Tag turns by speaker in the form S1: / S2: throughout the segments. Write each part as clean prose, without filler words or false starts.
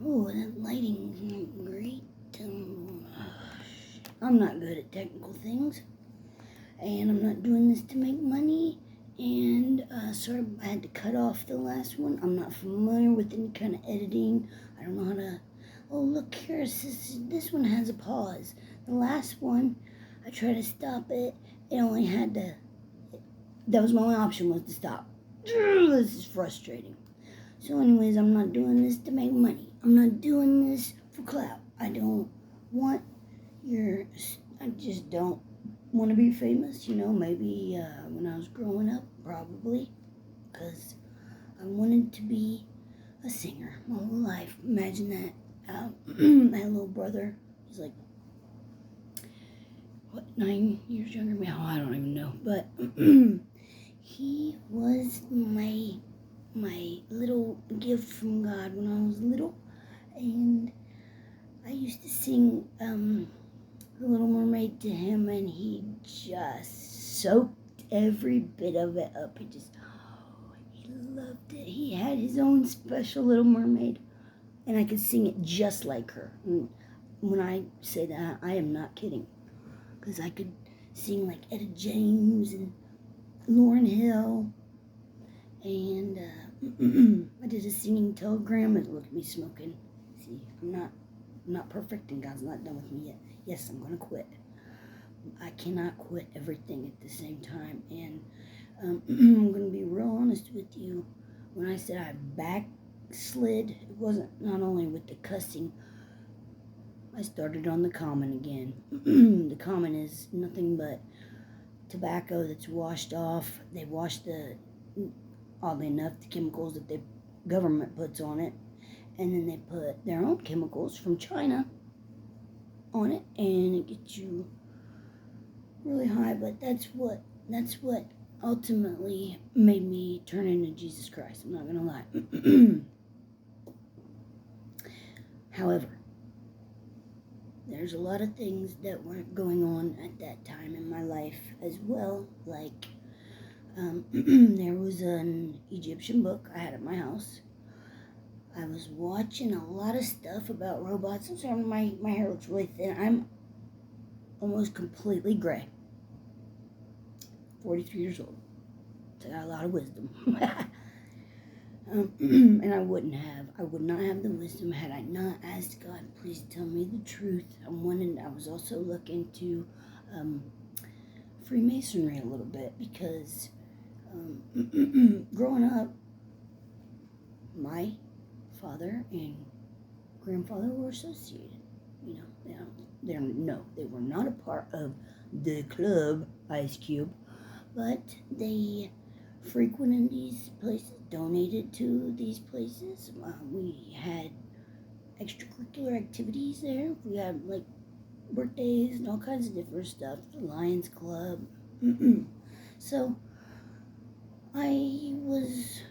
S1: Oh, that lighting's not great. I'm not good at technical things, and I'm not doing this to make money. And I had to cut off the last one. I'm not familiar with any kind of editing. I don't know how to. Oh, look here, this one has a pause. The last one, I tried to stop it. It only had to. That was my only option, was to stop. This is frustrating. So anyways, I'm not doing this to make money. I'm not doing this for clout. I don't want I just don't want to be famous. Maybe when I was growing up, probably. Because I wanted to be a singer my whole life. Imagine that. My little brother, he's like, 9 years younger than me? Oh, I don't even know. But he was my little gift from God when I was little, and I used to sing The Little Mermaid to him, and he just soaked every bit of it up. He loved it. He had his own special Little Mermaid, and I could sing it just like her. And when I say that, I am not kidding, because I could sing like Etta James and Lauryn Hill, and I did a singing telegram, and look at me smoking. See, I'm not perfect, and God's not done with me yet. Yes, I'm gonna quit. I cannot quit everything at the same time, and I'm gonna be real honest with you. When I said I backslid, it wasn't not only with the cussing. I started on the common again. The common is nothing but tobacco that's washed off. They wash oddly enough, the chemicals that the government puts on it, and then they put their own chemicals from China on it, and it gets you really high. But that's what ultimately made me turn into Jesus Christ. I'm not gonna lie. However, there's a lot of things that weren't going on at that time in my life as well. Like, there was an Egyptian book I had at my house. I was watching a lot of stuff about robots. I'm sorry, my hair looks really thin. I'm almost completely gray. 43 years old. So I got a lot of wisdom. And I would not have the wisdom had I not asked God, please tell me the truth. I was also looking into Freemasonry a little bit, because growing up, my father and grandfather were associated. They were not a part of the club, Ice Cube, but they frequented these places, donated to these places. We had extracurricular activities there. We had like birthdays and all kinds of different stuff. The Lions Club. So I was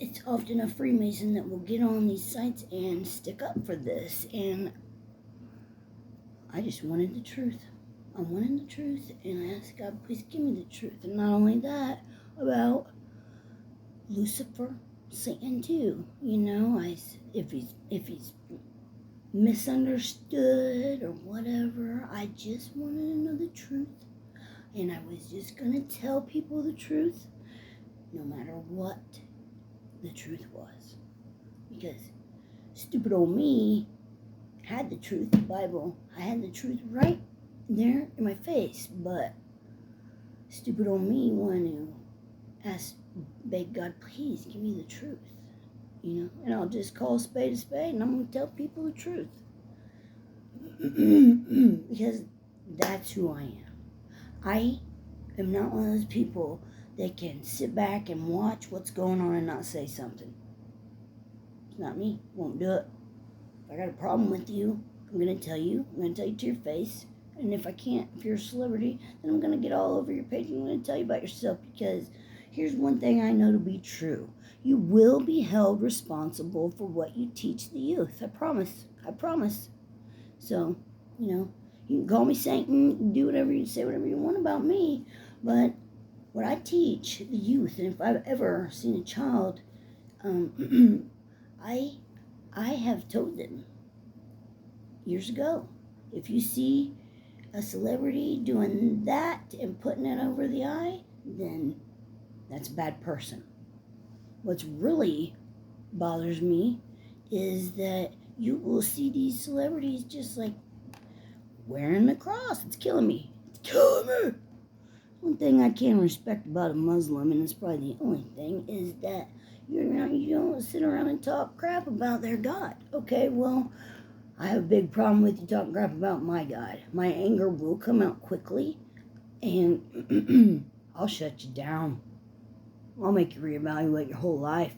S1: it's often a Freemason that will get on these sites and stick up for this, and I just wanted the truth. I wanted the truth, and I asked God, please give me the truth. And not only that, about Lucifer, Satan too. If he's misunderstood or whatever, I just wanted to know the truth. And I was just gonna tell people the truth, no matter what the truth was. Because stupid old me had the truth, the Bible. I had the truth right there in my face, but stupid old me wanted to beg God, please give me the truth, and I'll just call a spade, and I'm going to tell people the truth. Because that's who I am. I am not one of those people that can sit back and watch what's going on and not say something. It's not me. Won't do it. If I got a problem with you, I'm going to tell you. I'm going to tell you to your face. And if you're a celebrity, then I'm going to get all over your page and I'm going to tell you about yourself. Because here's one thing I know to be true. You will be held responsible for what you teach the youth. I promise. So, you can call me Satan, say whatever you want about me, but what I teach the youth, and if I've ever seen a child, I have told them years ago, if you see a celebrity doing that and putting it over the eye, then that's a bad person. What's really bothers me is that you will see these celebrities just like wearing the cross. It's killing me. It's killing me. One thing I can respect about a Muslim, and it's probably the only thing, is that you don't sit around and talk crap about their God. Okay, well, I have a big problem with you talking crap about my God. My anger will come out quickly, and I'll shut you down. I'll make you reevaluate your whole life.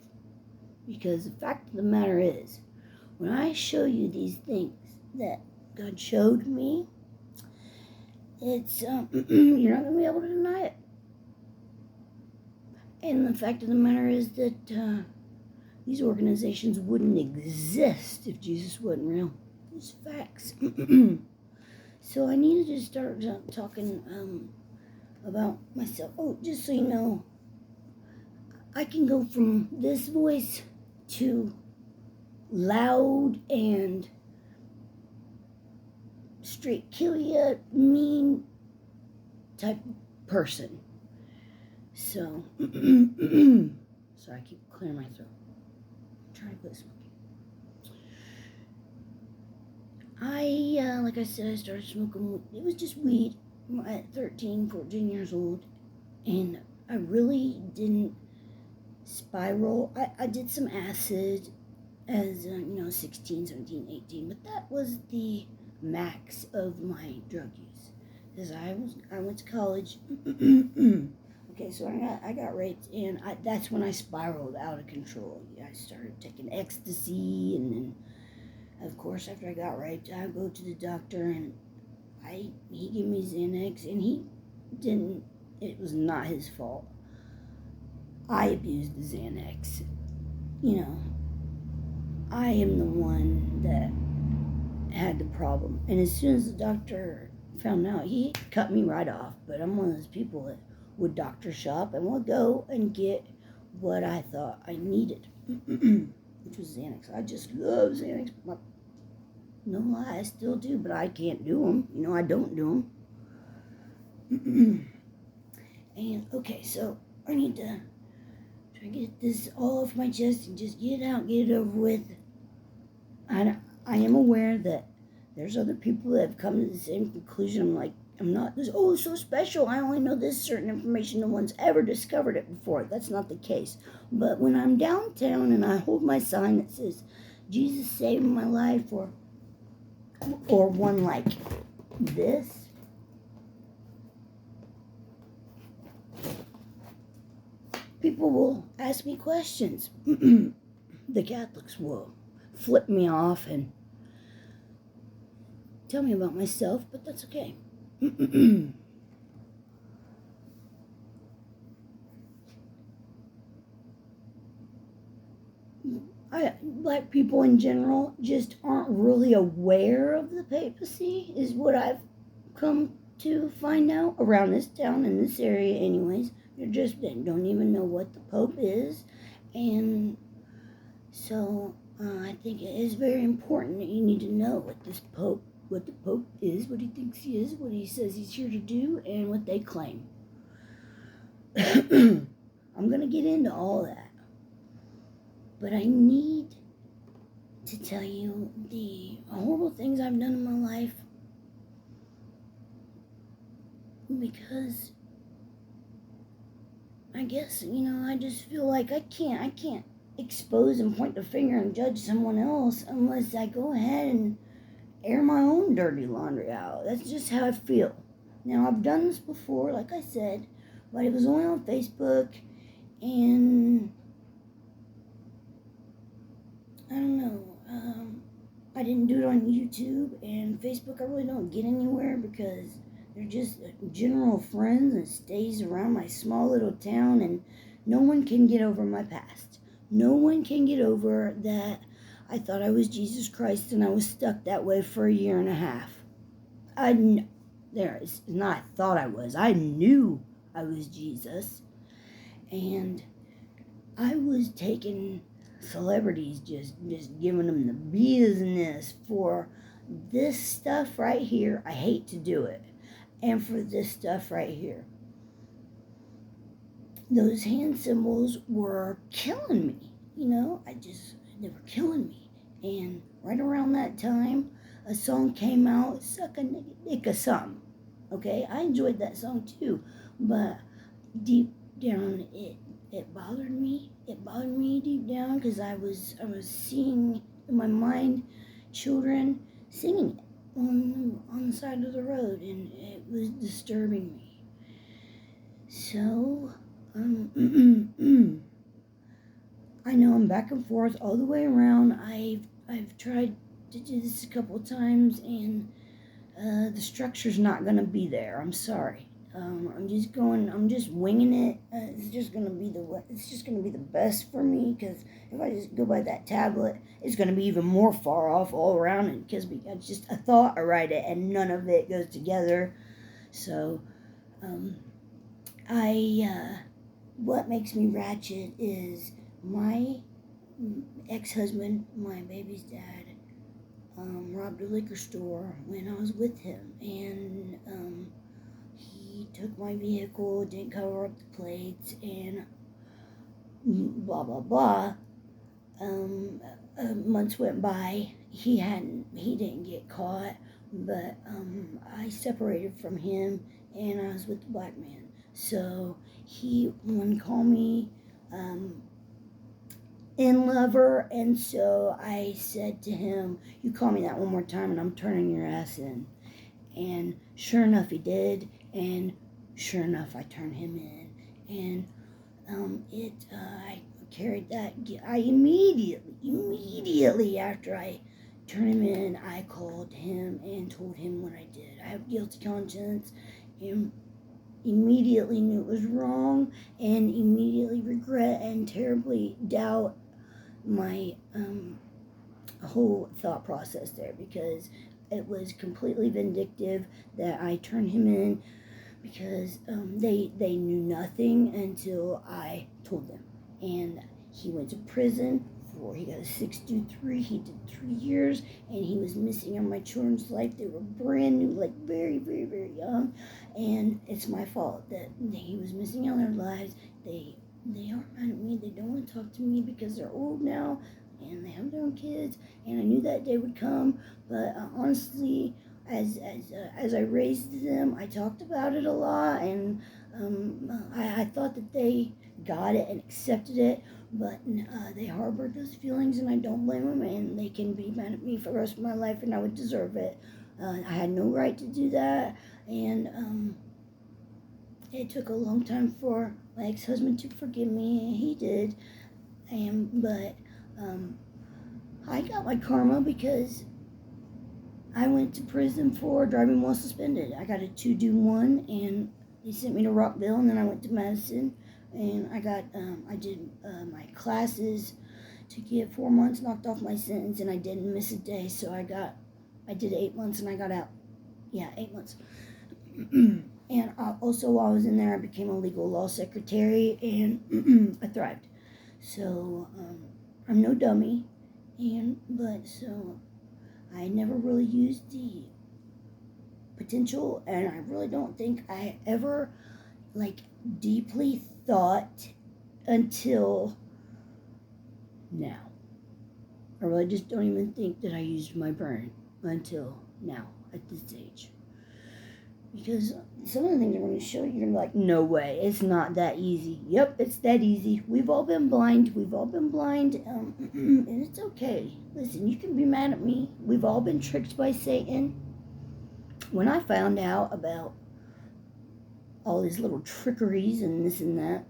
S1: Because the fact of the matter is, when I show you these things that God showed me, it's you're not going to be able to deny it. And the fact of the matter is that these organizations wouldn't exist if Jesus wasn't real. It's facts. So I need to just start talking about myself. Oh, just so you know, I can go from this voice to loud and straight kill ya, mean type person. So, sorry, I keep clearing my throat. I'm trying to quit smoking. Like I said, I started smoking, it was just weed at 13, 14 years old, and I really didn't spiral. I did some acid as 16, 17, 18, but that was the max of my drug use, because I went to college. Okay, so I got raped, and that's when I spiraled out of control. I started taking ecstasy, and then, of course, after I got raped, I go to the doctor, and he gave me Xanax, and he didn't. It was not his fault. I abused the Xanax. I am the one that had the problem. And as soon as the doctor found out, he cut me right off. But I'm one of those people that would doctor shop and would go and get what I thought I needed, which was Xanax. I just love Xanax. No lie, I still do, but I can't do them. I don't do them. And, okay, so I need to try to get this all off my chest and just get it out, get it over with. I am aware that there's other people that have come to the same conclusion. I'm not this, so special. I only know this certain information. No one's ever discovered it before. That's not the case. But when I'm downtown and I hold my sign that says, Jesus saved my life, or one like this, people will ask me questions. The Catholics will flip me off and tell me about myself, but that's okay. Black people in general just aren't really aware of the papacy, is what I've come to find out around this town, in this area anyways. They don't even know what the Pope is. And so I think it is very important that you need to know what the Pope is, what he thinks he is, what he says he's here to do, and what they claim. I'm going to get into all that. But I need to tell you the horrible things I've done in my life, because I guess, I just feel like I can't expose and point the finger and judge someone else unless I go ahead and air my own dirty laundry out. That's just how I feel. Now, I've done this before, like I said, but it was only on Facebook, and I don't know. I didn't do it on YouTube, and Facebook I really don't get anywhere because they're just general friends that stays around my small little town, and no one can get over my past. No one can get over that I thought I was Jesus Christ, and I was stuck that way for a year and a half. I thought I was. I knew I was Jesus. And I was taking celebrities, just giving them the business for this stuff right here. I hate to do it. And for this stuff right here. Those hand symbols were killing me. They were killing me. And right around that time, a song came out, Suck a Nigga Dick or something. Okay, I enjoyed that song too. But deep down, it bothered me. It bothered me deep down because I was seeing in my mind children singing it on the side of the road, and it was disturbing me. So, I know I'm back and forth all the way around. I've tried to do this a couple of times, and the structure's not gonna be there. I'm sorry. I'm just winging it. It's just gonna be the best for me, because if I just go by that tablet, it's gonna be even more far off all around it, because it's just a thought. I write it, and none of it goes together. So, what makes me ratchet is my ex-husband, my baby's dad, robbed a liquor store when I was with him, and he took my vehicle, didn't cover up the plates, and blah blah blah. Months went by. He didn't get caught, but I separated from him, and I was with the black man. So he wouldn't call me in lover, and so I said to him, "You call me that one more time, and I'm turning your ass in." And sure enough, he did, and sure enough, I turned him in, and I carried that. I immediately after I turned him in, I called him and told him what I did. I have guilty conscience, and immediately knew it was wrong, and immediately regret and terribly doubt my whole thought process there, because it was completely vindictive that I turned him in, because they knew nothing until I told them. And he went to prison he got a 623. He did 3 years, and he was missing on my children's life. They were brand new, like very, very, very young, and it's my fault that he was missing on their lives. They aren't mad at me. They don't want to talk to me because they're old now, and they have their own kids, and I knew that day would come. But honestly, as I raised them, I talked about it a lot, and I thought that they got it and accepted it, but they harbored those feelings, and I don't blame them, and they can be mad at me for the rest of my life, and I would deserve it. I had no right to do that, and it took a long time for my ex-husband to forgive me, and he did, but I got my karma because I went to prison for driving while suspended. I got a 2-1, and they sent me to Rockville, and then I went to Madison, and I did my classes to get 4 months, knocked off my sentence, and I didn't miss a day, so I did 8 months, and I got out. Yeah, 8 months. And also while I was in there, I became a legal law secretary, and I thrived. So I'm no dummy, so I never really used the potential, and I really don't think I ever deeply thought until now. I really just don't even think that I used my brain until now at this age. Because some of the things I'm going to show you, you're going to be like, no way, it's not that easy. Yep, it's that easy. We've all been blind, and it's okay. Listen, you can be mad at me. We've all been tricked by Satan. When I found out about all these little trickeries and this and that,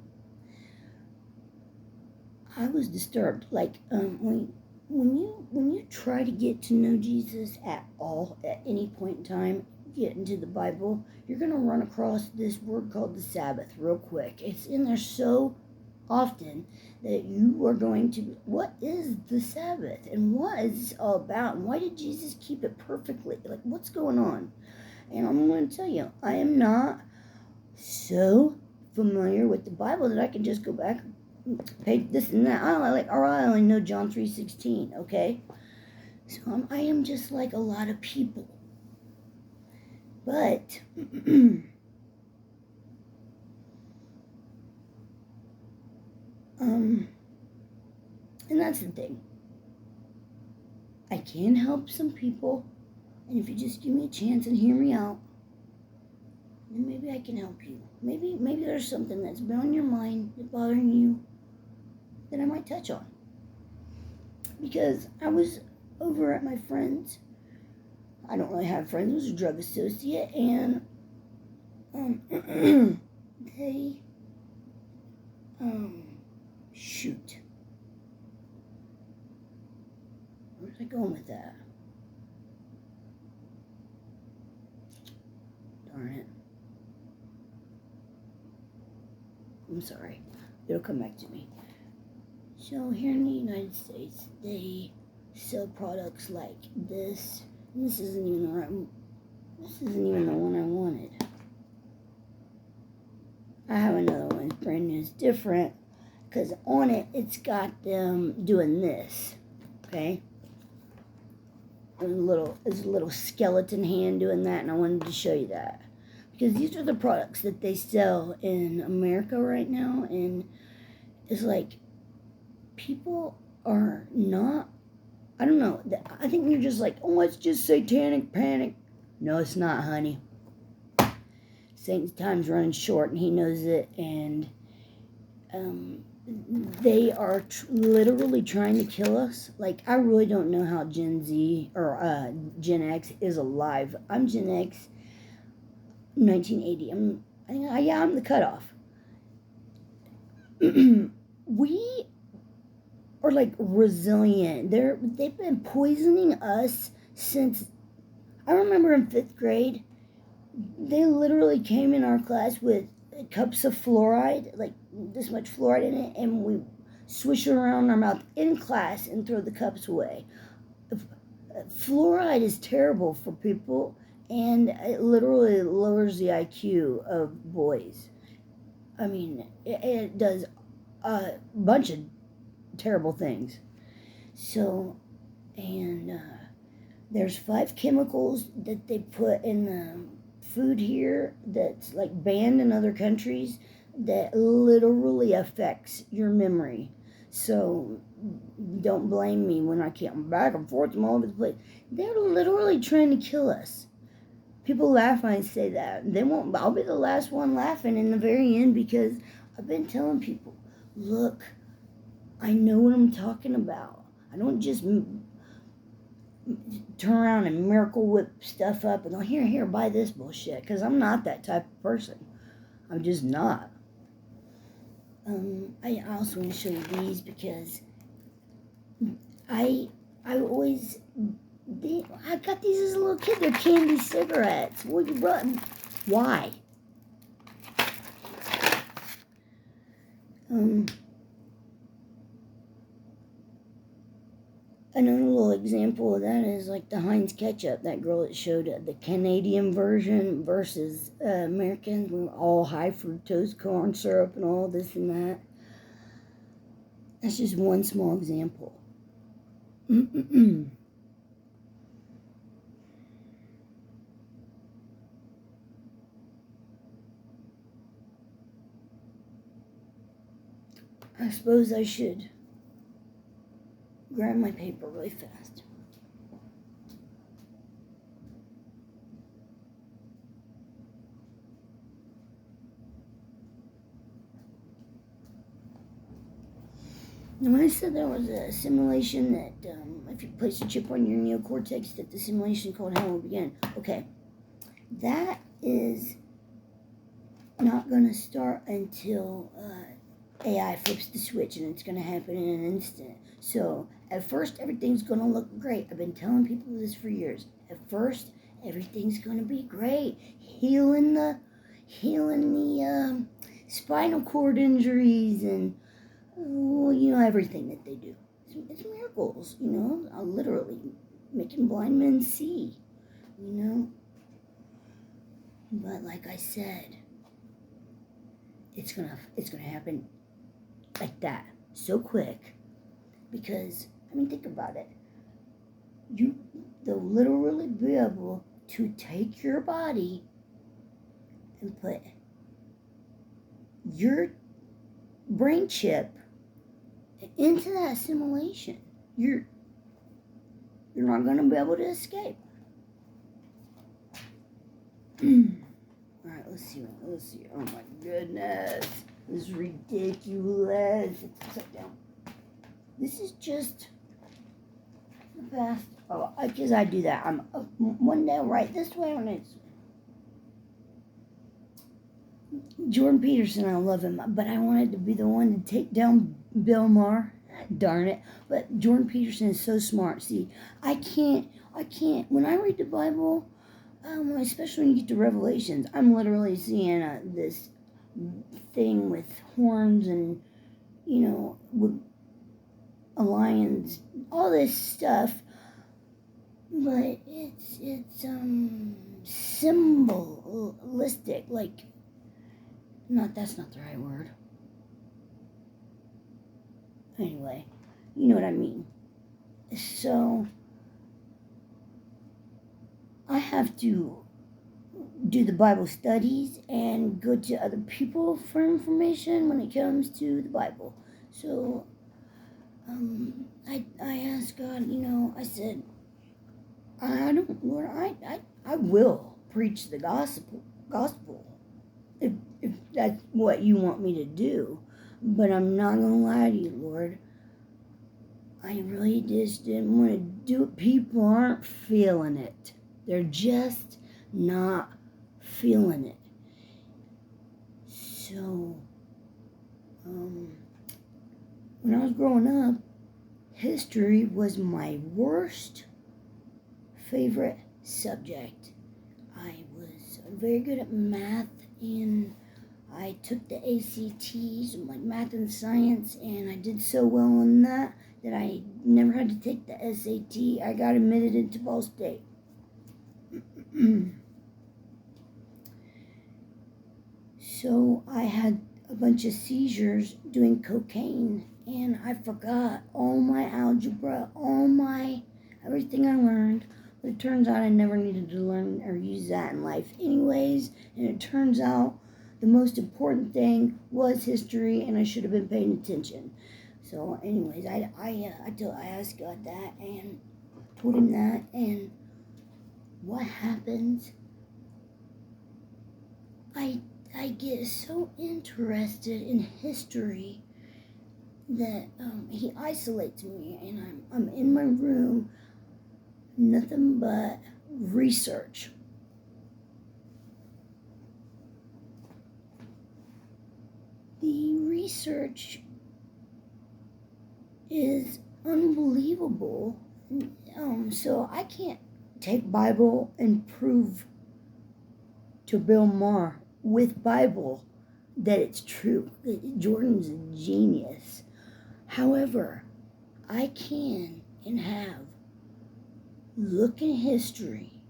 S1: I was disturbed. When you try to get to know Jesus at all, at any point in time, get into the Bible, you're going to run across this word called the Sabbath real quick. It's in there so often that you are going to be, what is the Sabbath, and what is this all about, and why did Jesus keep it perfectly? What's going on? And I'm going to tell you, I am not so familiar with the Bible that I can just go back and pay this and that. I only know John 3:16, okay? So I am just like a lot of people. But and that's the thing. I can help some people, and if you just give me a chance and hear me out, then maybe I can help you. Maybe there's something that's been on your mind that's bothering you that I might touch on. Because I was over at my friend's. I don't really have friends. It was a drug associate, and they shoot. Where's I going with that? Darn it. I'm sorry. It'll come back to me. So here in the United States, they sell products like this. And this isn't even the right. This isn't even the one I wanted. I have another one. It's brand new. It's different because on it, it's got them doing this. Okay. There's a little skeleton hand doing that, and I wanted to show you that because these are the products that they sell in America right now, and it's like people are not. I don't know. I think you're just like, oh, it's just satanic panic. No, it's not, honey. Satan's time's running short, and he knows it, and they are literally trying to kill us. Like, I really don't know how Gen Z or Gen X is alive. I'm Gen X, 1980. I'm the cutoff. We are like resilient. They've been poisoning us since I remember in 5th grade. They literally came in our class with cups of fluoride, like this much fluoride in it, and we swish it around our mouth in class and throw the cups away. Fluoride is terrible for people, and it literally lowers the IQ of boys. I mean, it does a bunch of terrible things. So, and there's 5 chemicals that they put in the food here that's like banned in other countries that literally affects your memory. So don't blame me when I can't back and forth from all over the place. They're literally trying to kill us. People laugh when I say that. They won't. I'll be the last one laughing in the very end because I've been telling people, look, I know what I'm talking about. I don't just turn around and miracle whip stuff up and go, here, buy this bullshit. Because I'm not that type of person. I'm just not. I also want to show you these because I always, I got these as a little kid. They're candy cigarettes. What you brought? Why? Another little example of that is like the Heinz ketchup. That girl that showed the Canadian version versus Americans with all high fructose corn syrup and all this and that. That's just one small example. I suppose I should grab my paper really fast. Now, I said there was a simulation that if you place a chip on your neocortex, that the simulation called Hell Will Begin. Okay, that is not going to start until AI flips the switch, and it's going to happen in an instant. So at first, everything's going to look great. I've been telling people this for years. At first, everything's going to be great. Healing the spinal cord injuries and everything that they do. It's miracles, literally making blind men see, But like I said, it's gonna happen like that, so quick. Because I mean, think about it. They'll literally be able to take your body and put your brain chip into that simulation. You're not going to be able to escape. All right, let's see. Oh my goodness, this is ridiculous. It's upside down. This is just the past. Oh, because I do that. I'm one day I'll write this way, and it's Jordan Peterson. I love him, but I wanted to be the one to take down Bill Maher. Darn it! But Jordan Peterson is so smart. See, I can't. When I read the Bible, especially when you get to Revelations, I'm literally seeing this thing with horns and with lions, all this stuff. But it's symbolistic, like that's not the right word. Anyway, you know what I mean. So I have to do the Bible studies and go to other people for information when it comes to the Bible. So I asked God, I said, I will preach the gospel if that's what you want me to do. But I'm not going to lie to you, Lord. I really just didn't want to do it. People aren't feeling it. They're just not feeling it. So, when I was growing up, history was my worst favorite subject. I was very good at math, and I took the ACTs, like math and science, and I did so well in that I never had to take the SAT. I got admitted into Ball State. So I had a bunch of seizures doing cocaine, and I forgot all my algebra, everything I learned. But it turns out I never needed to learn or use that in life anyways, and it turns out the most important thing was history, and I should have been paying attention. So anyways, I asked God that and told him that, and what happens, I get so interested in history that he isolates me, and I'm in my room, nothing but research. The research is unbelievable. So I can't take Bible and prove to Bill Maher with Bible that it's true. Jordan's a genius. However, I can and have look in history,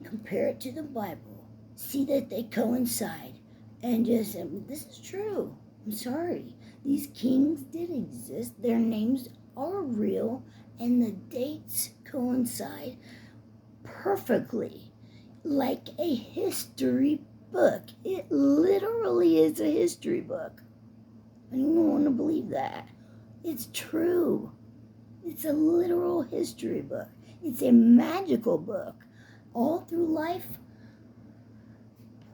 S1: compare it to the Bible, see that they coincide, and just say, this is true. I'm sorry. These kings did exist. Their names are real, and the dates coincide perfectly, like a history book. It literally is a history book. I don't want to believe that. It's true. It's a literal history book. It's a magical book. All through life,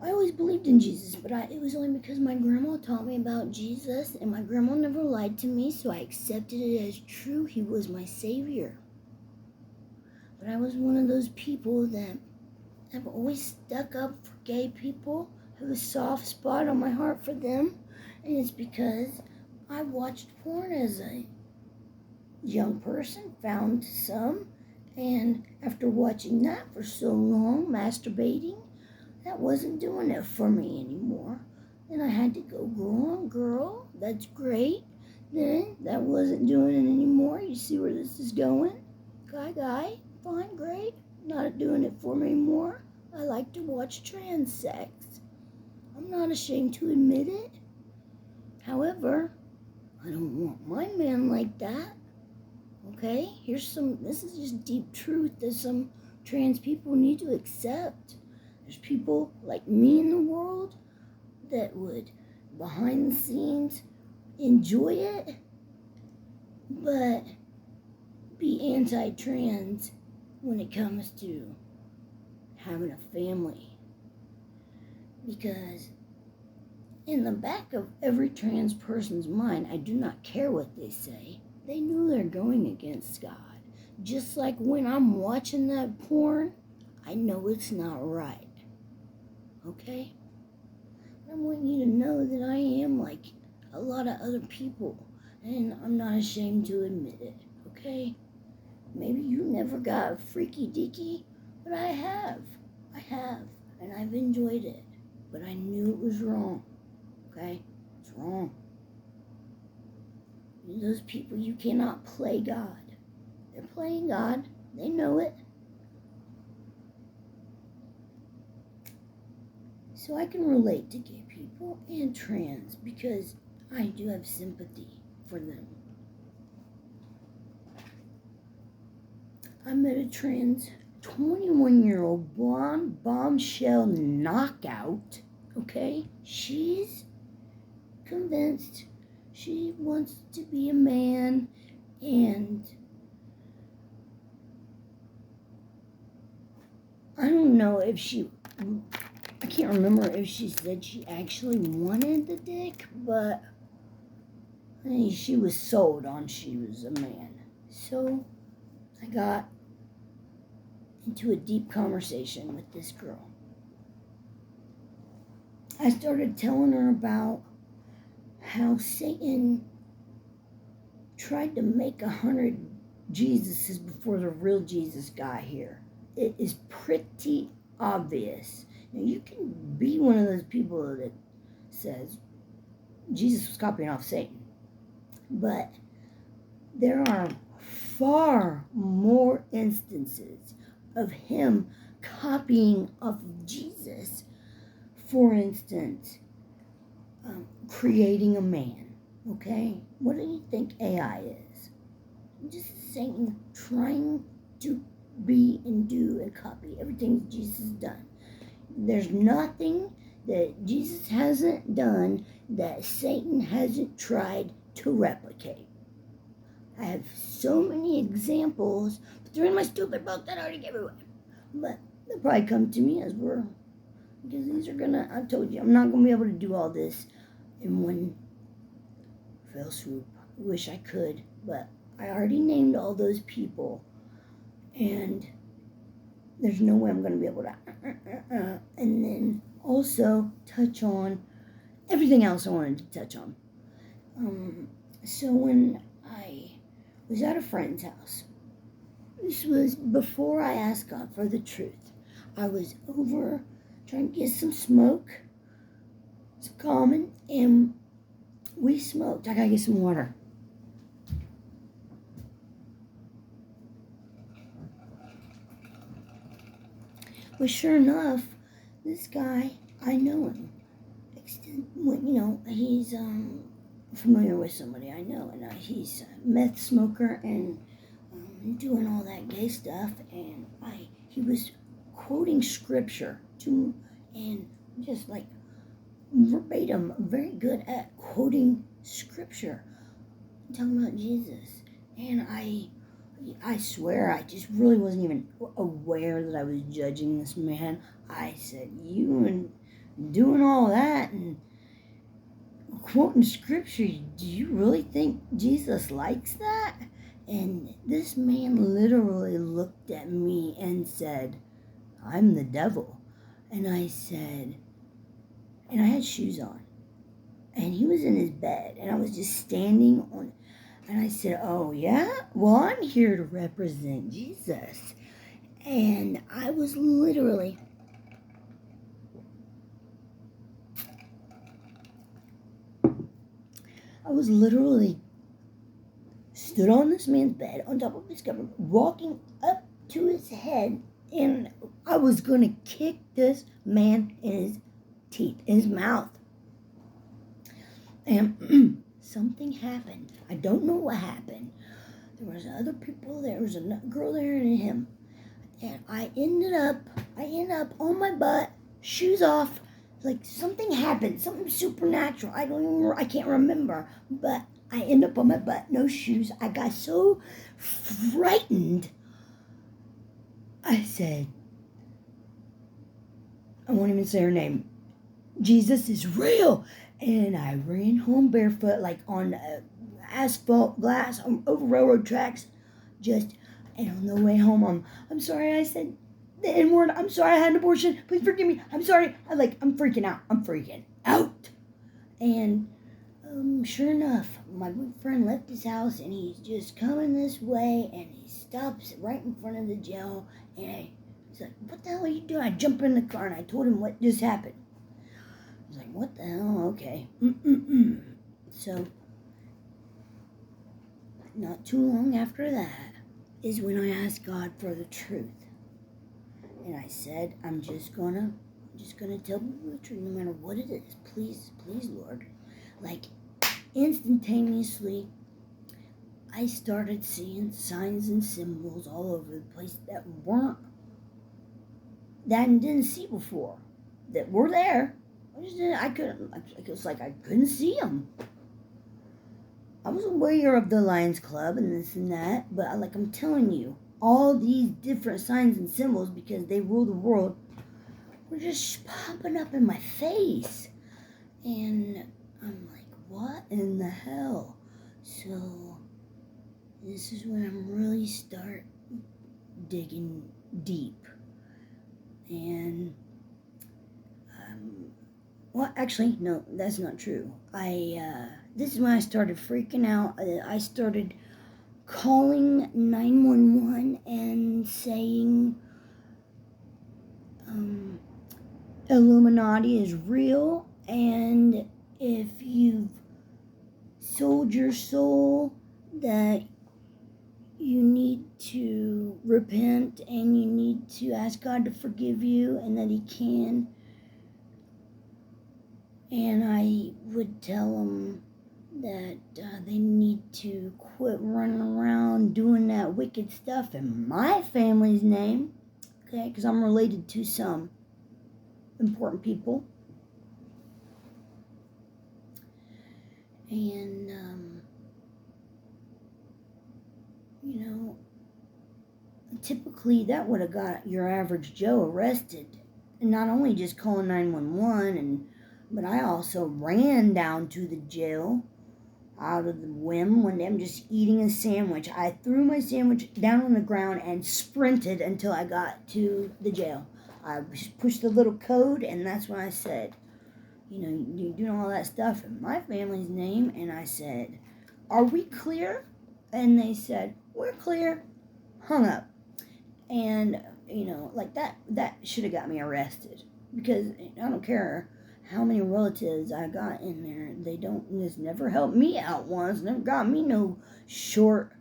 S1: I always believed in Jesus, but it was only because my grandma taught me about Jesus, and my grandma never lied to me, so I accepted it as true. He was my savior. But I was one of those people that have always stuck up for gay people. I have a soft spot on my heart for them, and it's because I watched porn as a young person, found some, and after watching that for so long, masturbating, that wasn't doing it for me anymore. Then I had to go, girl, that's great. Then that wasn't doing it anymore. You see where this is going? Guy, fine, great. Not doing it for me anymore. I like to watch trans sex. I'm not ashamed to admit it. like that. Okay? This is just deep truth that some trans people need to accept. There's people like me in the world that would, behind the scenes, enjoy it, but be anti-trans when it comes to having a family. Because in the back of every trans person's mind, I do not care what they say. They know they're going against God. Just like when I'm watching that porn, I know it's not right. Okay? I want you to know that I am like a lot of other people, and I'm not ashamed to admit it. Okay? Maybe you never got freaky deaky, but I have. And I've enjoyed it. But I knew it was wrong. Okay? It's wrong. Those people, you cannot play God. They're playing God. They know it. So I can relate to gay people and trans because I do have sympathy for them. I met a trans 21-year-old blonde bombshell knockout. Okay? She's convinced she wants to be a man, and I don't know if I can't remember if she said she actually wanted the dick, but I think she was sold on she was a man. So I got into a deep conversation with this girl. I started telling her about how Satan tried to make 100 Jesuses before the real Jesus got here. It is pretty obvious. Now, you can be one of those people that says Jesus was copying off Satan, but there are far more instances of him copying off of Jesus. For instance, creating a man, okay? What do you think AI is? Just Satan trying to be and do and copy everything Jesus has done. There's nothing that Jesus hasn't done that Satan hasn't tried to replicate. I have so many examples, but they're in my stupid book that I already gave away. But they'll probably come to me because these are I told you, I'm not going to be able to do all this in one fell swoop. I wish I could, but I already named all those people, and there's no way I'm going to be able to and then also touch on everything else I wanted to touch on. So when I was at a friend's house, this was before I asked God for the truth. I was over trying to get some smoke. It's common, and we smoked. I gotta get some water. But sure enough, this guy, I know him. He's familiar with somebody I know, and he's a meth smoker and doing all that gay stuff. And he was quoting scripture to, and just like verbatim, very good at quoting scripture, talking about Jesus. And I swear, I just really wasn't even aware that I was judging this man. I said, you and doing all that and quoting scripture, do you really think Jesus likes that? And this man literally looked at me and said, I'm the devil. And I said, and I had shoes on. And he was in his bed, and I was just standing on. And I said, oh, yeah? Well, I'm here to represent Jesus. And I was literally stood on this man's bed, on top of his cover, walking up to his head, and I was going to kick this man in his teeth, in his mouth. And something happened. I don't know what happened. There was other people there. There was a girl there and him. And I ended up on my butt, shoes off. Like something happened, something supernatural. I can't remember. But I ended up on my butt, no shoes. I got so frightened. I said, I won't even say her name. Jesus is real. And I ran home barefoot, like on asphalt, glass, over railroad tracks. And on the way home, I'm sorry I said the N word. I'm sorry I had an abortion. Please forgive me. I'm sorry. I'm freaking out. I'm freaking out. And sure enough, my boyfriend left his house and he's just coming this way and he stops right in front of the jail and he's like, what the hell are you doing? I jump in the car and I told him what just happened. I was like, what the hell? Okay. So, not too long after that is when I asked God for the truth. And I said, I'm just gonna tell people the truth no matter what it is. Please, Lord. Like, instantaneously, I started seeing signs and symbols all over the place that I didn't see before. That were there. I couldn't see them. I was aware of the Lions Club and this and that, but I'm telling you, all these different signs and symbols, because they rule the world, were just popping up in my face. And I'm like, what in the hell? So, this is when I'm really start digging deep. And, well, actually, no, that's not true. This is when I started freaking out. I started calling 911 and saying, Illuminati is real, and if you've sold your soul, that you need to repent and you need to ask God to forgive you and that He can. And I would tell them that they need to quit running around doing that wicked stuff in my family's name, okay, because I'm related to some important people. And, typically that would have got your average Joe arrested. And not only just calling 911, but I also ran down to the jail out of the whim one day. I'm just eating a sandwich. I threw my sandwich down on the ground and sprinted until I got to the jail. I pushed the little code, and that's when I said, you're doing all that stuff in my family's name. And I said, are we clear? And they said, we're clear. Hung up. And, that should have got me arrested. Because I don't care how many relatives I got in there. This never helped me out once. Never got me no short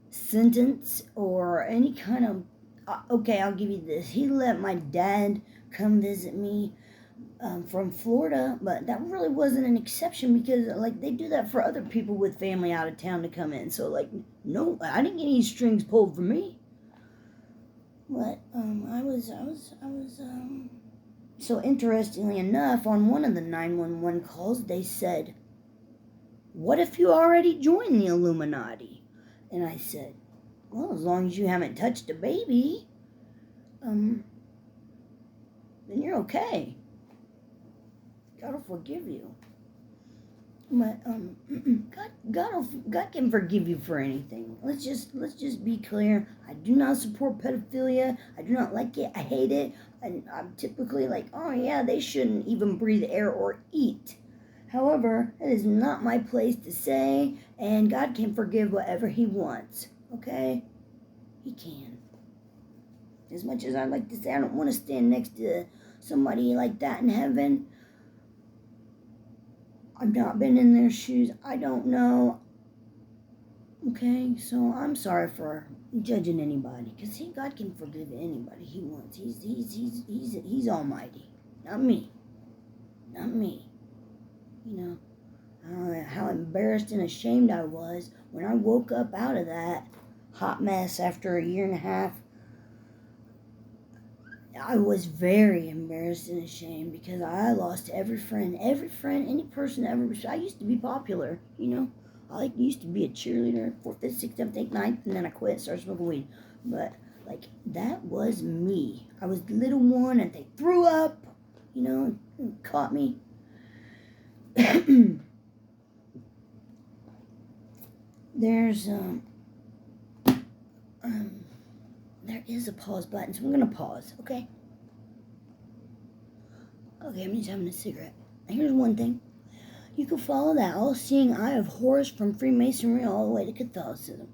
S1: sentence or any kind of, okay, I'll give you this. He let my dad come visit me from Florida, but that really wasn't an exception because, they do that for other people with family out of town to come in. So, no, I didn't get any strings pulled for me. But, so interestingly enough, on one of the 911 calls, they said, what if you already joined the Illuminati? And I said, well, as long as you haven't touched a baby, then you're okay. God will forgive you. But God can forgive you for anything. Let's just be clear. I do not support pedophilia. I do not like it. I hate it. And I'm typically like, oh yeah, they shouldn't even breathe air or eat. However, that is not my place to say, and God can forgive whatever He wants. Okay? He can. As much as I like to say I don't want to stand next to somebody like that in heaven, I've not been in their shoes. I don't know. Okay, so I'm sorry for judging anybody, because God can forgive anybody He wants. He's Almighty, not me. I don't know how how embarrassed and ashamed I was when I woke up out of that hot mess after a year and a half. I was very embarrassed and ashamed because I lost every friend, any person ever. I used to be popular, you know. I used to be a cheerleader, 4th, 5th, 6th, 7th, 8th, 9th, and then I quit, started smoking weed. But, like, that was me. I was the little one, and they threw up, you know, and caught me. There's, there is a pause button, so I'm going to pause, okay? Okay, I'm just having a cigarette. Here's one thing. You can follow that all-seeing eye of Horus from Freemasonry all the way to Catholicism.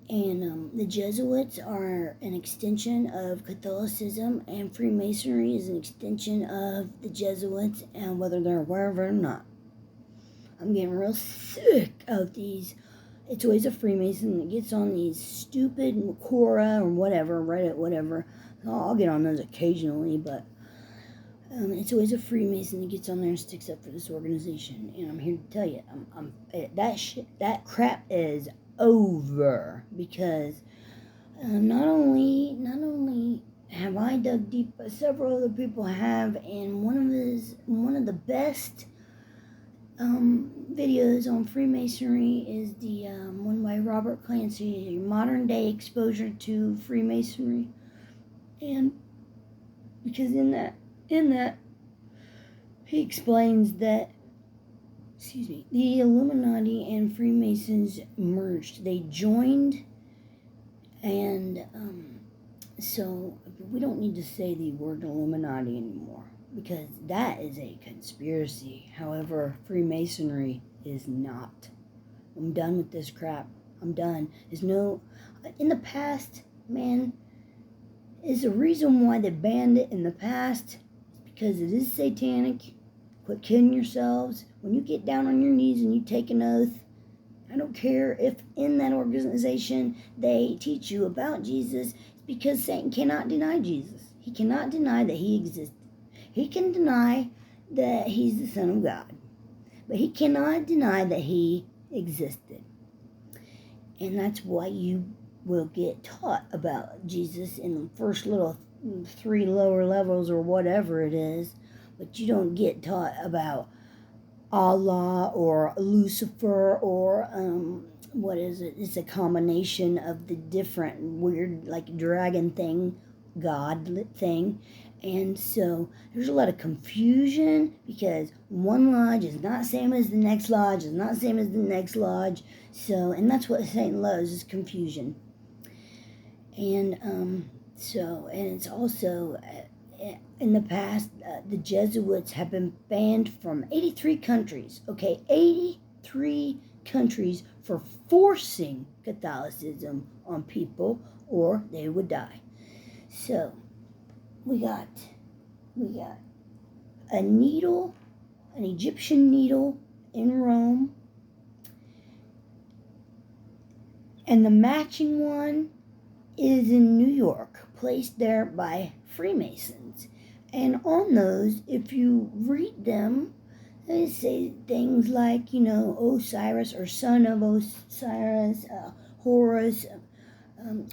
S1: And the Jesuits are an extension of Catholicism, and Freemasonry is an extension of the Jesuits, and whether they're aware of it or not. I'm getting real sick of these. It's always a Freemason that gets on these stupid Quora or whatever, Reddit, whatever. I'll get on those occasionally, but it's always a Freemason that gets on there and sticks up for this organization. And I'm here to tell you, that crap is over, because not only have I dug deep, but several other people have, and one of the best videos on Freemasonry is the one by Robert Clancy, Modern Day Exposure to Freemasonry. And because in that he explains that the Illuminati and Freemasons merged. They joined, and so we don't need to say the word Illuminati anymore, because that is a conspiracy. However, Freemasonry is not. I'm done with this crap. I'm done. In the past, man, is the reason why they banned it in the past, because it is satanic. Quit kidding yourselves. When you get down on your knees and you take an oath, I don't care if in that organization they teach you about Jesus, it's because Satan cannot deny Jesus. He cannot deny that he existed. He can deny that he's the Son of God, but he cannot deny that he existed. And that's why you will get taught about Jesus in the first little 3 lower levels or whatever it is, but you don't get taught about Allah or Lucifer or what is it? It's a combination of the different weird, like, dragon thing, God thing. And so there's a lot of confusion, because one lodge is not same as the next lodge, is not same as the next lodge. So, and that's what Satan loves, is confusion. And and it's also in the past, the Jesuits have been banned from 83 countries. Okay, 83 countries for forcing Catholicism on people, or they would die. So we got a needle, an Egyptian needle in Rome, and the matching one is in New York, placed there by Freemasons. And on those, if you read them, they say things like, Osiris, or son of Osiris, Horus,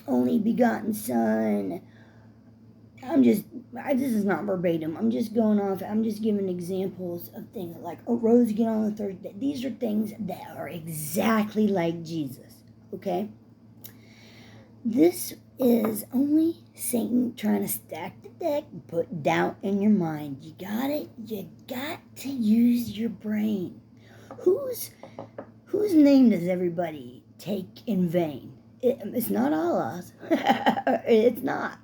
S1: only begotten son. This is not verbatim. I'm just giving examples of things like, rose again on the third day. These are things that are exactly like Jesus, okay? This is only Satan trying to stack the deck and put doubt in your mind. You got it? You got to use your brain. Whose name does everybody take in vain? It's not Allah's. It's not.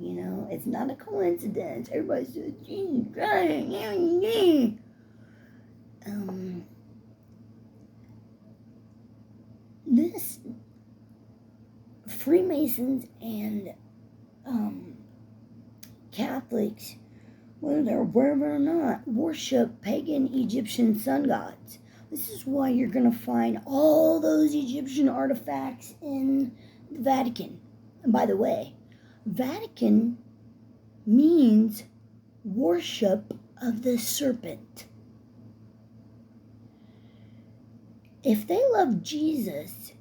S1: It's not a coincidence. Everybody says, Jesus Christ. This Freemasons and Catholics, whether they're aware of it or not, worship pagan Egyptian sun gods. This is why you're going to find all those Egyptian artifacts in the Vatican. And by the way, Vatican means worship of the serpent. If they loved Jesus,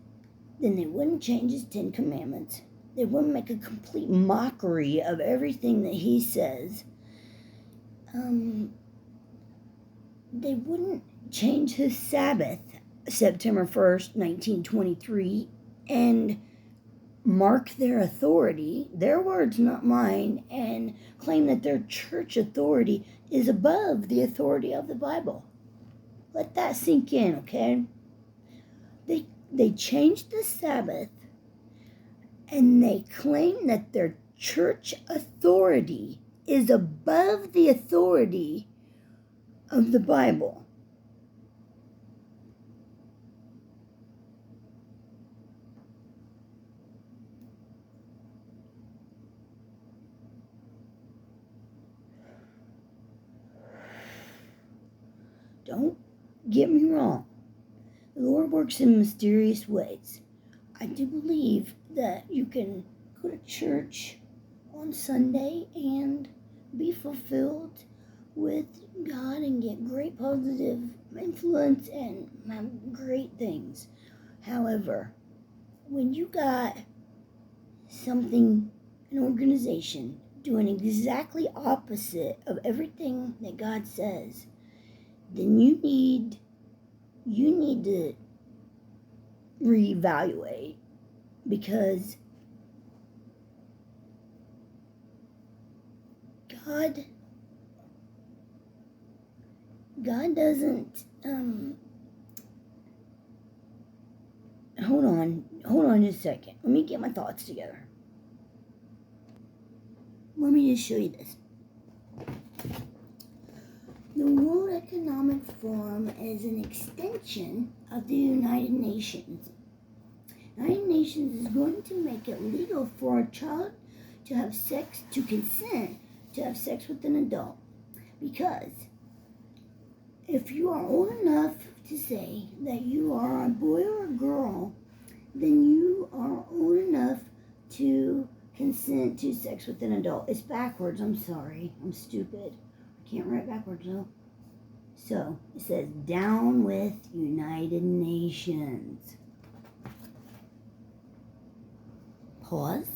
S1: then they wouldn't change his 10 commandments. They wouldn't make a complete mockery of everything that he says. They wouldn't change his Sabbath, September 1st, 1923, and mark their authority, their words, not mine, and claim that their church authority is above the authority of the Bible. Let that sink in, okay? They changed the Sabbath, and they claim that their church authority is above the authority of the Bible. Don't get me wrong. The Lord works in mysterious ways. I do believe that you can go to church on Sunday and be fulfilled with God and get great positive influence and have great things. However, when you got something, an organization, doing exactly opposite of everything that God says, then you need to reevaluate, because God doesn't hold on just a second. Let me get my thoughts together. Let me just show you this. The World Economic Forum is an extension of the United Nations. The United Nations is going to make it legal for a child to have sex, to consent to have sex with an adult. Because if you are old enough to say that you are a boy or a girl, then you are old enough to consent to sex with an adult. It's backwards. I'm sorry. I'm stupid. I can't write backwards though. So it says, down with United Nations. Pause.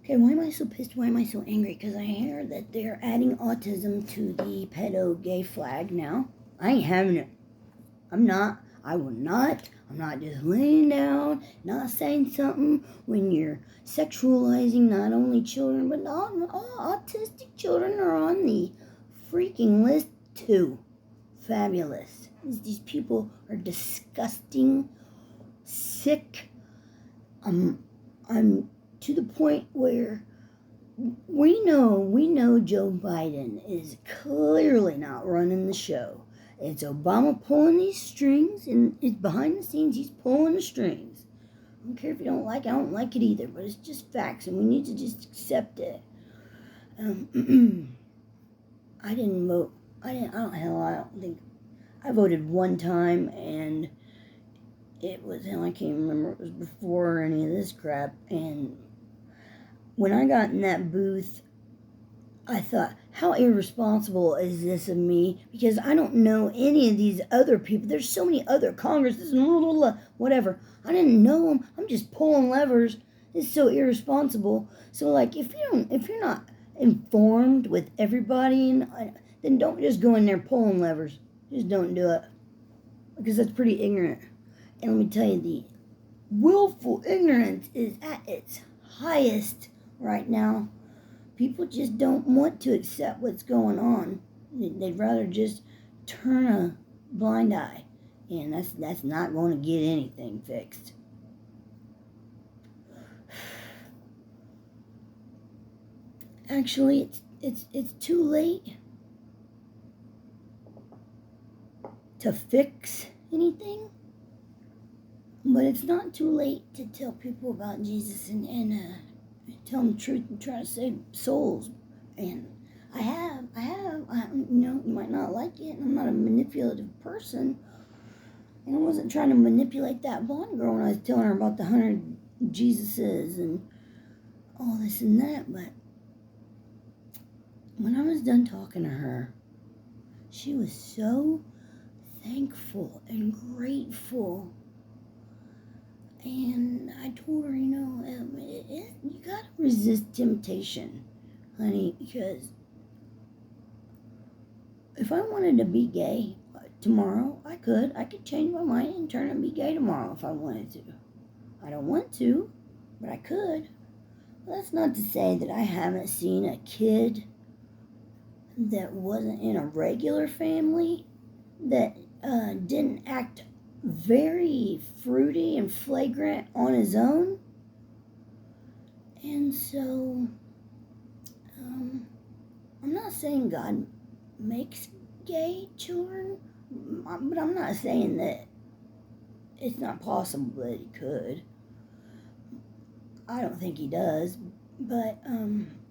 S1: Okay, why am I so pissed? Why am I so angry? Because I hear that they're adding autism to the pedo-gay flag now. I ain't having it. I will not. I'm not just laying down, not saying something when you're sexualizing not only children, but all autistic children are on the freaking list too. Fabulous. These people are disgusting, sick. I'm to the point where we know Joe Biden is clearly not running the show. It's Obama pulling these strings, and it's behind the scenes. He's pulling the strings. I don't care if you don't like it. I don't like it either, but it's just facts, and we need to just accept it. I didn't vote. I don't think. I voted one time, and it was, I can't remember, it was before any of this crap, and when I got in that booth, I thought, how irresponsible is this of me? Because I don't know any of these other people. There's so many other Congresses and whatever. I didn't know them. I'm just pulling levers. It's so irresponsible. So, like, if you're not informed with everybody, then don't just go in there pulling levers. Just don't do it, because that's pretty ignorant. And let me tell you, the willful ignorance is at its highest right now. People just don't want to accept what's going on. They'd rather just turn a blind eye, and that's not going to get anything fixed. Actually, it's too late to fix anything, but it's not too late to tell people about Jesus and tell them the truth and try to save souls. And I have, you might not like it, and I'm not a manipulative person, and I wasn't trying to manipulate that blonde girl when I was telling her about the 100 Jesuses and all this and that, but when I was done talking to her, she was so thankful and grateful. And I told her, you gotta resist temptation, honey, because if I wanted to be gay tomorrow, I could. I could change my mind and turn and be gay tomorrow if I wanted to. I don't want to, but I could. Well, that's not to say that I haven't seen a kid that wasn't in a regular family that didn't act very fruity and flagrant on his own. And so, I'm not saying God makes gay children, but I'm not saying that it's not possible that he could. I don't think he does, but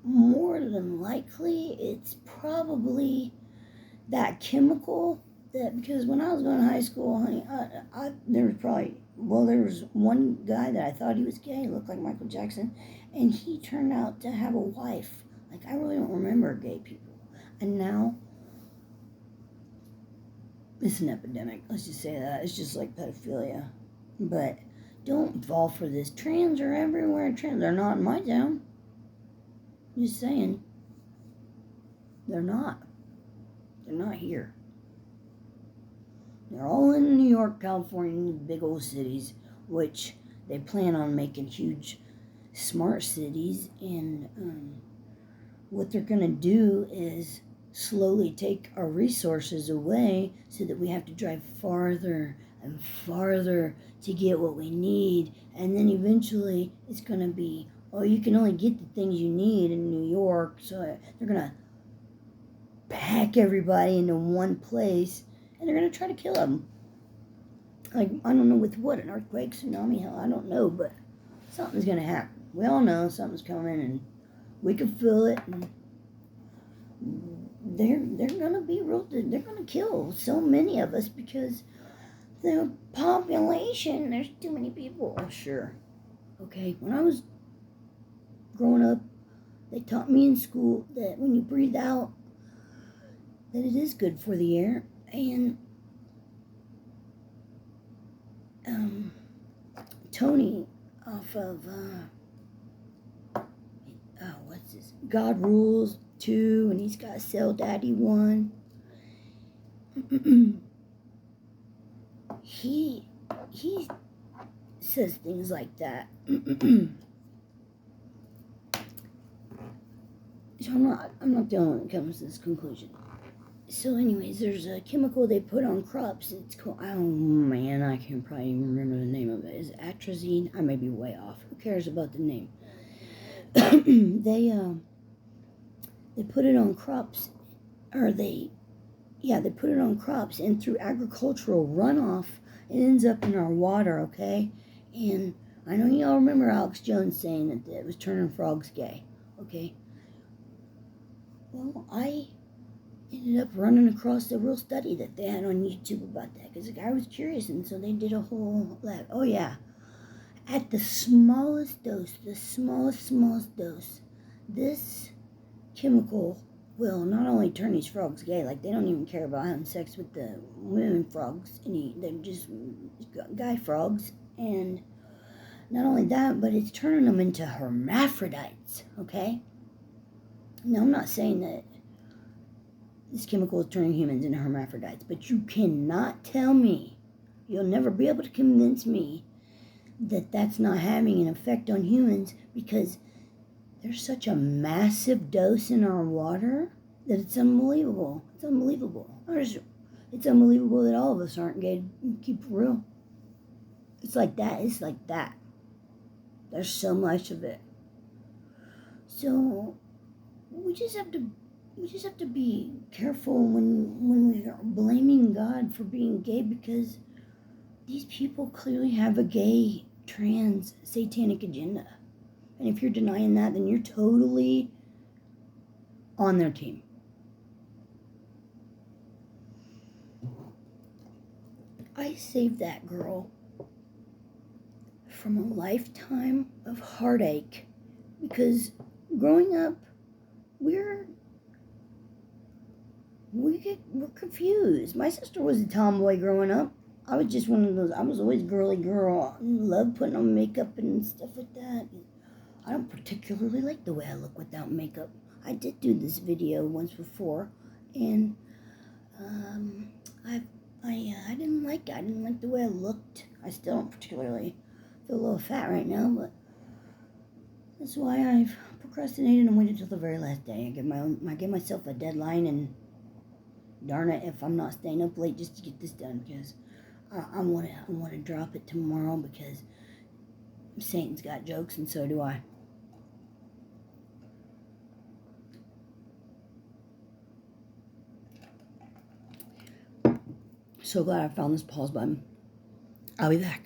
S1: more than likely it's probably that chemical that, because when I was going to high school, honey, there was one guy that I thought he was gay, looked like Michael Jackson, and he turned out to have a wife. Like, I really don't remember gay people. And now it's an epidemic. Let's just say that. It's just like pedophilia. But don't fall for this. Trans are everywhere. Trans are not in my town. Just saying. They're not. They're not here. They're all in New York, California, big old cities, which they plan on making huge, smart cities. And what they're going to do is slowly take our resources away so that we have to drive farther and farther to get what we need. And then eventually it's going to be, oh, you can only get the things you need in New York. So they're going to pack everybody into one place and they're going to try to kill them. Like, I don't know with what, an earthquake, tsunami, hell, I don't know, but something's going to happen. We all know something's coming and we can feel it, and they're gonna be they're gonna kill so many of us because the population, there's too many people. Sure. Okay, when I was growing up, they taught me in school that when you breathe out, that it is good for the air. And Tony off of what's this? God Rules 2, and he's got Cell Daddy 1. he says things like that. So I'm not the only one that comes to this conclusion. So anyways, there's a chemical they put on crops. It's called, oh man, I can't probably even remember the name of it. Is it atrazine? I may be way off. Who cares about the name? They put it on crops, or they put it on crops, and through agricultural runoff, it ends up in our water, okay? And I know y'all remember Alex Jones saying that it was turning frogs gay, okay? Well, I ended up running across a real study that they had on YouTube about that, because the guy was curious, and so they did a whole lab. Oh yeah, at the smallest dose, smallest dose, this chemical will not only turn these frogs gay, like they don't even care about having sex with the women frogs, they're just guy frogs, and not only that, but it's turning them into hermaphrodites, okay? Now, I'm not saying that this chemical is turning humans into hermaphrodites, but you cannot tell me, you'll never be able to convince me that that's not having an effect on humans, because there's such a massive dose in our water that it's unbelievable. It's unbelievable. It's unbelievable that all of us aren't gay. Keep it real. It's like that. It's like that. There's so much of it. So we just have to be careful when we are blaming God for being gay, because these people clearly have a gay, trans, satanic agenda. And if you're denying that, then you're totally on their team. I saved that girl from a lifetime of heartache, because growing up, we're we're confused. My sister was a tomboy growing up. I was just one of those. I was always girly girl. I love putting on makeup and stuff like that. I don't particularly like the way I look without makeup. I did do this video once before, and I didn't like it. I didn't like the way I looked. I still don't particularly feel a little fat right now, but that's why I've procrastinated and waited till the very last day. I give myself a deadline, and darn it if I'm not staying up late just to get this done, because I want to drop it tomorrow, because Satan's got jokes and so do I. So glad I found this pause button. I'll be back.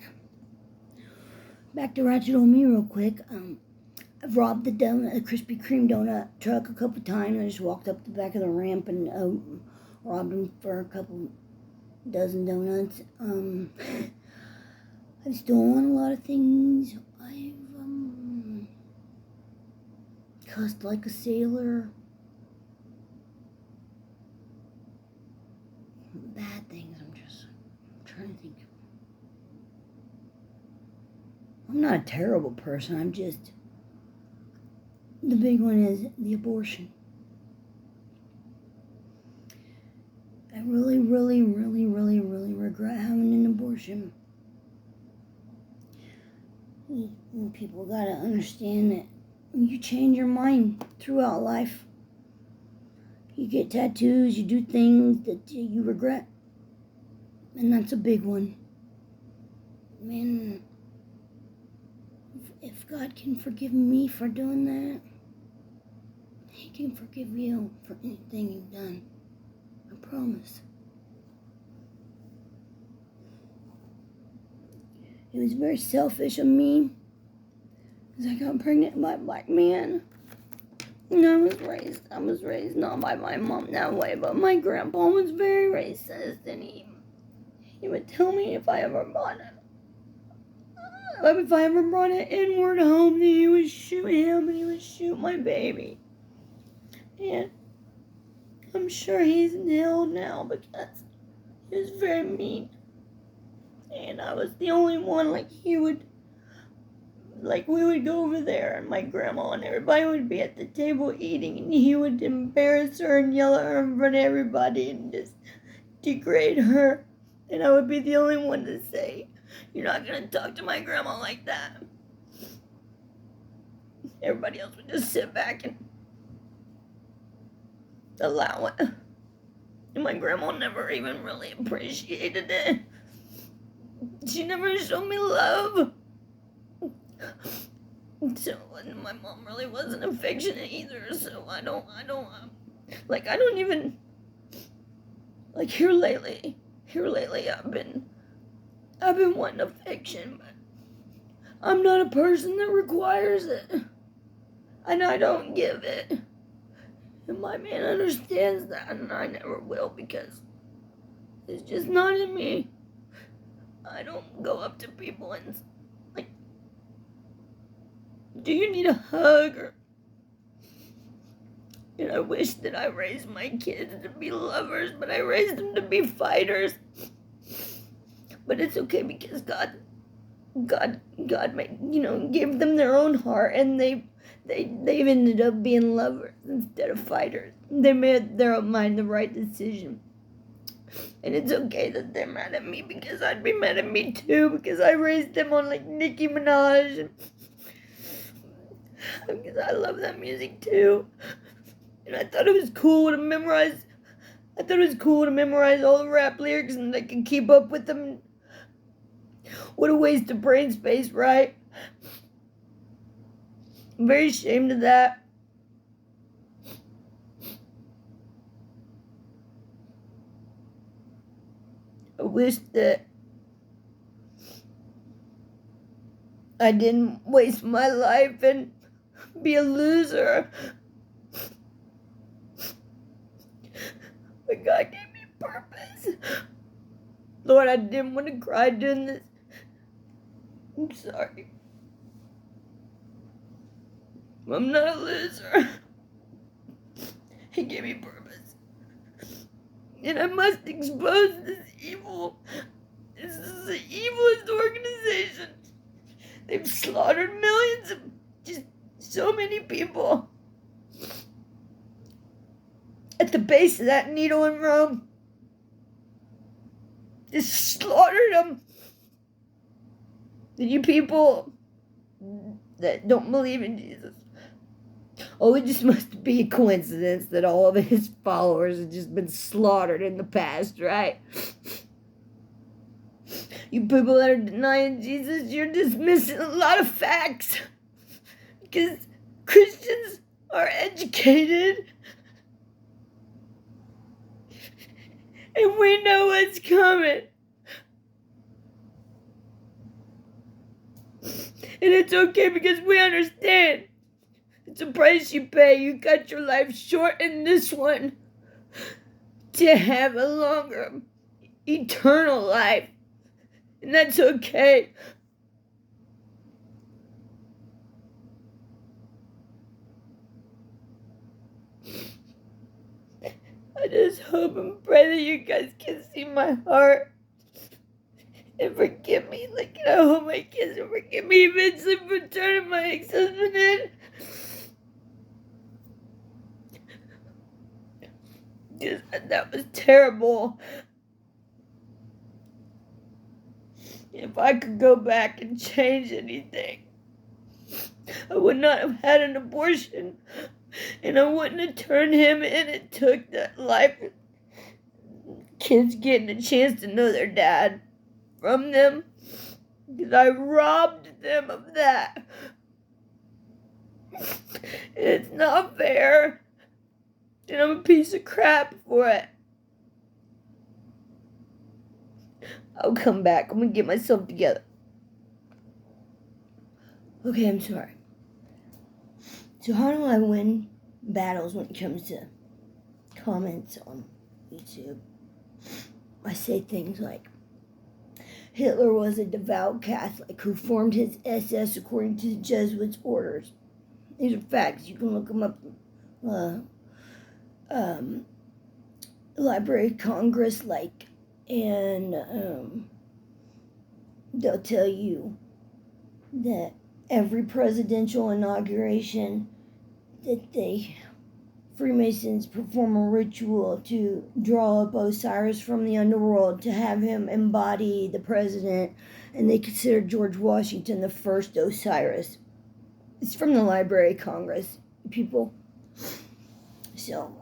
S1: Back to Ratchet on Me real quick. I've robbed the Krispy Kreme donut truck a couple times. I just walked up the back of the ramp and robbed them for a couple dozen donuts. I've stolen a lot of things. I've cussed like a sailor. Bad things. I'm trying to think. I'm not a terrible person. I'm just... The big one is the abortion. I really, really, really, really, really regret having an abortion. People gotta understand that you change your mind throughout life. You get tattoos, you do things that you regret. And that's a big one. Man, if God can forgive me for doing that, He can forgive you for anything you've done. I promise. It was very selfish of me, because I got pregnant by a black man. And I was raised not by my mom that way, but my grandpa was very racist, and he would tell me if I ever brought an N-word home, then he would shoot him and he would shoot my baby. And I'm sure he's in hell now because he was very mean. And I was the only one, we would go over there, and my grandma and everybody would be at the table eating, and he would embarrass her and yell at her in front of everybody and just degrade her. And I would be the only one to say, "You're not going to talk to my grandma like that." Everybody else would just sit back and allow it. And my grandma never even really appreciated it. She never showed me love. So, and my mom really wasn't affectionate either, so I don't even, here lately, I've been wanting affection, but I'm not a person that requires it, and I don't give it, and my man understands that, and I never will, because it's just not in me. I don't go up to people and "Do you need a hug?" And I wish that I raised my kids to be lovers, but I raised them to be fighters. But it's okay, because God made, gave them their own heart, and they've ended up being lovers instead of fighters. They made their own mind the right decision. And it's okay that they're mad at me, because I'd be mad at me too, because I raised them on Nicki Minaj. Because I love that music too. And I thought it was cool to memorize all the rap lyrics, and I could keep up with them. What a waste of brain space, right? I'm very ashamed of that. I wish that I didn't waste my life and be a loser. But God gave me purpose. Lord, I didn't want to cry doing this. I'm sorry. I'm not a loser. He gave me purpose. And I must expose this evil. This is the evilest organization. They've slaughtered millions of just so many people. At the base of that needle in Rome. Just slaughtered them. And you people that don't believe in Jesus. Oh, it just must be a coincidence that all of his followers have just been slaughtered in the past, right? You people that are denying Jesus, you're just missing a lot of facts. Because Christians are educated. And we know what's coming. And it's okay because we understand. It's a price you pay. You cut your life short in this one to have a longer, eternal life. And that's okay. I just hope and pray that you guys can see my heart and forgive me. Like, I hope my kids will forgive me eventually for turning my ex-husband in. That was terrible. If I could go back and change anything, I would not have had an abortion, and I wouldn't have turned him in and took that life. Kids getting a chance to know their dad from them, because I robbed them of that. And it's not fair. And I'm a piece of crap for it. I'll come back. I'm gonna get myself together. Okay, I'm sorry. So how do I win battles when it comes to comments on YouTube? I say things like, Hitler was a devout Catholic who formed his SS according to the Jesuits' orders. These are facts. You can look them up. Library of Congress, and they'll tell you that every presidential inauguration that Freemasons perform a ritual to draw up Osiris from the underworld to have him embody the president, and they consider George Washington the first Osiris. It's from the Library of Congress, people. So,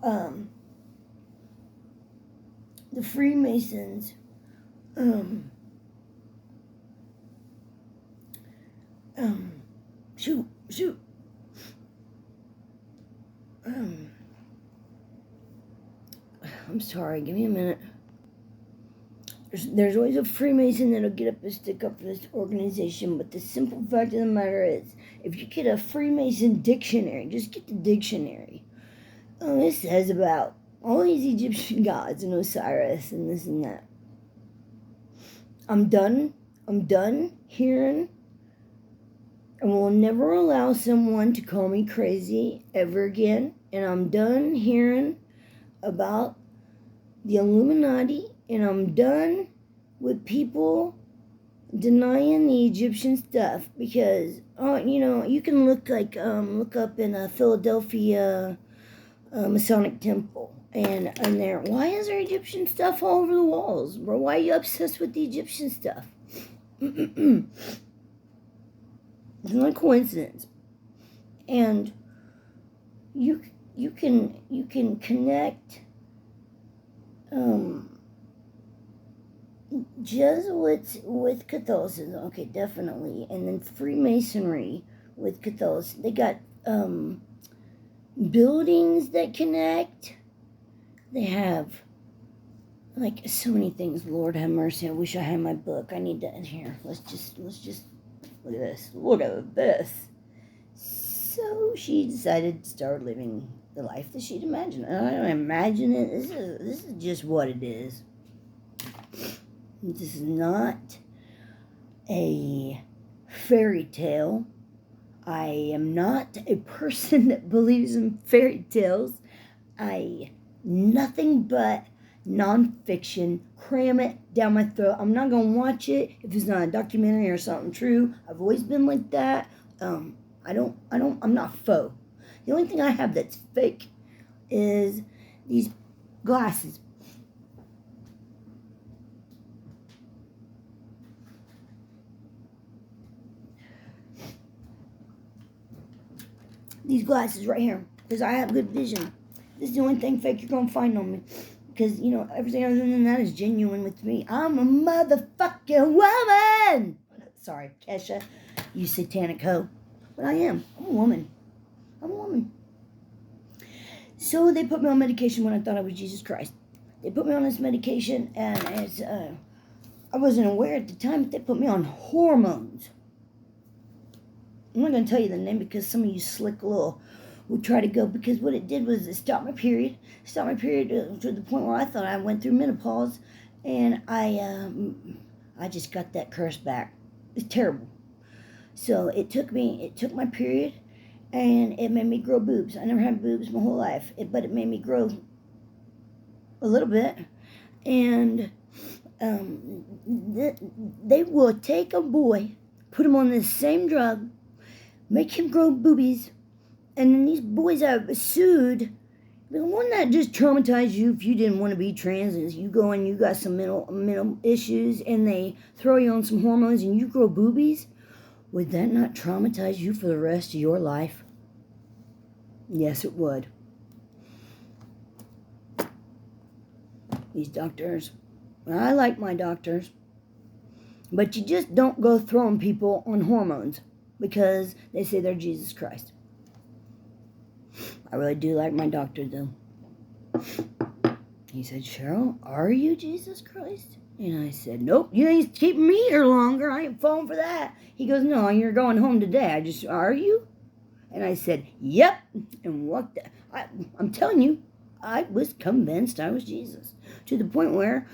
S1: the Freemasons, I'm sorry, give me a minute. There's always a Freemason that'll get up and stick up for this organization, but the simple fact of the matter is, if you get a Freemason dictionary, just get the dictionary. It says about all these Egyptian gods and Osiris and this and that. I'm done hearing, and will never allow someone to call me crazy ever again. And I'm done hearing about the Illuminati, and I'm done with people denying the Egyptian stuff, because you can look up in Philadelphia Masonic Temple, and there, why is there Egyptian stuff all over the walls, bro? Why are you obsessed with the Egyptian stuff? It's not a coincidence. And you can connect Jesuits with Catholicism, okay, definitely, and then Freemasonry with Catholicism. They got buildings that connect. They have so many things. Lord have mercy. I wish I had my book. I need that in here. Let's just look at this. Look at this. So she decided to start living the life that she'd imagined. I don't imagine it. This is just what it is. This is not a fairy tale. I am not a person that believes in fairy tales. Nothing but nonfiction, cram it down my throat. I'm not going to watch it if it's not a documentary or something true. I've always been like that. I'm not faux. The only thing I have that's fake is these glasses. These glasses right here, because I have good vision. This is the only thing fake you're going to find on me. Because, you know, everything other than that is genuine with me. I'm a motherfucking woman! Sorry, Kesha, you satanic hoe. But I am. I'm a woman. I'm a woman. So they put me on medication when I thought I was Jesus Christ. They put me on this medication, and it's, I wasn't aware at the time, but they put me on hormones. I'm not going to tell you the name because some of you slick little would try to go, because what it did was it stopped my period to the point where I thought I went through menopause, and I just got that curse back. It's terrible. So it took my period, and it made me grow boobs. I never had boobs my whole life, but it made me grow a little bit, and they will take a boy, put him on this same drug, make him grow boobies, and then these boys have sued. Wouldn't that just traumatize you if you didn't want to be trans? As you go and you got some mental issues, and they throw you on some hormones and you grow boobies? Would that not traumatize you for the rest of your life? Yes, it would. These doctors, I like my doctors, but you just don't go throwing people on hormones because they say they're Jesus Christ. I really do like my doctor, though. He said, Cheryl, are you Jesus Christ? And I said, nope, you ain't keeping me here longer. I ain't falling for that. He goes, no, you're going home today. Are you? And I said, yep. And walked. I'm telling you, I was convinced I was Jesus. To the point where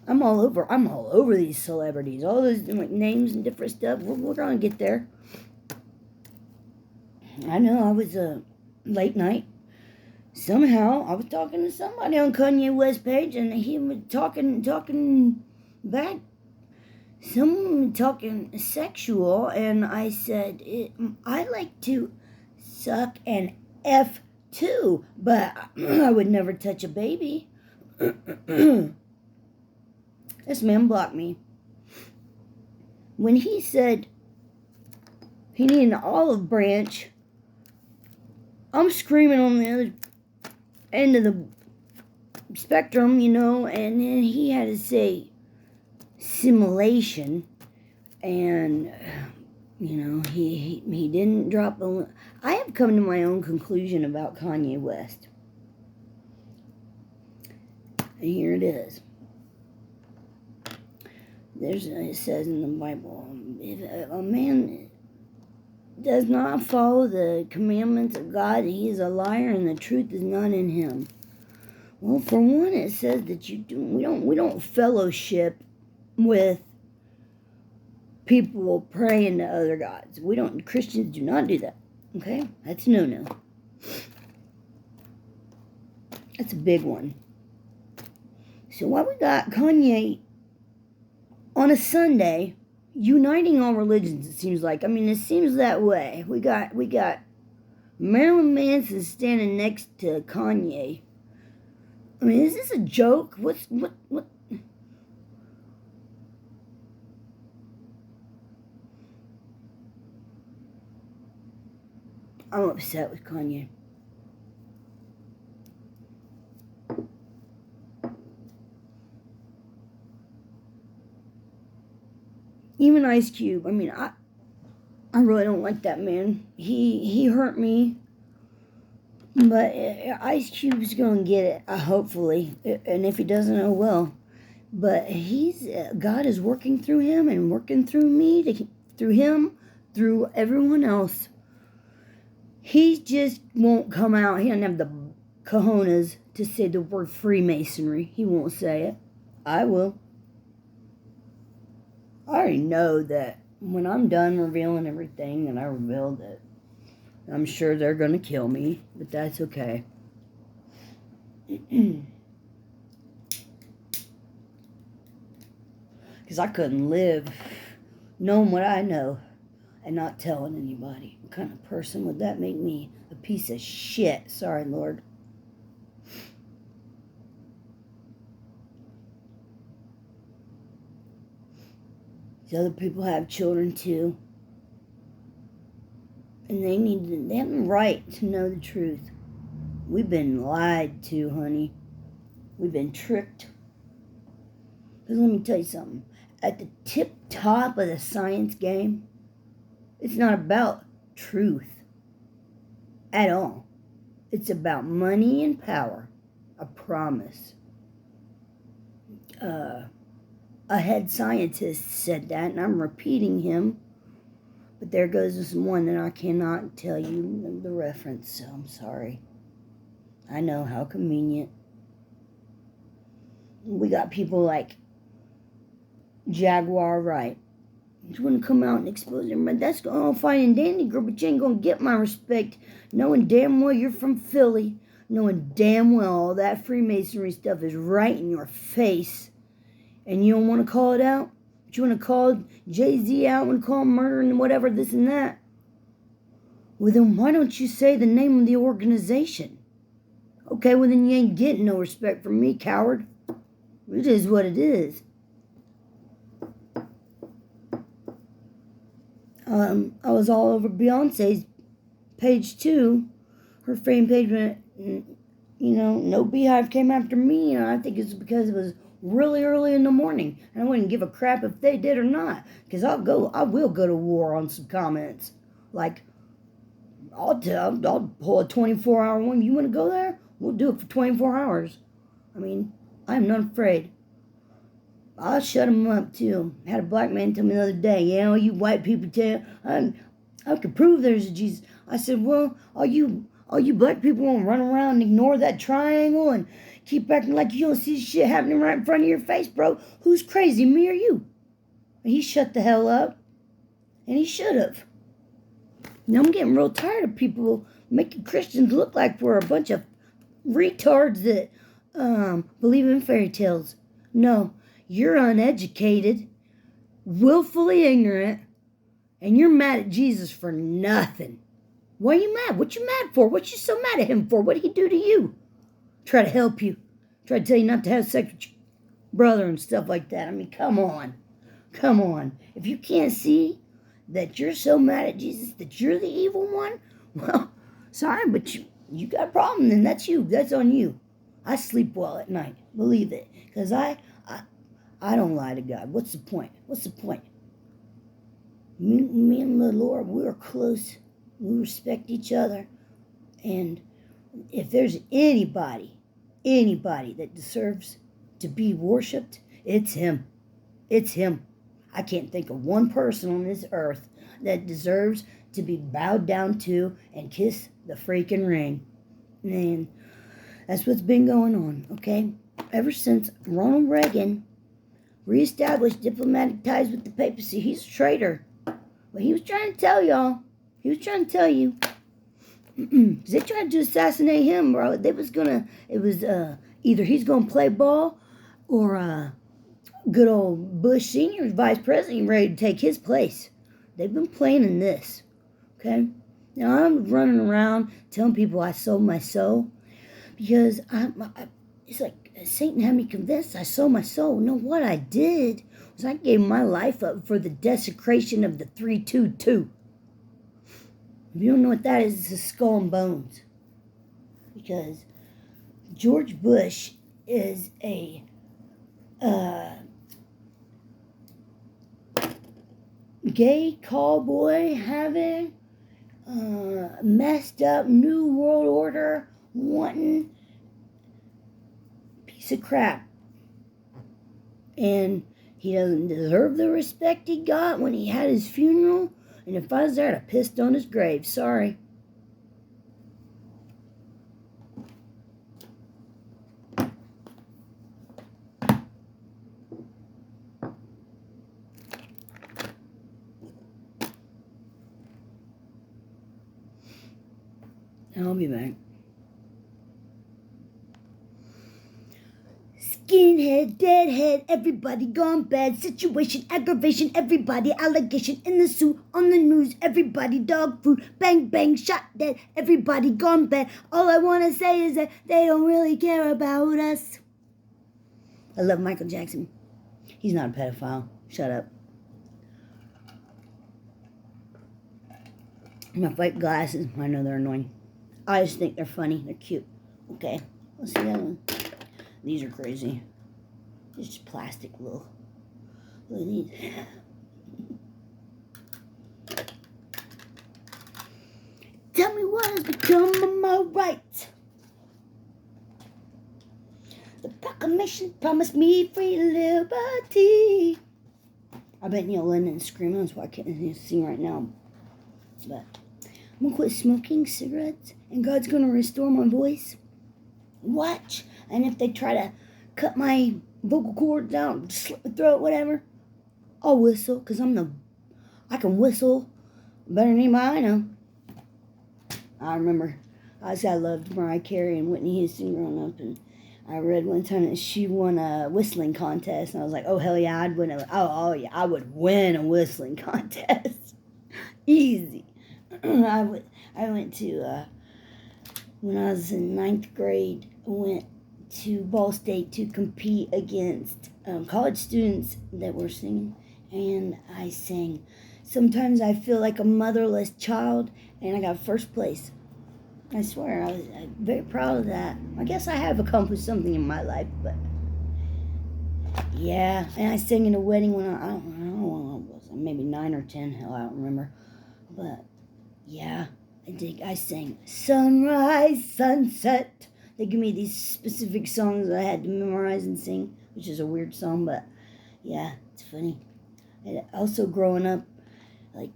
S1: I'm all over these celebrities. All those names and different stuff. We're going to get there. I know I was late night. Somehow I was talking to somebody on Kanye West page, and he was talking back, some talking sexual, and I said, I like to suck an F too, but I would never touch a baby. This man blocked me. When he said he needed an olive branch, I'm screaming on the other end of the spectrum, you know, and then he had to say simulation, and, you know, he didn't drop a... I have come to my own conclusion about Kanye West. And here it is. It says in the Bible, if a man does not follow the commandments of God, he is a liar, and the truth is not in him. Well, for one, it says that we don't fellowship with people praying to other gods. Christians do not do that. Okay? That's no. That's a big one. So why we got Kanye on a Sunday uniting all religions, it seems like. I mean, it seems that way. We got Marilyn Manson standing next to Kanye. I mean, is this a joke? What? I'm upset with Kanye. Even Ice Cube. I mean, I really don't like that man. He hurt me. But Ice Cube's going to get it, hopefully. And if he doesn't, oh well. But God is working through him and working through me, through him, through everyone else. He just won't come out. He doesn't have the cojones to say the word Freemasonry. He won't say it. I will. I already know that when I'm done revealing everything that I revealed, it, I'm sure they're going to kill me, but that's okay. Because I couldn't live knowing what I know and not telling anybody. What kind of person would that make me? A piece of shit. Sorry, Lord. These other people have children too. And they have the right to know the truth. We've been lied to, honey. We've been tricked. Because let me tell you something. At the tip top of the science game, it's not about truth at all. It's about money and power. I promise. A head scientist said that, and I'm repeating him. But there goes this one that I cannot tell you the reference, so I'm sorry. I know, how convenient. We got people like Jaguar Wright. You wouldn't come out and expose him, but that's all fine and dandy, girl, but you ain't gonna get my respect knowing damn well you're from Philly, knowing damn well all that Freemasonry stuff is right in your face, and you don't want to call it out? But you want to call Jay-Z out and call him murder and whatever, this and that? Well, then why don't you say the name of the organization? Okay, well then you ain't getting no respect from me, coward. It is what it is. I was all over Beyonce's page too, her fan page, but no Beehive came after me, and I think it's because it was really early in the morning, and I wouldn't give a crap if they did or not, because I will go to war on some comments. Like, I'll pull a 24-hour one. You want to go there? We'll do it for 24 hours. I mean, I'm not afraid. I'll shut them up, too. I had a black man tell me the other day, you white people tell I could prove there's a Jesus. I said, well, all you black people want to run around and ignore that triangle and keep acting like you don't see shit happening right in front of your face, bro. Who's crazy, me or you? And he shut the hell up. And he should have. I'm getting real tired of people making Christians look like we're a bunch of retards that believe in fairy tales. No. You're uneducated, willfully ignorant, and you're mad at Jesus for nothing. Why are you mad? What you mad for? What you so mad at him for? What did he do to you? Try to help you. Try to tell you not to have sex with your brother and stuff like that. I mean, come on. Come on. If you can't see that you're so mad at Jesus that you're the evil one, well, sorry, but you got a problem, then that's you. That's on you. I sleep well at night. Believe it. Because I don't lie to God. What's the point? What's the point? Me and the Lord, we're close. We respect each other. And if there's anybody that deserves to be worshipped, it's him. It's him. I can't think of one person on this earth that deserves to be bowed down to and kiss the freaking ring. And that's what's been going on, okay? Ever since Ronald Reagan reestablished diplomatic ties with the papacy. He's a traitor. But he was trying to tell y'all. He was trying to tell you. They tried to assassinate him, bro. It was either he's gonna play ball or good old Bush Sr.'s vice president ready to take his place. They've been playing in this. Okay? Now I'm running around telling people I sold my soul because it's like Satan had me convinced I sold my soul. No, what I did was I gave my life up for the desecration of the 322. If you don't know what that is, it's a skull and bones. Because George Bush is a gay cowboy having messed up New World Order wanting piece of crap. And he doesn't deserve the respect he got when he had his funeral. And if I was there, I'd have pissed on his grave. Sorry. I'll be back. Skinhead, deadhead, everybody gone bad. Situation, aggravation, everybody allegation in the suit, on the news, everybody dog food, bang bang, shot dead, everybody gone bad. All I want to say is that they don't really care about us. I love Michael Jackson. He's not a pedophile. Shut up. My fake glasses, I know they're annoying. I just think they're funny. They're cute. Okay, let's see that one. These are crazy. It's just plastic. Look at these. Tell me what has become of my rights. The proclamation promised me free liberty. I bet Neil Lennon's screaming. That's why I can't sing right now. But I'm going to quit smoking cigarettes, and God's going to restore my voice. Watch. And if they try to cut my vocal cords out, slit my throat, whatever, I'll whistle, because I can whistle better than anybody I know. I remember I loved Mariah Carey and Whitney Houston growing up, and I read one time that she won a whistling contest, and I was like, oh, hell yeah, I'd win yeah, I would win a whistling contest. Easy. I went to, when I was in 9th grade, I went to Ball State to compete against college students that were singing, and I sang Sometimes I Feel Like a Motherless Child, and I got first place. I swear, I was very proud of that. I guess I have accomplished something in my life, but yeah. And I sang in a wedding when I don't know, maybe 9 or 10, hell, I don't remember. But yeah, I sang Sunrise, Sunset. They give me these specific songs that I had to memorize and sing, which is a weird song, but yeah, it's funny. And also growing up, like,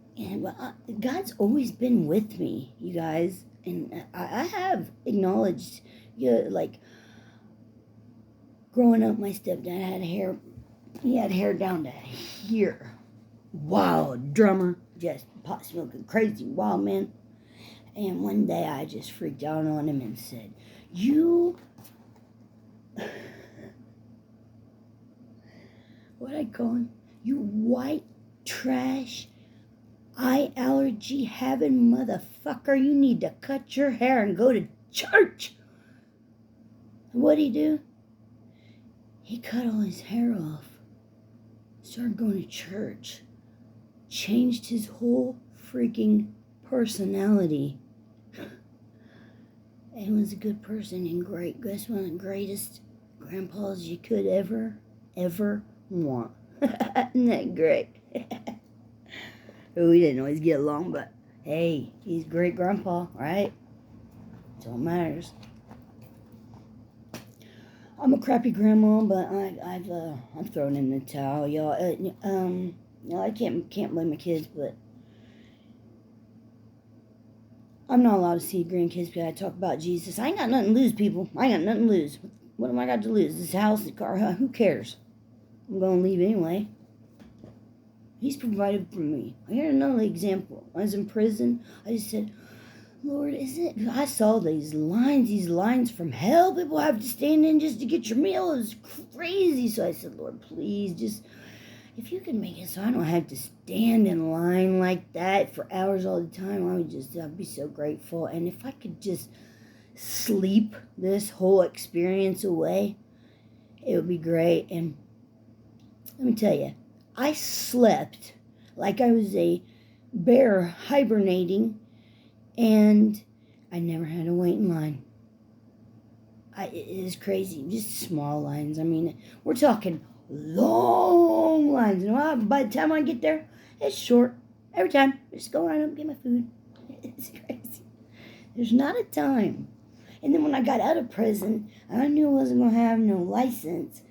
S1: God's always been with me, you guys. And I have acknowledged, like, growing up, my stepdad had hair. He had hair down to here. Wild drummer, just pot smoking, crazy wild man. And one day I just freaked out on him and said, what I call him? You white trash, eye allergy having motherfucker, you need to cut your hair and go to church. What'd he do? He cut all his hair off, started going to church, changed his whole freaking personality, and was a good person and great. Guess one of the greatest grandpas you could ever want. Isn't that great? We didn't always get along, but hey, he's great grandpa, right? That's all that matters. I'm a crappy grandma, but I'm throwing in the towel, y'all. I can't blame my kids, but I'm not allowed to see grandkids because I talk about Jesus. I ain't got nothing to lose, people. I ain't got nothing to lose. What am I got to lose? This house, the car, who cares? I'm going to leave anyway. He's provided for me. I got another example. I was in prison. I just said, Lord, I saw these lines from hell. People have to stand in just to get your meal. It was crazy. So I said, Lord, please, just, if you can make it so I don't have to stand in line like that for hours all the time, I'd be so grateful. And if I could just sleep this whole experience away, it would be great. And let me tell you, I slept like I was a bear hibernating, and I never had to wait in line. It is crazy. Just small lines. I mean, we're talking long lines. And by the time I get there, it's short. Every time, I just go right up and get my food. It's crazy. There's not a time. And then when I got out of prison, I knew I wasn't going to have no license,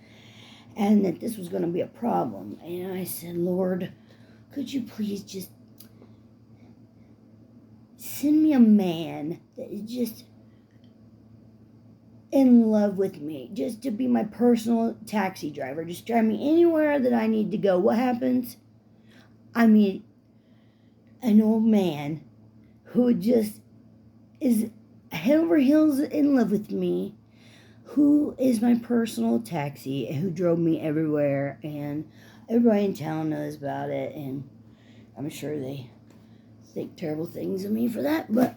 S1: and that this was going to be a problem. And I said, Lord, could you please just send me a man that is just in love with me, just to be my personal taxi driver, just drive me anywhere that I need to go. What happens? I meet an old man who just is head over heels in love with me, who is my personal taxi and who drove me everywhere, and everybody in town knows about it, and I'm sure they think terrible things of me for that, but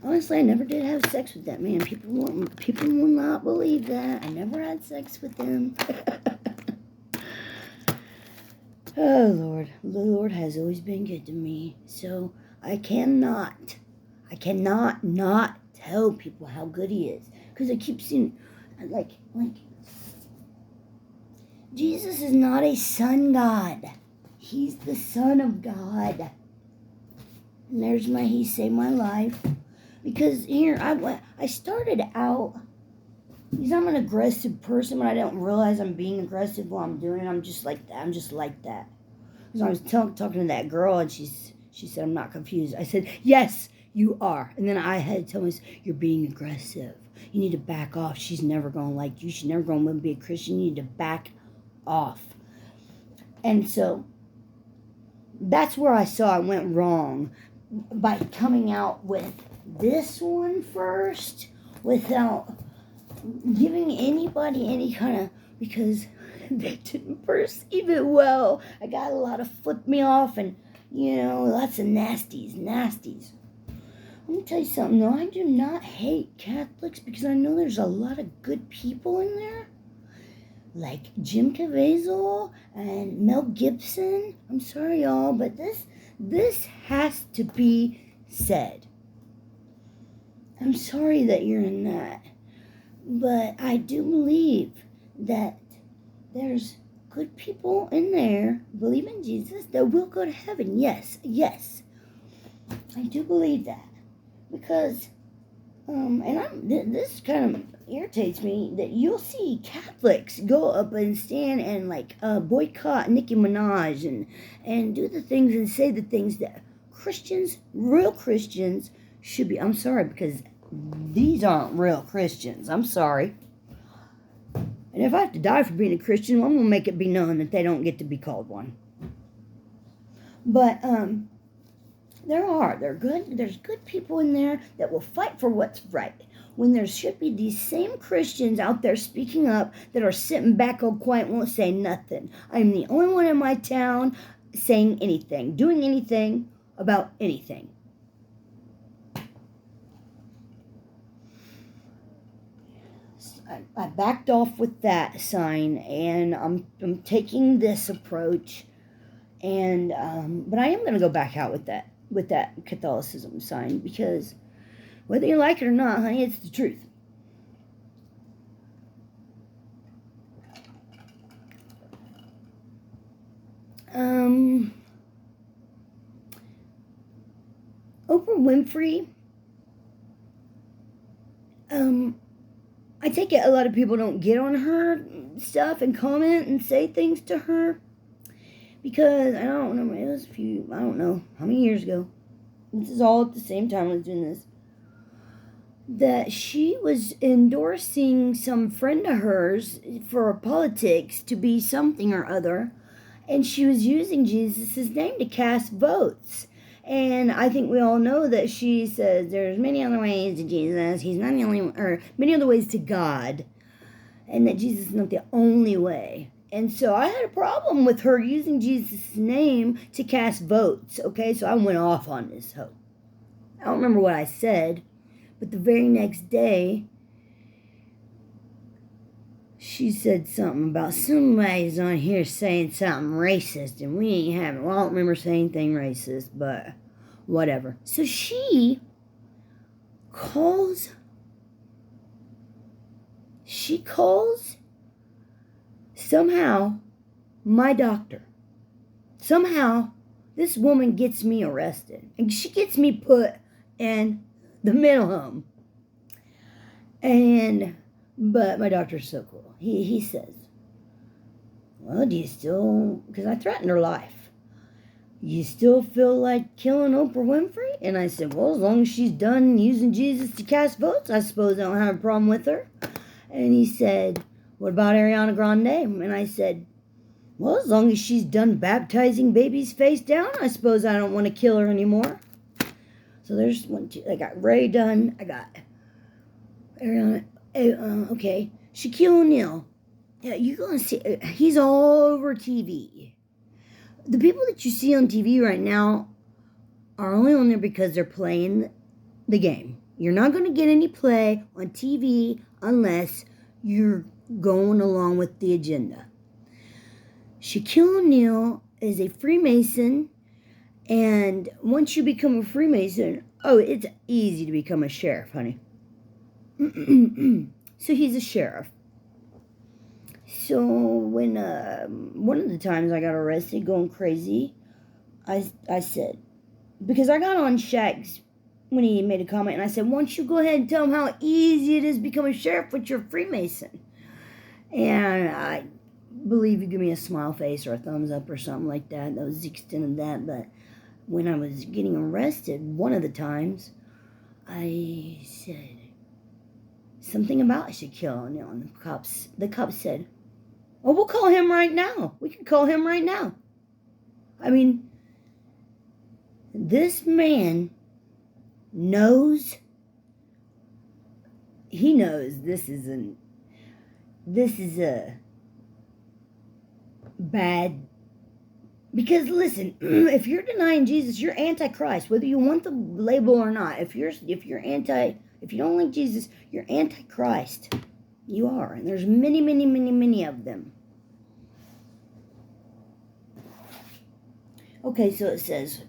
S1: honestly, I never did have sex with that man. People will not believe that. I never had sex with him. Oh, Lord. The Lord has always been good to me. So I cannot not tell people how good he is. Because I keep seeing, like, Jesus is not a sun god. He's the Son of God. And there's he saved my life. Because here, I started out, because I'm an aggressive person, but I don't realize I'm being aggressive while I'm doing it. I'm just like that. Because I was talking to that girl, and she said, I'm not confused. I said, yes, you are. And then I had to tell myself, you're being aggressive. You need to back off. She's never going to like you. She's never going to be a Christian. You need to back off. And so that's where I saw I went wrong, by coming out with this one first without giving anybody any kind of, because they didn't perceive it well. I got a lot of flip me off and, lots of nasties. Let me tell you something, though. I do not hate Catholics, because I know there's a lot of good people in there. Like Jim Caviezel and Mel Gibson. I'm sorry, y'all, but this has to be said. I'm sorry that you're in that. But I do believe that there's good people in there, believe in Jesus, that will go to heaven. Yes. I do believe that. Because, this kind of irritates me, that you'll see Catholics go up and stand and boycott Nicki Minaj and do the things and say the things that Christians, real Christians, should be. I'm sorry, because these aren't real Christians. I'm sorry. And if I have to die for being a Christian, I'm going to make it be known that they don't get to be called one. But, there's good people in there that will fight for what's right. When there should be these same Christians out there speaking up that are sitting back all quiet, won't say nothing. I'm the only one in my town saying anything, doing anything about anything. I backed off with that sign, and I'm taking this approach, and but I am going to go back out with that Catholicism sign, because whether you like it or not, honey, it's the truth. Oprah Winfrey, I take it a lot of people don't get on her stuff and comment and say things to her, because I don't know, it was I don't know how many years ago. This is all at the same time I was doing this. That she was endorsing some friend of hers for politics to be something or other, and she was using Jesus' name to cast votes. And I think we all know that she says there's many other ways to Jesus. He's not the only, or many other ways to God, and that Jesus is not the only way. And so I had a problem with her using Jesus' name to cast votes, okay? So I went off on this hoe. I don't remember what I said, but the very next day, she said something about somebody's on here saying something racist, and we ain't having. Well, I don't remember saying anything racist, but whatever. So she calls somehow my doctor. Somehow this woman gets me arrested, and she gets me put in the mental home. But my doctor's so cool. He says, well, do you still, because I threatened her life, you still feel like killing Oprah Winfrey? And I said, well, as long as she's done using Jesus to cast votes, I suppose I don't have a problem with her. And he said, what about Ariana Grande? And I said, well, as long as she's done baptizing babies face down, I suppose I don't want to kill her anymore. So there's one, two, I got Ray done. I got Okay, Shaquille O'Neal. Yeah, you're gonna see. He's all over TV. The people that you see on TV right now are only on there because they're playing the game. You're not going to get any play on TV unless you're going along with the agenda. Shaquille O'Neal is a Freemason, and once you become a Freemason, it's easy to become a sheriff, honey. So he's a sheriff. So when one of the times I got arrested going crazy, I said, because I got on Shaq's when he made a comment, and I said, why don't you go ahead and tell him how easy it is to become a sheriff when you're a Freemason? And I believe you give me a smile face or a thumbs up or something like that. That was the extent of that. But when I was getting arrested, one of the times, I said something about Shaquille O'Neal, and the cops said, oh, we'll call him right now. We can call him right now. I mean, this man knows this is a bad, because listen, if you're denying Jesus, you're antichrist, whether you want the label or not. If you don't like Jesus, you're antichrist. You are, and there's many of them. Okay, so it says,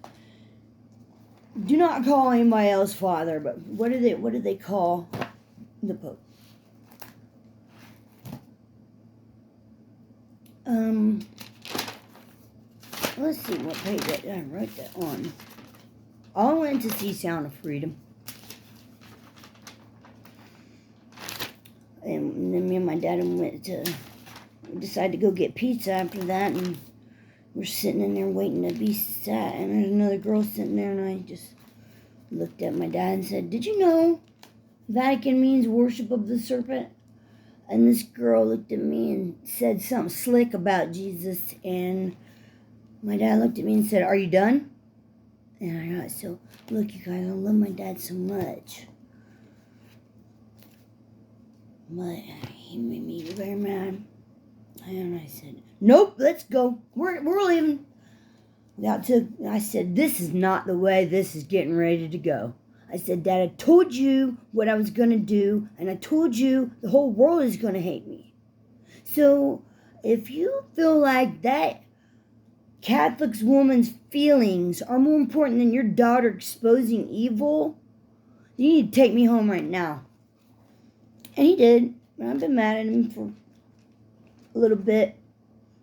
S1: do not call anybody else father, but what do they call the Pope? Let's see what page I wrote that on. I went to see Sound of Freedom. And then me and my dad we decided to go get pizza after that, and we're sitting in there waiting to be sat, and there's another girl sitting there, and I just looked at my dad and said, did you know Vatican means worship of the serpent? And this girl looked at me and said something slick about Jesus, and my dad looked at me and said, are you done? And I got so, look, you guys, I love my dad so much. But he made me very mad. And I said, nope, let's go. We're leaving. I said, this is not the way this is getting ready to go. I said, Dad, I told you what I was going to do, and I told you the whole world is going to hate me. So if you feel like that Catholic woman's feelings are more important than your daughter exposing evil, you need to take me home right now. And he did. I've been mad at him for a little bit.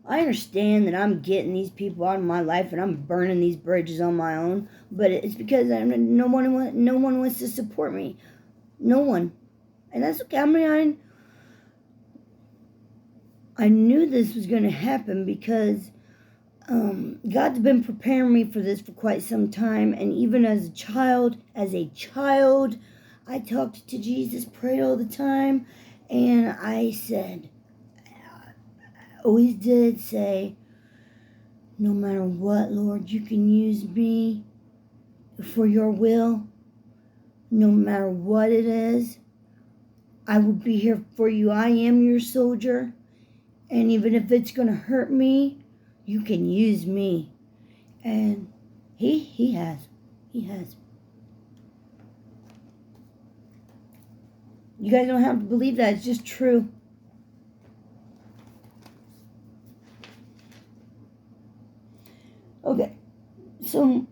S1: I understand that I'm getting these people out of my life and I'm burning these bridges on my own, but it's because no one wants to support me. No one. And that's okay. I mean, I knew this was going to happen because God's been preparing me for this for quite some time. And even as a child, I talked to Jesus, prayed all the time, and I said, always did say, no matter what, Lord, you can use me for your will. No matter what it is, I will be here for you. I am your soldier. And even if it's going to hurt me, you can use me. And he has. You guys don't have to believe that. It's just true. Okay. So,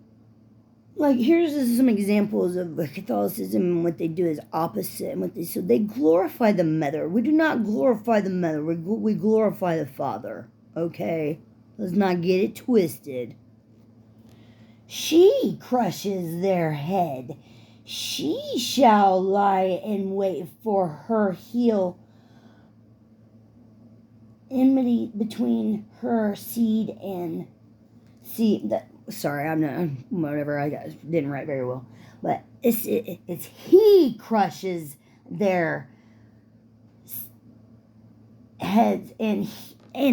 S1: here's some examples of Catholicism, and what they do is opposite. And so they glorify the mother. We do not glorify the mother. We glorify the father. Okay? Let's not get it twisted. She crushes their head. She shall lie in wait for her heel. Enmity between her seed and seed. Sorry, I'm not. Whatever. I didn't write very well, but it's he crushes their heads, and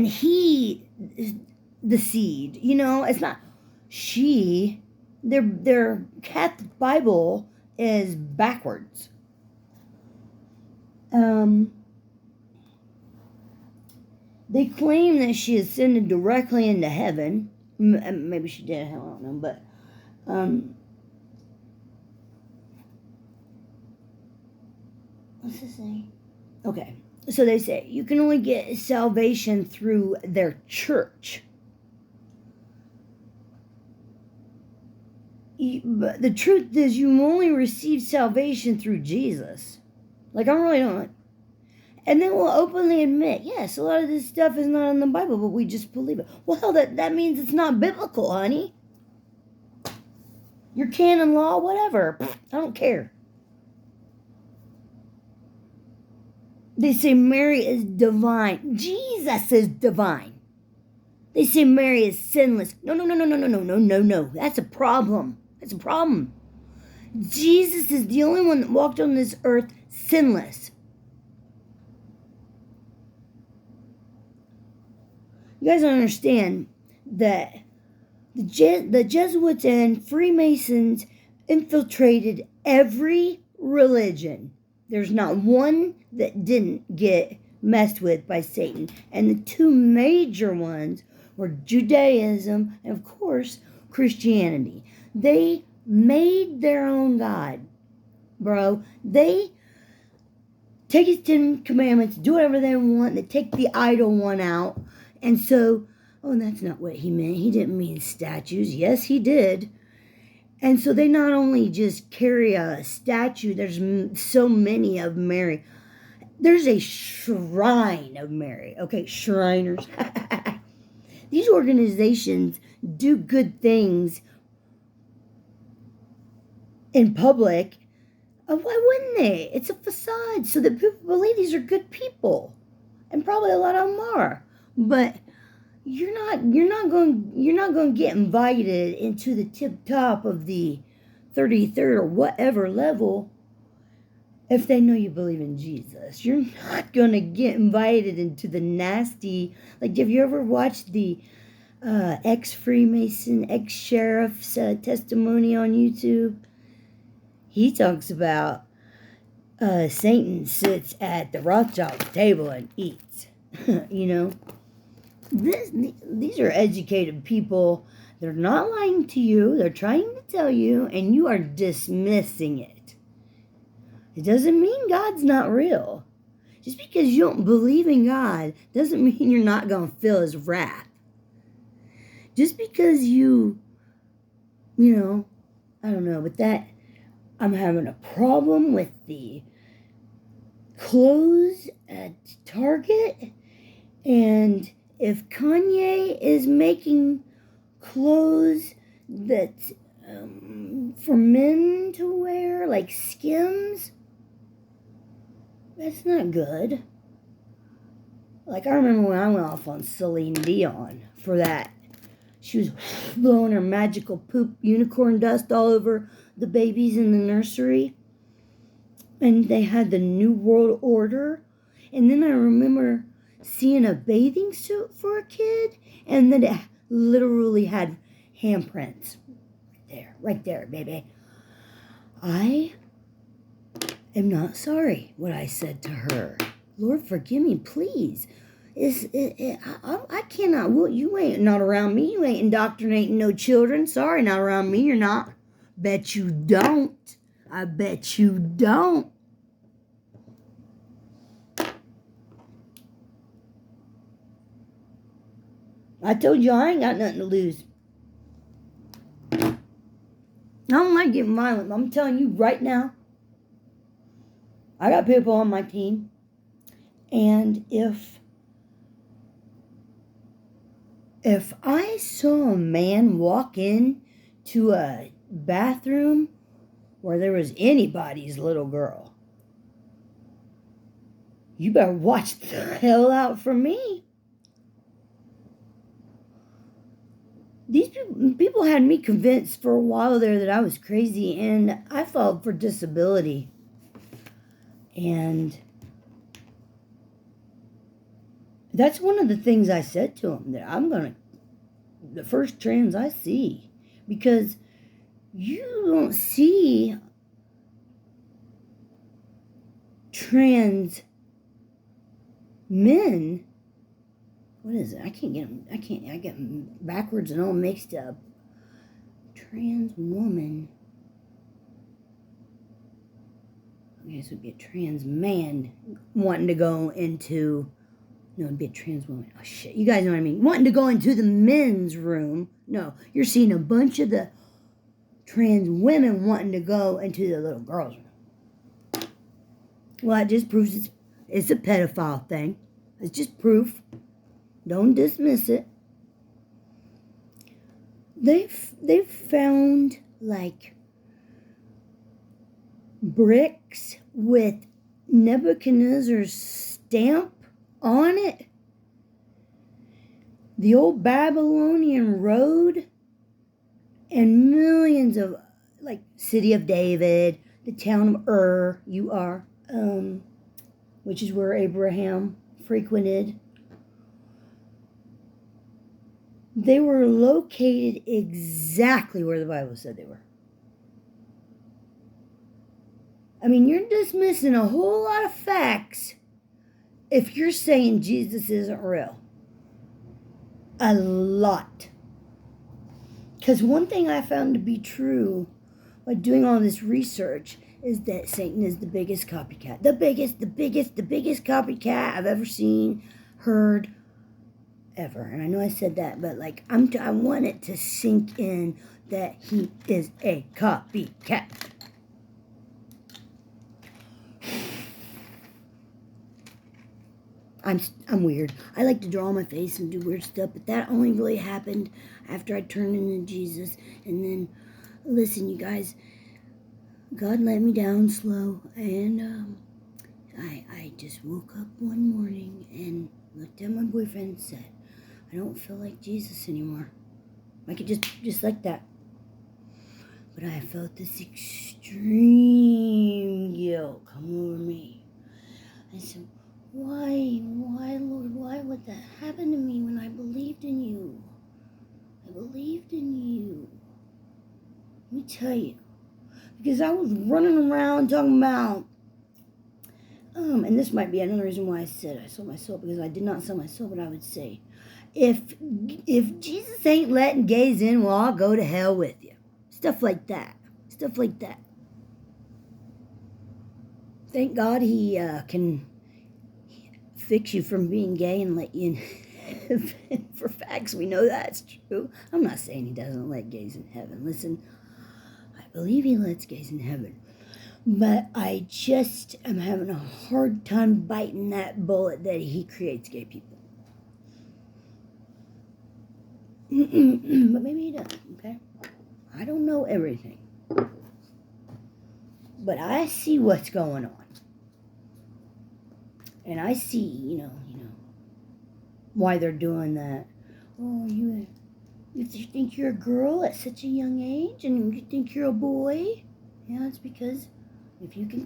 S1: he the seed. It's not she. Their Catholic Bible is backwards. They claim that she ascended directly into heaven. Maybe she did, I don't know, but what's this saying? Okay, so they say you can only get salvation through their church. But the truth is, you only receive salvation through Jesus. Like, I really don't. And they will openly admit, yes, a lot of this stuff is not in the Bible, but we just believe it. Well, that means it's not biblical, honey. Your canon law, whatever. I don't care. They say Mary is divine. Jesus is divine. They say Mary is sinless. No. That's a problem. That's a problem. Jesus is the only one that walked on this earth sinless. You guys don't understand that the Jesuits and Freemasons infiltrated every religion. There's not one that didn't get messed with by Satan. And the two major ones were Judaism and, of course, Christianity. They made their own God, bro. They take his 10 commandments, do whatever they want. They take the idol one out. And so, that's not what he meant. He didn't mean statues. Yes, he did. And so they not only just carry a statue, there's so many of Mary. There's a shrine of Mary. Okay, Shriners. These organizations do good things in public. Why wouldn't they? It's a facade so that people believe these are good people. And probably a lot of them are. But you're not going to get invited into the tip top of the 33rd or whatever level if they know you believe in Jesus. You're not going to get invited into the nasty. Like, have you ever watched the ex-Freemason, ex-sheriff's testimony on YouTube? He talks about Satan sits at the Rothschild table and eats. You know? These are educated people. They're not lying to you. They're trying to tell you, and you are dismissing it. It doesn't mean God's not real. Just because you don't believe in God doesn't mean you're not going to feel his wrath. Just because I don't know, but that, I'm having a problem with the clothes at Target, and if Kanye is making clothes that for men to wear, like Skims, that's not good. Like, I remember when I went off on Celine Dion for that. She was blowing her magical poop unicorn dust all over the babies in the nursery. And they had the New World Order. And then I remember seeing a bathing suit for a kid, and then it literally had handprints. Right there, baby. I am not sorry what I said to her. Lord, forgive me, please. I cannot. Well, you ain't not around me. You ain't indoctrinating no children. Sorry, not around me. You're not. Bet you don't. I bet you don't. I told you I ain't got nothing to lose. I don't like getting violent, but I'm telling you right now, I got people on my team, and if I saw a man walk in to a bathroom where there was anybody's little girl, you better watch the hell out for me. These people had me convinced for a while there that I was crazy, and I filed for disability. And that's one of the things I said to them, that the first trans I see, because you don't see trans men. What is it? I get them backwards and all mixed up. Trans woman. I guess it would be a trans man wanting to go into. No, it'd be a trans woman. Oh, shit. You guys know what I mean. Wanting to go into the men's room. No, you're seeing a bunch of the trans women wanting to go into the little girls' room. Well, it just proves it's a pedophile thing. It's just proof. Don't dismiss it. They've found, like, bricks with Nebuchadnezzar's stamp on it. The old Babylonian road, and millions of, like, City of David, the town of Ur, which is where Abraham frequented. They were located exactly where the Bible said they were. I mean, you're dismissing a whole lot of facts if you're saying Jesus isn't real. A lot. Because one thing I found to be true by doing all this research is that Satan is the biggest copycat. The biggest copycat I've ever seen, heard, ever. And I know I said that, but like I want it to sink in that he is a copycat. I'm weird. I like to draw my face and do weird stuff, but that only really happened after I turned into Jesus. And then, listen, you guys, God let me down slow, and I just woke up one morning and looked at my boyfriend and said, I don't feel like Jesus anymore. Like it just like that. But I felt this extreme guilt come over me. I said, why, Lord, why would that happen to me when I believed in you? I believed in you. Let me tell you. Because I was running around talking about, and this might be another reason why I said I sold my soul, because I did not sell my soul, but I would say, if Jesus ain't letting gays in, well, I'll go to hell with you. Stuff like that. Thank God he can fix you from being gay and let you in. For facts, we know that's true. I'm not saying he doesn't let gays in heaven. Listen, I believe he lets gays in heaven. But I just am having a hard time biting that bullet that he creates gay people. But maybe he does, okay? I don't know everything. But I see what's going on. And I see, you know, why they're doing that. Oh, you think you're a girl at such a young age, and you think you're a boy? Yeah, it's because if you can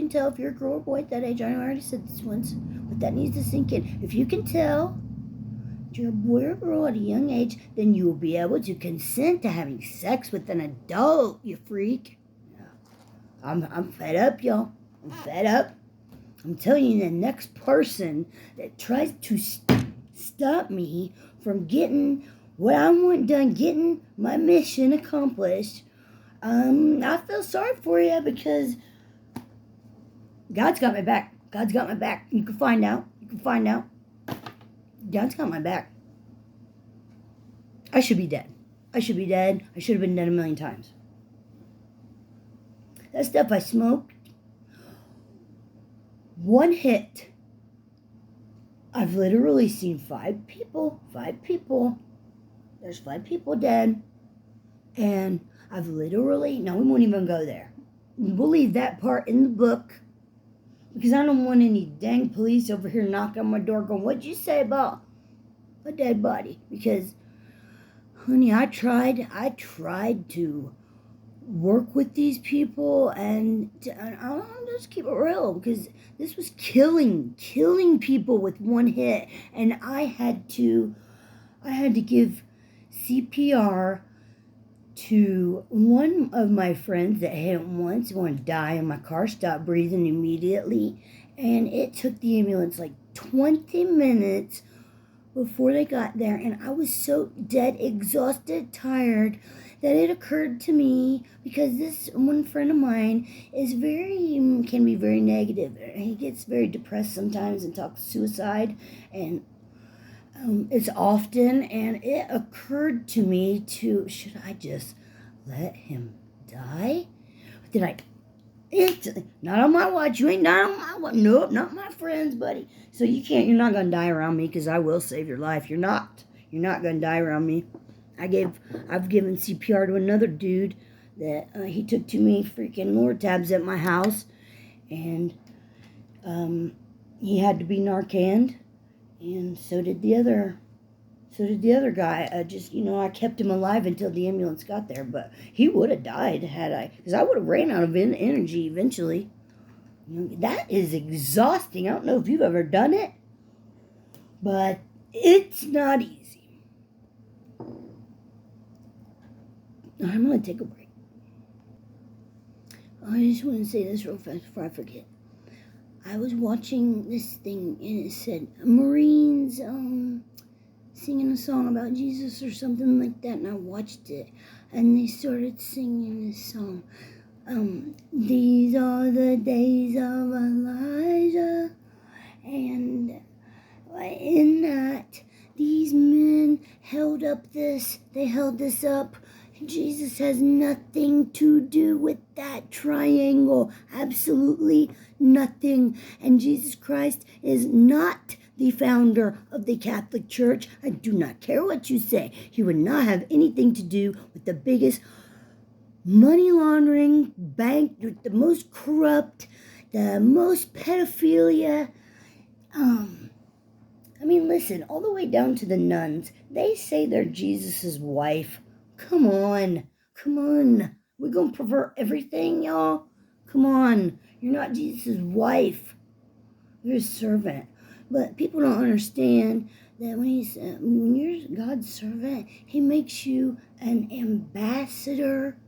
S1: tell if you're a girl or boy at that age, I already said this once, but that needs to sink in. If you can tell if you're a boy or girl at a young age, then you will be able to consent to having sex with an adult, you freak. I'm fed up, y'all. I'm fed up. I'm telling you, the next person that tries to stop me from getting what I want done, getting my mission accomplished, I feel sorry for you, because God's got my back. God's got my back. You can find out. God's got my back. I should be dead. I should have been dead a million times. That stuff I smoked, one hit, I've literally seen 5 people. There's 5 people dead. And I've literally, no, we won't even go there. We'll leave that part in the book, because I don't want any dang police over here knocking on my door going, what'd you say about a dead body? Because, honey, I tried to work with these people, and I'll just keep it real, because this was killing people with one hit, and I had to give CPR to one of my friends that hit him once, wanted to die, and my car stopped breathing immediately. And it took the ambulance like 20 minutes before they got there. And I was so dead, exhausted, tired that it occurred to me, because this one friend of mine can be very negative. He gets very depressed sometimes and talks suicide, and it's often, and it occurred to me should I just let him die? It's not on my watch. You ain't not on my watch. Nope, not my friends, buddy. So you're not going to die around me, because I will save your life. You're not going to die around me. I've given CPR to another dude that he took too many freaking Lortabs at my house, and he had to be Narcaned, and so did the other guy. I kept him alive until the ambulance got there, but he would have died because I would have ran out of energy eventually. That is exhausting. I don't know if you've ever done it, but it's not easy. I'm going to take a break. I just want to say this real fast before I forget. I was watching this thing, and it said Marines singing a song about Jesus or something like that, and I watched it, and they started singing this song. These are the days of Elijah, and in that, these men held this up. Jesus has nothing to do with that triangle, absolutely nothing. And Jesus Christ is not the founder of the Catholic Church. I do not care what you say. He would not have anything to do with the biggest money laundering bank, with the most corrupt, the most pedophilia. Listen, all the way down to the nuns. They say they're Jesus's wife. Come on. We're going to pervert everything, y'all? Come on. You're not Jesus' wife. You're his servant. But people don't understand that when you're God's servant, he makes you an ambassador,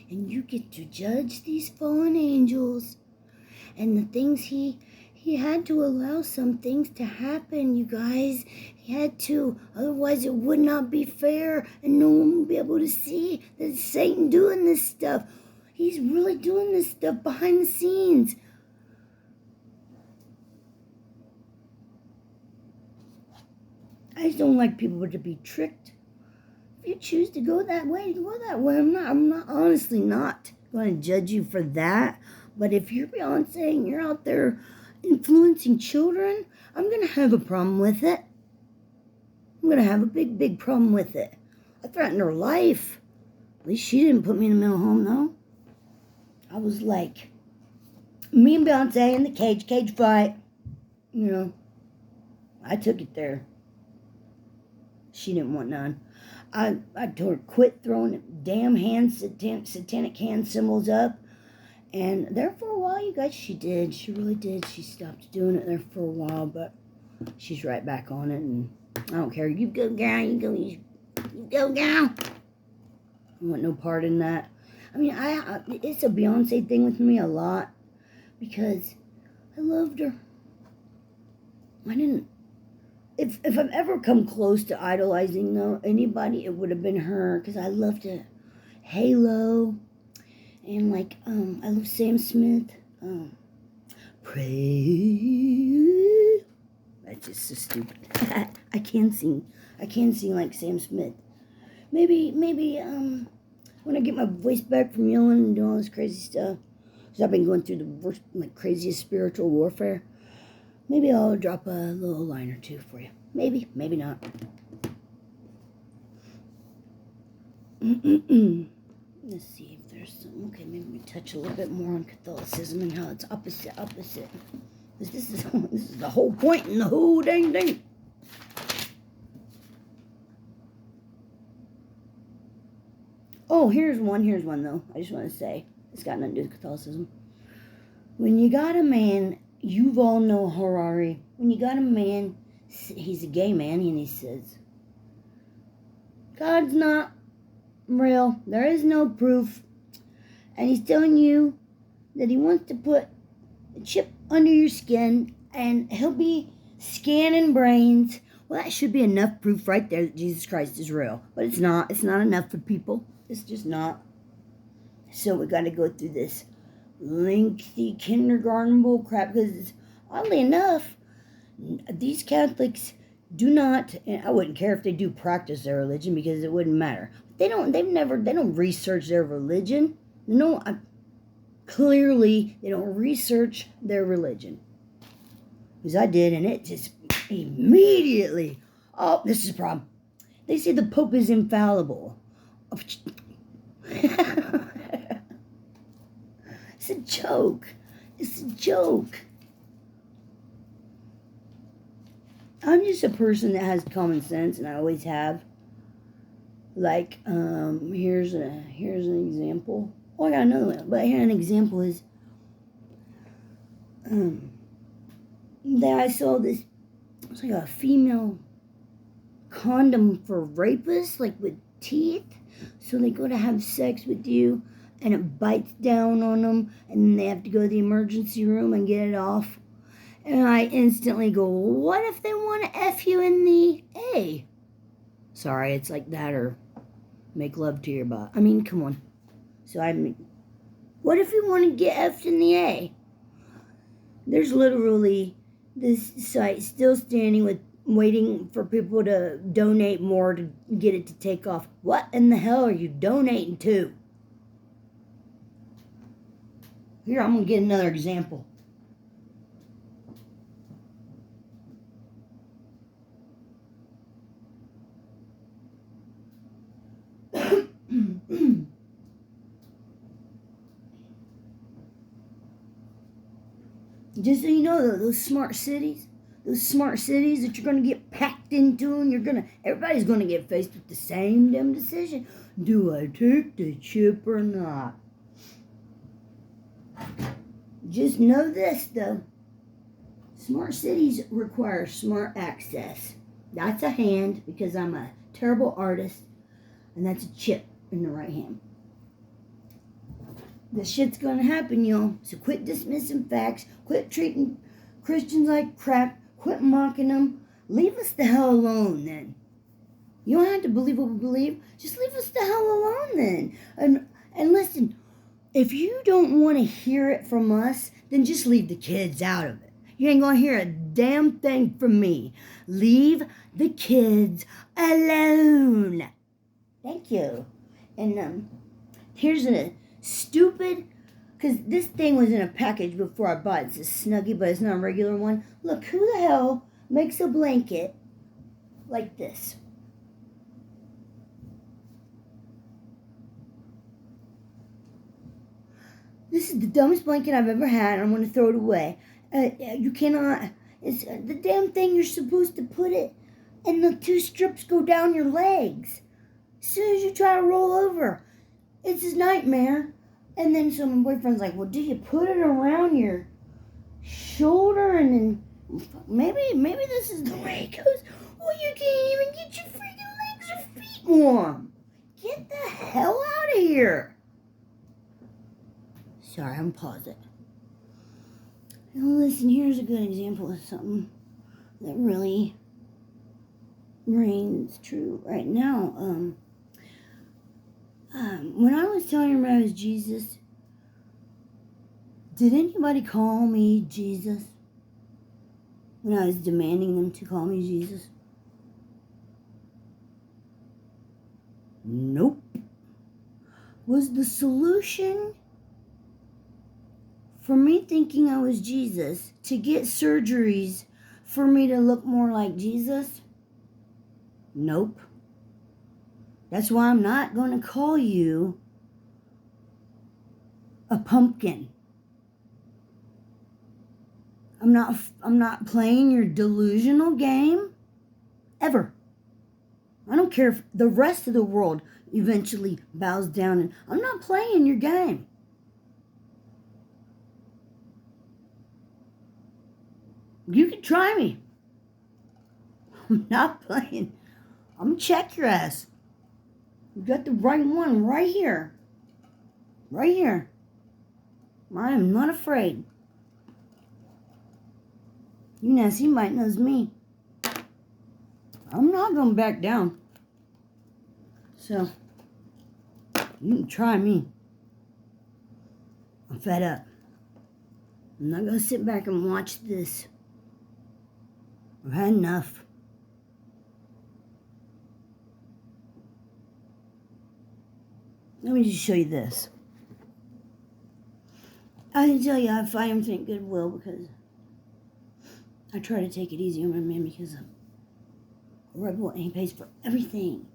S1: and you get to judge these fallen angels. And the things he had to allow some things to happen, you guys. He had to. Otherwise, it would not be fair, and no one would be able to see that it's Satan doing this stuff. He's really doing this stuff behind the scenes. I just don't like people to be tricked. If you choose to go that way, go that way. I'm not honestly not going to judge you for that. But if you're Beyonce and you're out there influencing children, I'm going to have a problem with it. I'm going to have a big, big problem with it. I threatened her life. At least she didn't put me in a mental home, though. I was like, me and Beyonce in the cage fight. I took it there. She didn't want none. I told her, quit throwing damn satanic hand symbols up. And there for a while, you guys, she did. She really did. She stopped doing it there for a while, but she's right back on it. And I don't care. You go, gal. You go, gal. I want no part in that. It's a Beyonce thing with me a lot, because I loved her. If I've ever come close to idolizing anybody, it would have been her, because I loved it. Halo, and I love Sam Smith. Pray. That's just so stupid. I can't sing like Sam Smith. Maybe when I get my voice back from yelling and doing all this crazy stuff, because I've been going through the worst, craziest spiritual warfare. Maybe I'll drop a little line or two for you. Maybe not. Let's see if there's some. Okay, maybe we touch a little bit more on Catholicism and how it's opposite. This is the whole point in the whole dang thing. Oh, here's one though. I just want to say, it's got nothing to do with Catholicism. When you got a man, Yuval Noah Harari, when you got a man, he's a gay man, and he says, God's not real. There is no proof. And he's telling you that he wants to put a chip under your skin and he'll be scanning brains. Well, that should be enough proof right there that Jesus Christ is real. But it's not. It's not enough for people. It's just not. So we got to go through this lengthy kindergarten bull crap because oddly enough, these Catholics do not, and I wouldn't care if they do practice their religion because it wouldn't matter. They don't research their religion. No, clearly they don't research their religion. Because I did, and it just immediately, oh, this is a problem. They say the Pope is infallible. It's a joke. It's a joke. I'm just a person that has common sense, and I always have. Like, here's an example. Oh, I got another one. But here an example is that I saw this. It's like a female condom for rapists, like with teeth. So they go to have sex with you, and it bites down on them, and then they have to go to the emergency room and get it off. And I instantly go, what if they want to F you in the A? Sorry, it's like that, or make love to your butt. I mean, come on. So what if you want to get F'd in the A? There's literally this site still standing waiting for people to donate more to get it to take off. What in the hell are you donating to? Here, I'm going to get another example. Just so you know, those smart cities that you're going to get packed into, and everybody's going to get faced with the same damn decision. Do I take the chip or not? Just know this, though. Smart cities require smart access. That's a hand, because I'm a terrible artist, and that's a chip in the right hand. This shit's gonna happen, y'all. So quit dismissing facts. Quit treating Christians like crap. Quit mocking them. Leave us the hell alone, then. You don't have to believe what we believe. Just leave us the hell alone, then. And listen, if you don't want to hear it from us, then just leave the kids out of it. You ain't gonna hear a damn thing from me. Leave the kids alone. Thank you. And here's a stupid, because this thing was in a package before I bought it. It's a Snuggie, but it's not a regular one. Look, who the hell makes a blanket like this? This is the dumbest blanket I've ever had. I'm going to throw it away. You cannot. It's the damn thing you're supposed to put it, and the two strips go down your legs. As soon as you try to roll over, it's a nightmare. And then so my boyfriend's like, well, do you put it around your shoulder? And then maybe this is the way it goes. Well, you can't even get your freaking legs or feet warm. Get the hell out of here. Sorry, I'm pausing. Now listen, here's a good example of something that really reigns true right now. When I was telling you I was Jesus, did anybody call me Jesus? When I was demanding them to call me Jesus? Nope. Was the solution for me thinking I was Jesus to get surgeries for me to look more like Jesus? Nope. That's why I'm not going to call you a pumpkin. I'm not playing your delusional game ever. I don't care if the rest of the world eventually bows down, and I'm not playing your game. You can try me. I'm not playing. I'm gonna check your ass. You got the right one right here. Right here. I am not afraid. You Nancy might knows me. I'm not going to back down. So, you can try me. I'm fed up. I'm not going to sit back and watch this. I've had enough. Let me just show you this. I can tell you I fight infinite goodwill because I try to take it easy on my man because I'm a rebel and he pays for everything.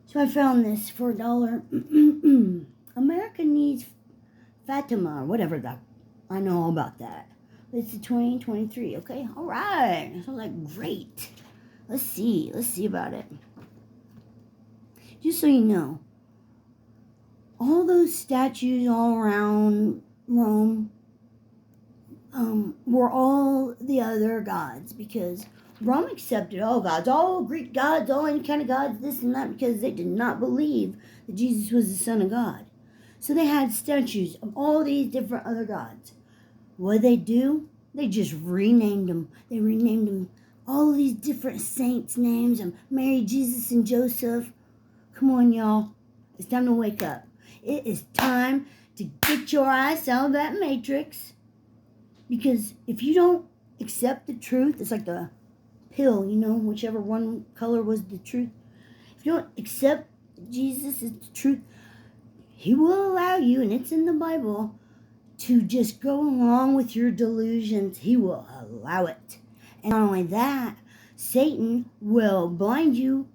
S1: So I found this for $1. America needs Fatima or whatever that. I know all about that. It's the 2023, okay? All right. Sounds like great. Let's see about it. Just so you know, all those statues all around Rome were all the other gods because Rome accepted all gods, all Greek gods, all any kind of gods, this and that, because they did not believe that Jesus was the Son of God. So they had statues of all these different other gods. What did they do? They just renamed them. They renamed them all these different saints' names, and Mary, Jesus, and Joseph. Come on, y'all. It's time to wake up. It is time to get your eyes out of that matrix. Because if you don't accept the truth, it's like the pill, whichever one color was the truth. If you don't accept Jesus is the truth, he will allow you, and it's in the Bible, to just go along with your delusions. He will allow it. And not only that, Satan will blind you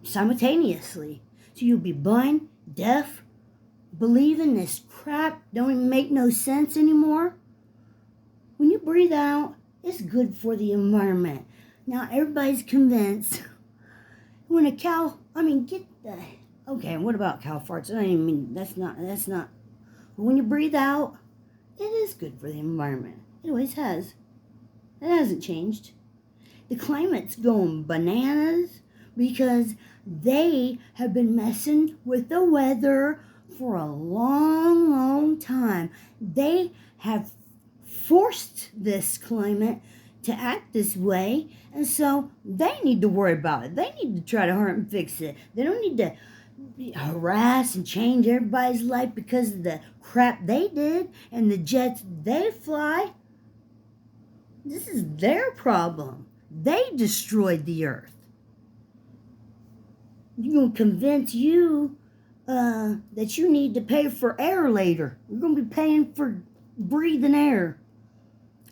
S1: simultaneously. So you'll be blind, deaf, believing this crap don't even make no sense anymore. When you breathe out, it's good for the environment. Now everybody's convinced when a cow, okay, what about cow farts? That's not. But when you breathe out, it is good for the environment. It always has. It hasn't changed. The climate's going bananas because they have been messing with the weather for a long, long time. They have forced this climate to act this way, and so they need to worry about it. They need to try to hurt and fix it. They don't need to harass and change everybody's life because of the crap they did and the jets they fly. This is their problem. They destroyed the earth. You're going to convince you that you need to pay for air later. You're going to be paying for breathing air.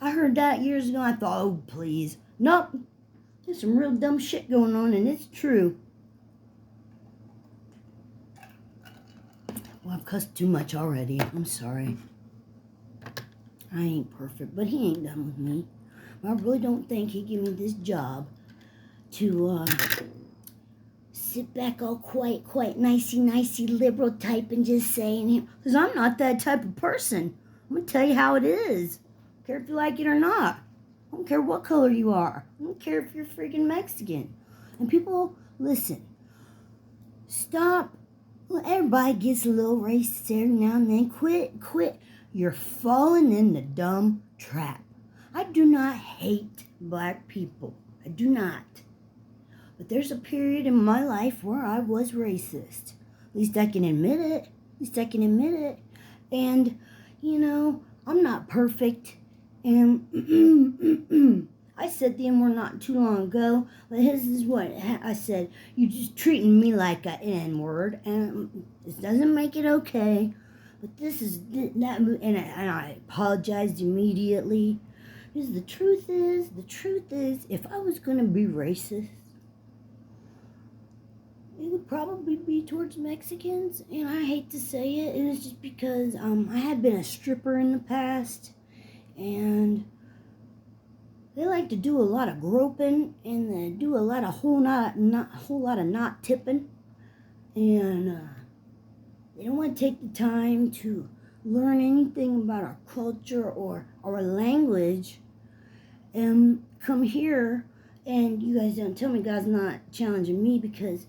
S1: I heard that years ago. I thought, oh, please. Nope. There's some real dumb shit going on, and it's true. Well, I've cussed too much already. I'm sorry. I ain't perfect, but he ain't done with me. I really don't think he gave me this job to sit back all quite nicey liberal type and just saying, because I'm not that type of person. I'm going to tell you how it is. I don't care if you like it or not. I don't care what color you are. I don't care if you're freaking Mexican. And people, listen. Stop. Well, everybody gets a little racist every now and then. Quit. You're falling in the dumb trap. I do not hate black people. I do not. But there's a period in my life where I was racist. At least I can admit it. And, I'm not perfect. And I said the N-word not too long ago. But this is what I said. You're just treating me like an N-word. And this doesn't make it okay. But this is that. And I apologized immediately. Because the truth is, if I was going to be racist, it would probably be towards Mexicans, and I hate to say it. It was just because I had been a stripper in the past, and they like to do a lot of groping, and they do a lot of whole lot of not tipping, and they don't want to take the time to learn anything about our culture or our language, and come here And you guys don't tell me God's not challenging me because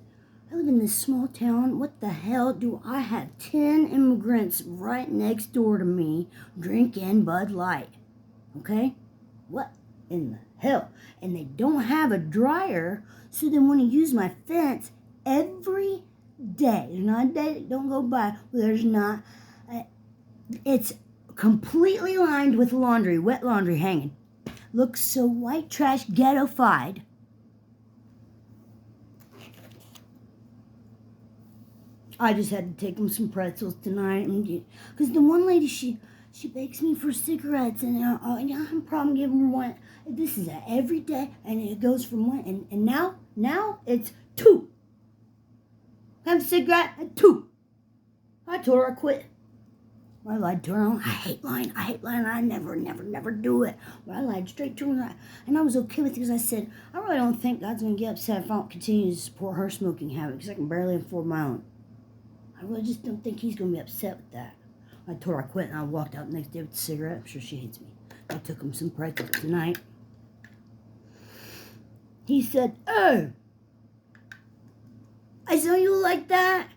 S1: I live in this small town. What the hell do I have 10 immigrants right next door to me drinking Bud Light? Okay? What in the hell? And they don't have a dryer, so they want to use my fence every day. There's not a day that don't go by where there's not. It's completely lined with laundry, wet laundry hanging. Looks so white trash ghetto-fied. I just had to take them some pretzels tonight, because the one lady she begs me for cigarettes, and I have a problem giving her one. This is a every day, and it goes from one, and now it's 2. Have a cigarette at 2. I told her I quit. I lied to her. I hate lying. I never do it. But I lied straight to her, and I was okay with it because I said I really don't think God's gonna get upset if I don't continue to support her smoking habit because I can barely afford my own. I really just don't think he's going to be upset with that. I told her I quit, and I walked out the next day with a cigarette. I'm sure she hates me. I took him some pretzels tonight. He said, "Oh, I saw you like that.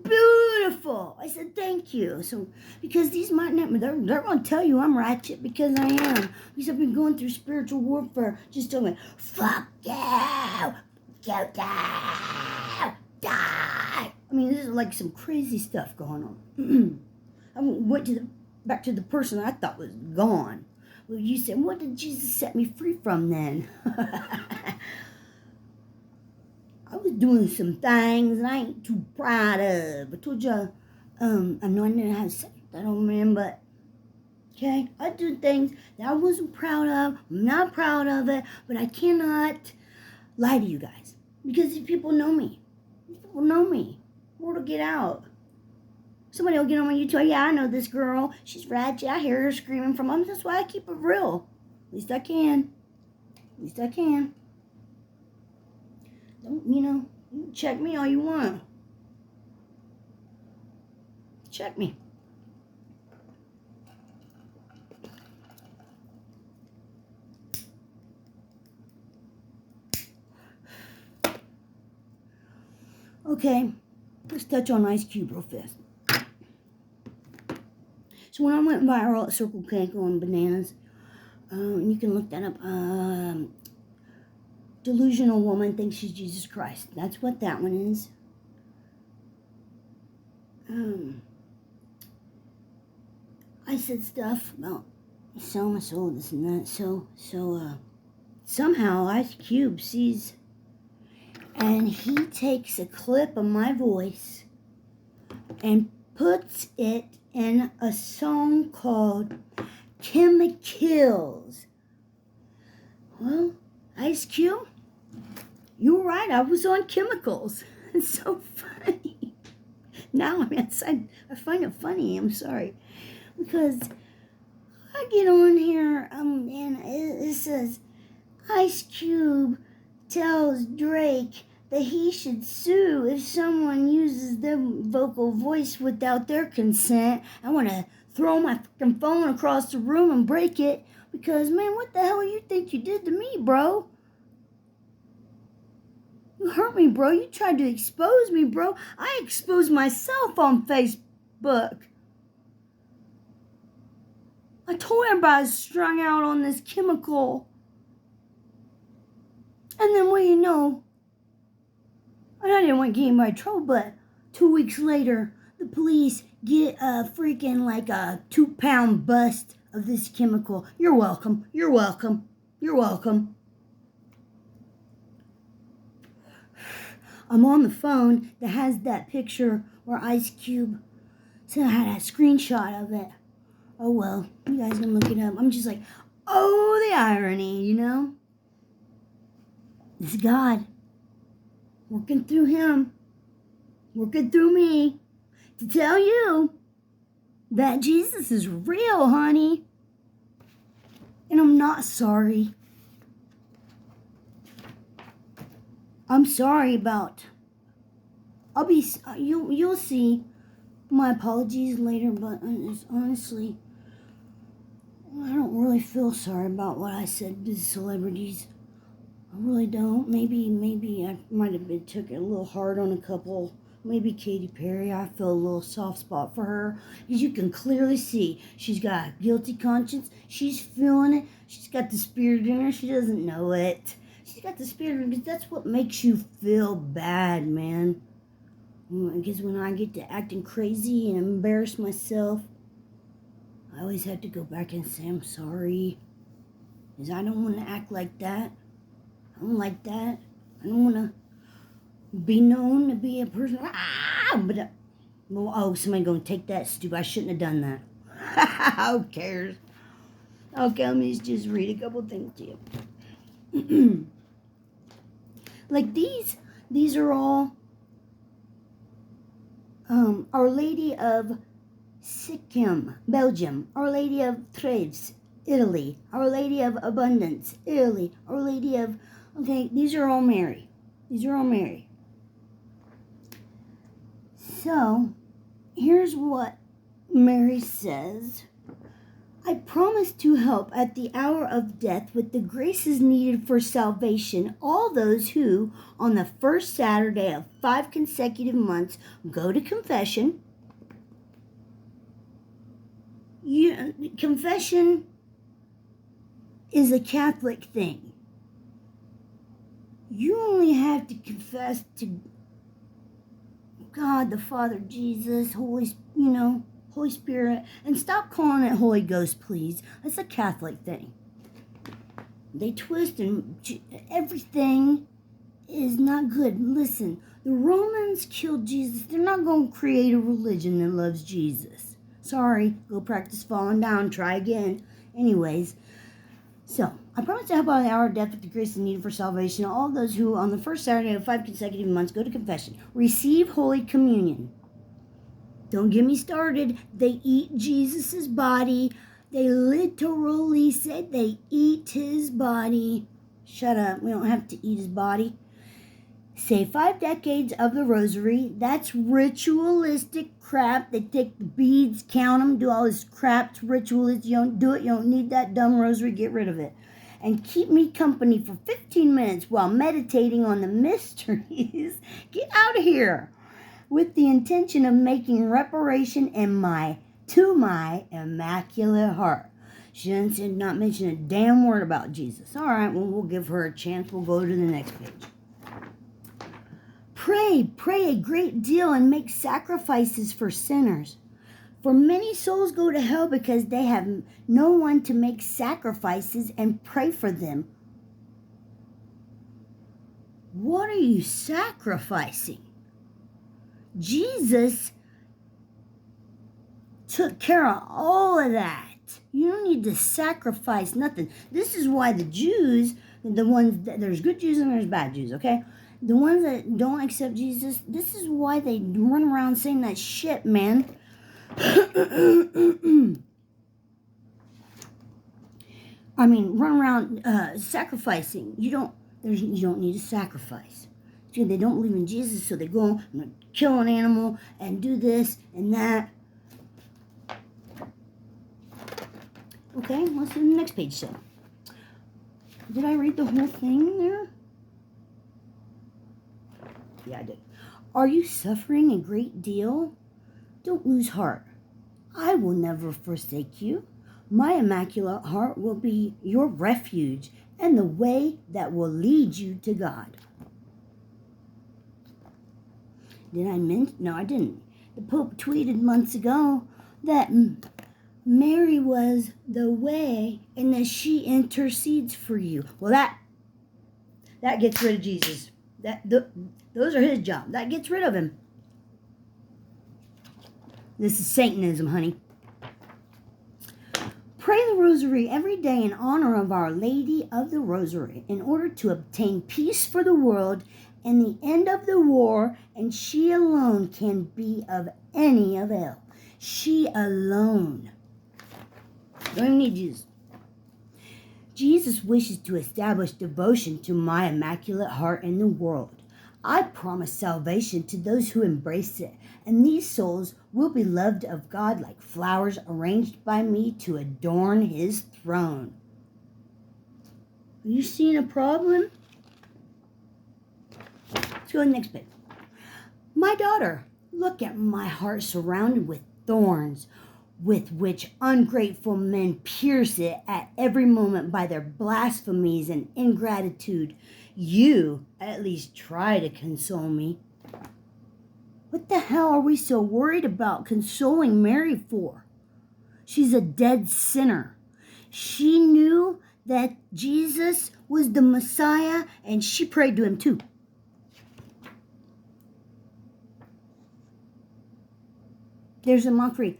S1: Beautiful." I said, "Thank you." So, because these might not, they're going to tell you I'm ratchet because I am. Because I've been going through spiritual warfare. Just telling me, "Fuck you. Go die. Die." I mean, this is like some crazy stuff going on. I went back to the person I thought was gone. Well, you said, what did Jesus set me free from then? I was doing some things that I ain't too proud of. I told you, I know I didn't have sex with that old man, but, okay, I do things that I wasn't proud of. I'm not proud of it, but I cannot lie to you guys. Because these people know me. These people know me. Word will get out. Somebody will get on my YouTube. Yeah, I know this girl. She's ratchet. I hear her screaming from them. That's why I keep it real. At least I can. At least I can. Don't, you can check me all you want. Check me. Okay, let's touch on Ice Cube real fast. So when I went viral at Circle K on bananas, you can look that up. Delusional woman thinks she's Jesus Christ. That's what that one is. I said stuff about selling my soul, this and that. So somehow Ice Cube sees, and he takes a clip of my voice and puts it in a song called Chemicals. Well, Ice Cube, you were right. I was on chemicals. It's so funny. Now I find it funny. I'm sorry. Because I get on here and it says Ice Cube tells Drake that he should sue if someone uses their vocal voice without their consent. I want to throw my fucking phone across the room and break it because, man, what the hell you think you did to me, bro? You hurt me, bro. You tried to expose me, bro. I exposed myself on Facebook. I told everybody I was strung out on this chemical. And then, what do you know? And I didn't want to get anybody in trouble, but 2 weeks later, the police get a freaking like a 2-pound bust of this chemical. You're welcome. You're welcome. You're welcome. I'm on the phone that has that picture where Ice Cube said I had a screenshot of it. Oh well, you guys can look it up. I'm just like, oh, the irony, It's God working through him, working through me to tell you that Jesus is real, honey. And I'm not sorry. I'm sorry about. You'll see my apologies later, but honestly, I don't really feel sorry about what I said to the celebrities. I really don't. Maybe I might have been took it a little hard on a couple. Maybe Katy Perry. I feel a little soft spot for her. As you can clearly see, she's got a guilty conscience. She's feeling it. She's got the spirit in her. She doesn't know it. She's got the spirit in her because that's what makes you feel bad, man. Because when I get to acting crazy and embarrass myself, I always have to go back and say I'm sorry. Because I don't want to act like that. I don't like that. I don't want to be known to be a person. But somebody gonna take that stupid. I shouldn't have done that. Who cares? Okay, let me just read a couple things to you. Like these are all Our Lady of Sikkim, Belgium. Our Lady of Treves, Italy. Our Lady of Abundance, Italy. Our Lady of, okay, these are all Mary. These are all Mary. So, here's what Mary says. I promise to help at the hour of death with the graces needed for salvation all those who, on the first Saturday of 5 consecutive months, go to confession. Confession is a Catholic thing. You only have to confess to God, the Father, Jesus, Holy Spirit, and stop calling it Holy Ghost, please. That's a Catholic thing. They twist and everything is not good. Listen, the Romans killed Jesus. They're not going to create a religion that loves Jesus. Sorry, go practice falling down, try again. Anyways, so, I promise to help out the hour of death with the grace needed for salvation all those who, on the first Saturday of 5 consecutive months, go to confession. Receive Holy Communion. Don't get me started. They eat Jesus' body. They literally said they eat his body. Shut up. We don't have to eat his body. Say 5 decades of the rosary. That's ritualistic crap. They take the beads, count them, do all this crap. It's ritualistic. You don't do it. You don't need that dumb rosary. Get rid of it. And keep me company for 15 minutes while meditating on the mysteries. Get out of here. With the intention of making reparation to my Immaculate Heart. She did not mention a damn word about Jesus. All right, well, we'll give her a chance. We'll go to the next page. Pray a great deal and make sacrifices for sinners. For many souls go to hell because they have no one to make sacrifices and pray for them. What are you sacrificing? Jesus took care of all of that. You don't need to sacrifice nothing. This is why the Jews, the ones that, there's good Jews and there's bad Jews, okay? The ones that don't accept Jesus, this is why they run around saying that shit, man. I mean, run around sacrificing. You don't need to sacrifice. See, they don't believe in Jesus, so they go and kill an animal and do this and that. Okay, let's do the next page. So, did I read the whole thing there? Yeah, I did. Are you suffering a great deal? Don't lose heart. I will never forsake you. My Immaculate Heart will be your refuge and the way that will lead you to God. Did I mention? No, I didn't. The Pope tweeted months ago that Mary was the way and that she intercedes for you. Well, that gets rid of Jesus. Those are his job. That gets rid of him. This is Satanism, honey. Pray the Rosary every day in honor of Our Lady of the Rosary in order to obtain peace for the world and the end of the war, and she alone can be of any avail. She alone. Don't even need Jesus. Jesus wishes to establish devotion to my Immaculate Heart in the world. I promise salvation to those who embrace it, and these souls will be loved of God like flowers arranged by me to adorn his throne. Are you seeing a problem? Let's go to the next bit. My daughter, look at my heart surrounded with thorns, with which ungrateful men pierce it at every moment by their blasphemies and ingratitude. You at least try to console me. What the hell are we so worried about consoling Mary for? She's a dead sinner. She knew that Jesus was the Messiah, and she prayed to him too. There's a mockery.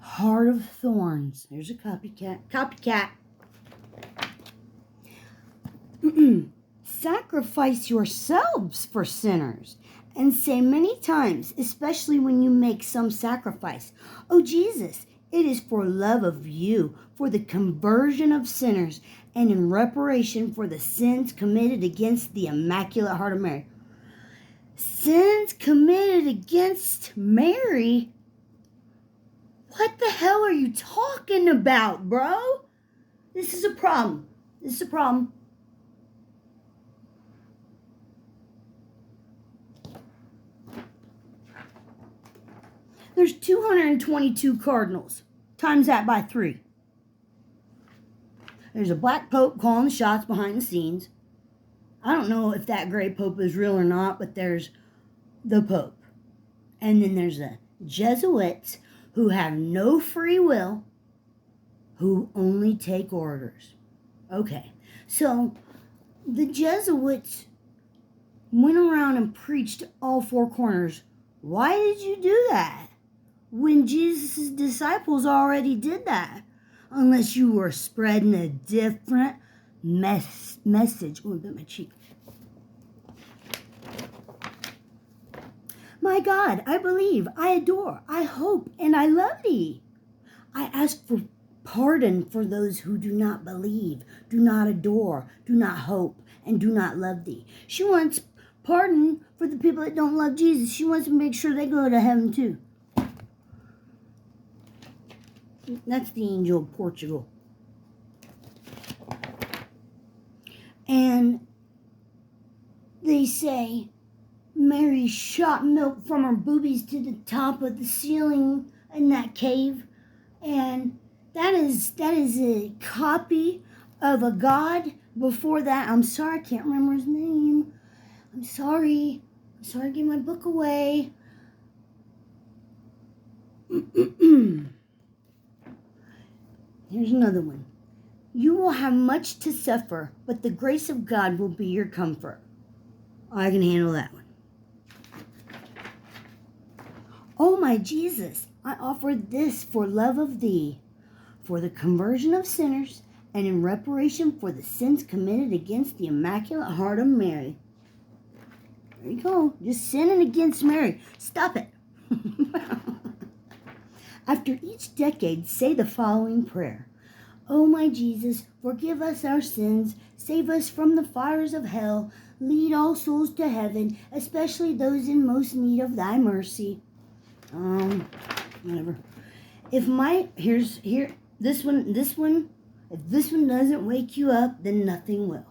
S1: Heart of thorns. There's a copycat. Copycat. Sacrifice yourselves for sinners, and say many times, especially when you make some sacrifice, "Oh Jesus, it is for love of you, for the conversion of sinners, and in reparation for the sins committed against the Immaculate Heart of Mary." Sins committed against Mary? What the hell are you talking about, bro? This is a problem. This is a problem. There's 222 cardinals. Times that by 3. There's a black pope calling the shots behind the scenes. I don't know if that gray pope is real or not, but there's the pope. And then there's the Jesuits who have no free will, who only take orders. Okay, so the Jesuits went around and preached all 4 corners. Why did you do that when Jesus' disciples already did that? Unless you were spreading a different message. Oh, I bit my cheek. My God, I believe, I adore, I hope, and I love thee. I ask for pardon for those who do not believe, do not adore, do not hope, and do not love thee. She wants pardon for the people that don't love Jesus. She wants to make sure they go to heaven too. That's the angel of Portugal. And they say Mary shot milk from her boobies to the top of the ceiling in that cave. And that is a copy of a god before that. I'm sorry, I can't remember his name. I'm sorry I gave my book away. Here's another one. You will have much to suffer, but the grace of God will be your comfort. I can handle that one. Oh, my Jesus, I offer this for love of thee, for the conversion of sinners, and in reparation for the sins committed against the Immaculate Heart of Mary. There you go. Just sinning against Mary. Stop it. After each decade, say the following prayer. Oh, my Jesus, forgive us our sins, save us from the fires of hell, lead all souls to heaven, especially those in most need of thy mercy. Whatever. If this one, if this one doesn't wake you up, then nothing will.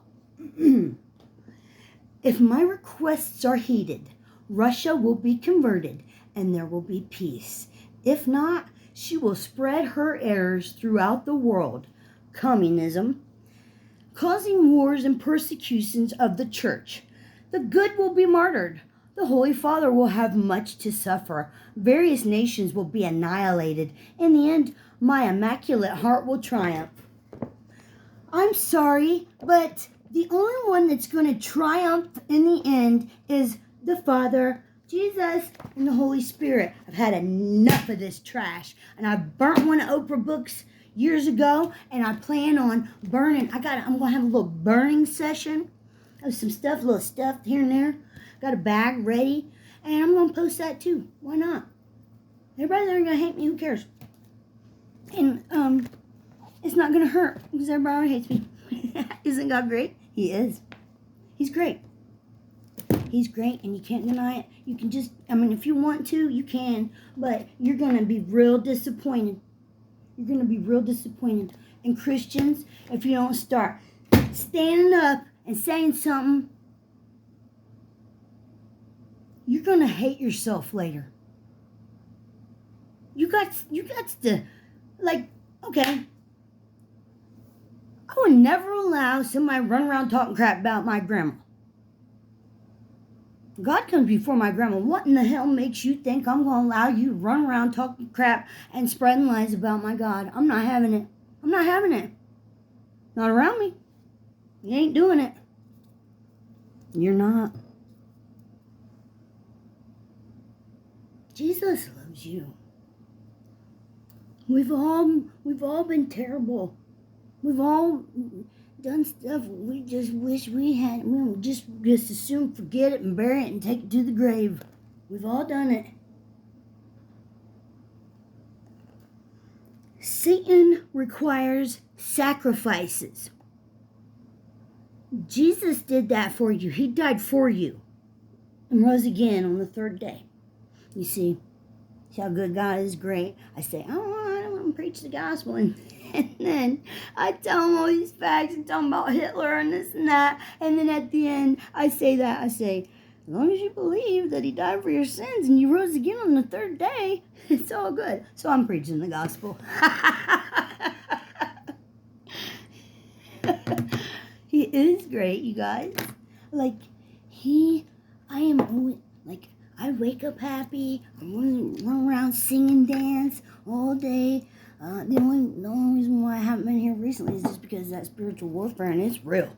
S1: If my requests are heeded, Russia will be converted and there will be peace. If not, she will spread her errors throughout the world, communism, causing wars and persecutions of the church. The good will be martyred. The Holy Father will have much to suffer. Various nations will be annihilated. In the end, my Immaculate Heart will triumph. I'm sorry, but the only one that's going to triumph in the end is the Father, Jesus, and the Holy Spirit. I've had enough of this trash. And I burnt one of Oprah books years ago, and I plan on burning. I'm going to have a little burning session of some stuff, little stuff here and there. Got a bag ready, and I'm going to post that too. Why not? Everybody's going to hate me. Who cares? And it's not going to hurt because everybody already hates me. Isn't God great? He is. He's great. He's great, and you can't deny it. You can just, if you want to, you can, but you're going to be real disappointed. You're going to be real disappointed. And Christians, if you don't start standing up and saying something, you're going to hate yourself later. You got to, like, okay, I would never allow somebody to run around talking crap about my grandma. God comes before my grandma. What in the hell makes you think I'm going to allow you to run around talking crap and spreading lies about my God? I'm not having it. I'm not having it. Not around me. You ain't doing it. You're not. Jesus loves you. We've all been terrible. We've all done stuff we just wish we had. We would just as soon forget it and bury it and take it to the grave. We've all done it. Satan requires sacrifices. Jesus did that for you. He died for you and rose again on the third day. You see how good God is. Great. I say, I don't want to preach the gospel. And then I tell them all these facts and tell them about Hitler and this and that. And then at the end, I say, as long as you believe that he died for your sins and you rose again on the third day, it's all good. So I'm preaching the gospel. He is great, you guys. Like, I am always, like, I wake up happy. I want to run around, sing and dance all day. The only reason why I haven't been here recently is just because of that spiritual warfare, and it's real.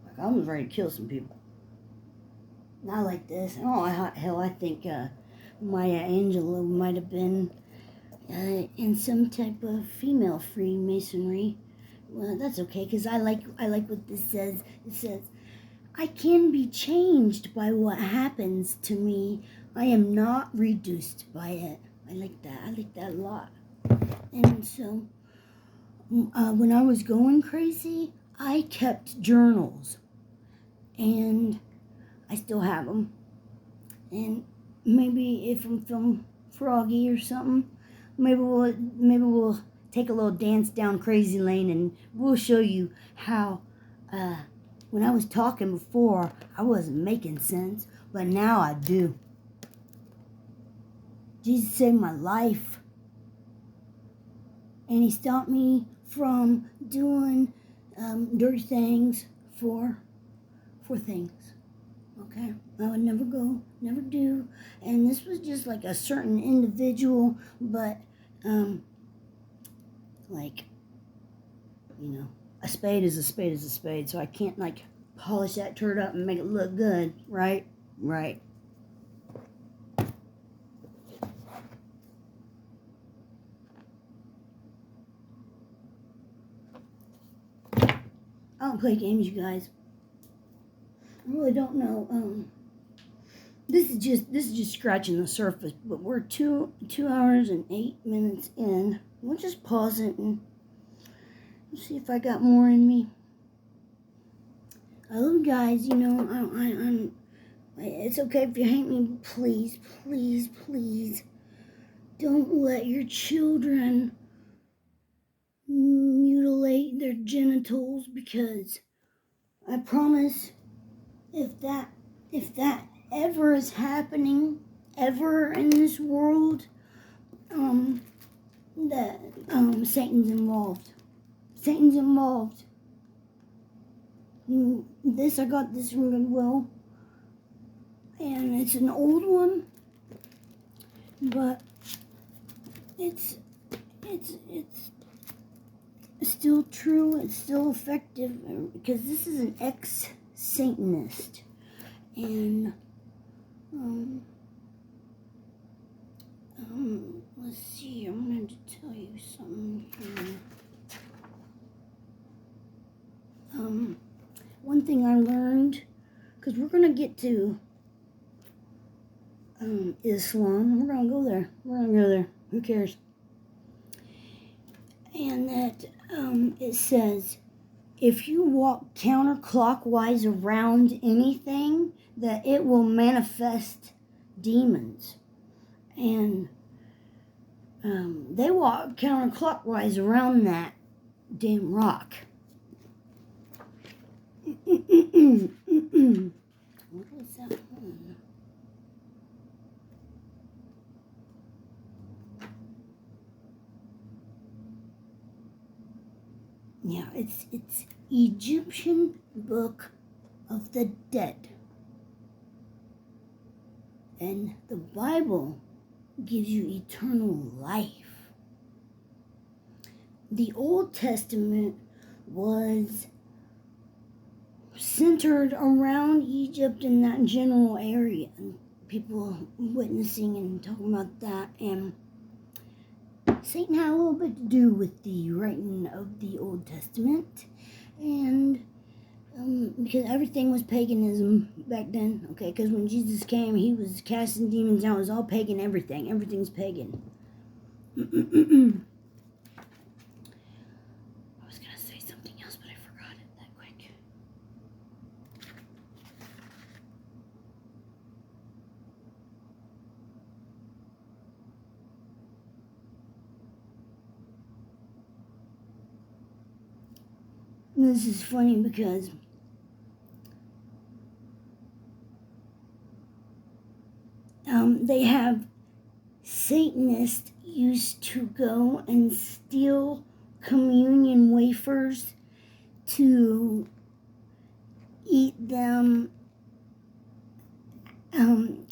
S1: Like, I was ready to kill some people. Not like this. Oh, hell, I think Maya Angelou might have been in some type of female Freemasonry. Well, that's okay, because I like what this says. It says, I can be changed by what happens to me. I am not reduced by it. I like that. I like that a lot. And so, when I was going crazy, I kept journals. And I still have them. And maybe if I'm feeling froggy or something, maybe we'll take a little dance down crazy lane, and we'll show you how when I was talking before, I wasn't making sense, but now I do. Jesus saved my life, and he stopped me from doing dirty things for things. Okay, I would never do, and this was just like a certain individual, but like, you know, a spade is a spade is a spade, so I can't like polish that turd up and make it look good, right? Right. I don't play games, you guys. I really don't know. This is just scratching the surface, but we're 2 hours and 8 minutes in. We'll just pause it and see if I got more in me. I love you guys. You know, it's okay if you hate me. Please, please, please, don't let your children mutilate their genitals, because I promise, if that ever is happening ever in this world, that Satan's involved. Satan's involved. I got this from Goodwill, and it's an old one, but it's still true. It's still effective, because this is an ex-Satanist, and let's see. I'm going to tell you something here. One thing I learned, because we're going to get to Islam. We're going to go there. Who cares? And that it says, if you walk counterclockwise around anything, that it will manifest demons. And they walk counterclockwise around that damn rock. What was that one? Yeah, it's Egyptian Book of the Dead. And the Bible gives you eternal life. The Old Testament was centered around Egypt and that general area. And people witnessing and talking about that. And Satan had a little bit to do with the writing of the Old Testament. And because everything was paganism back then, okay? Because when Jesus came, he was casting demons out. It was all pagan, everything. Everything's pagan. I was going to say something else, but I forgot it that quick. This is funny because they have Satanists used to go and steal communion wafers to eat them, and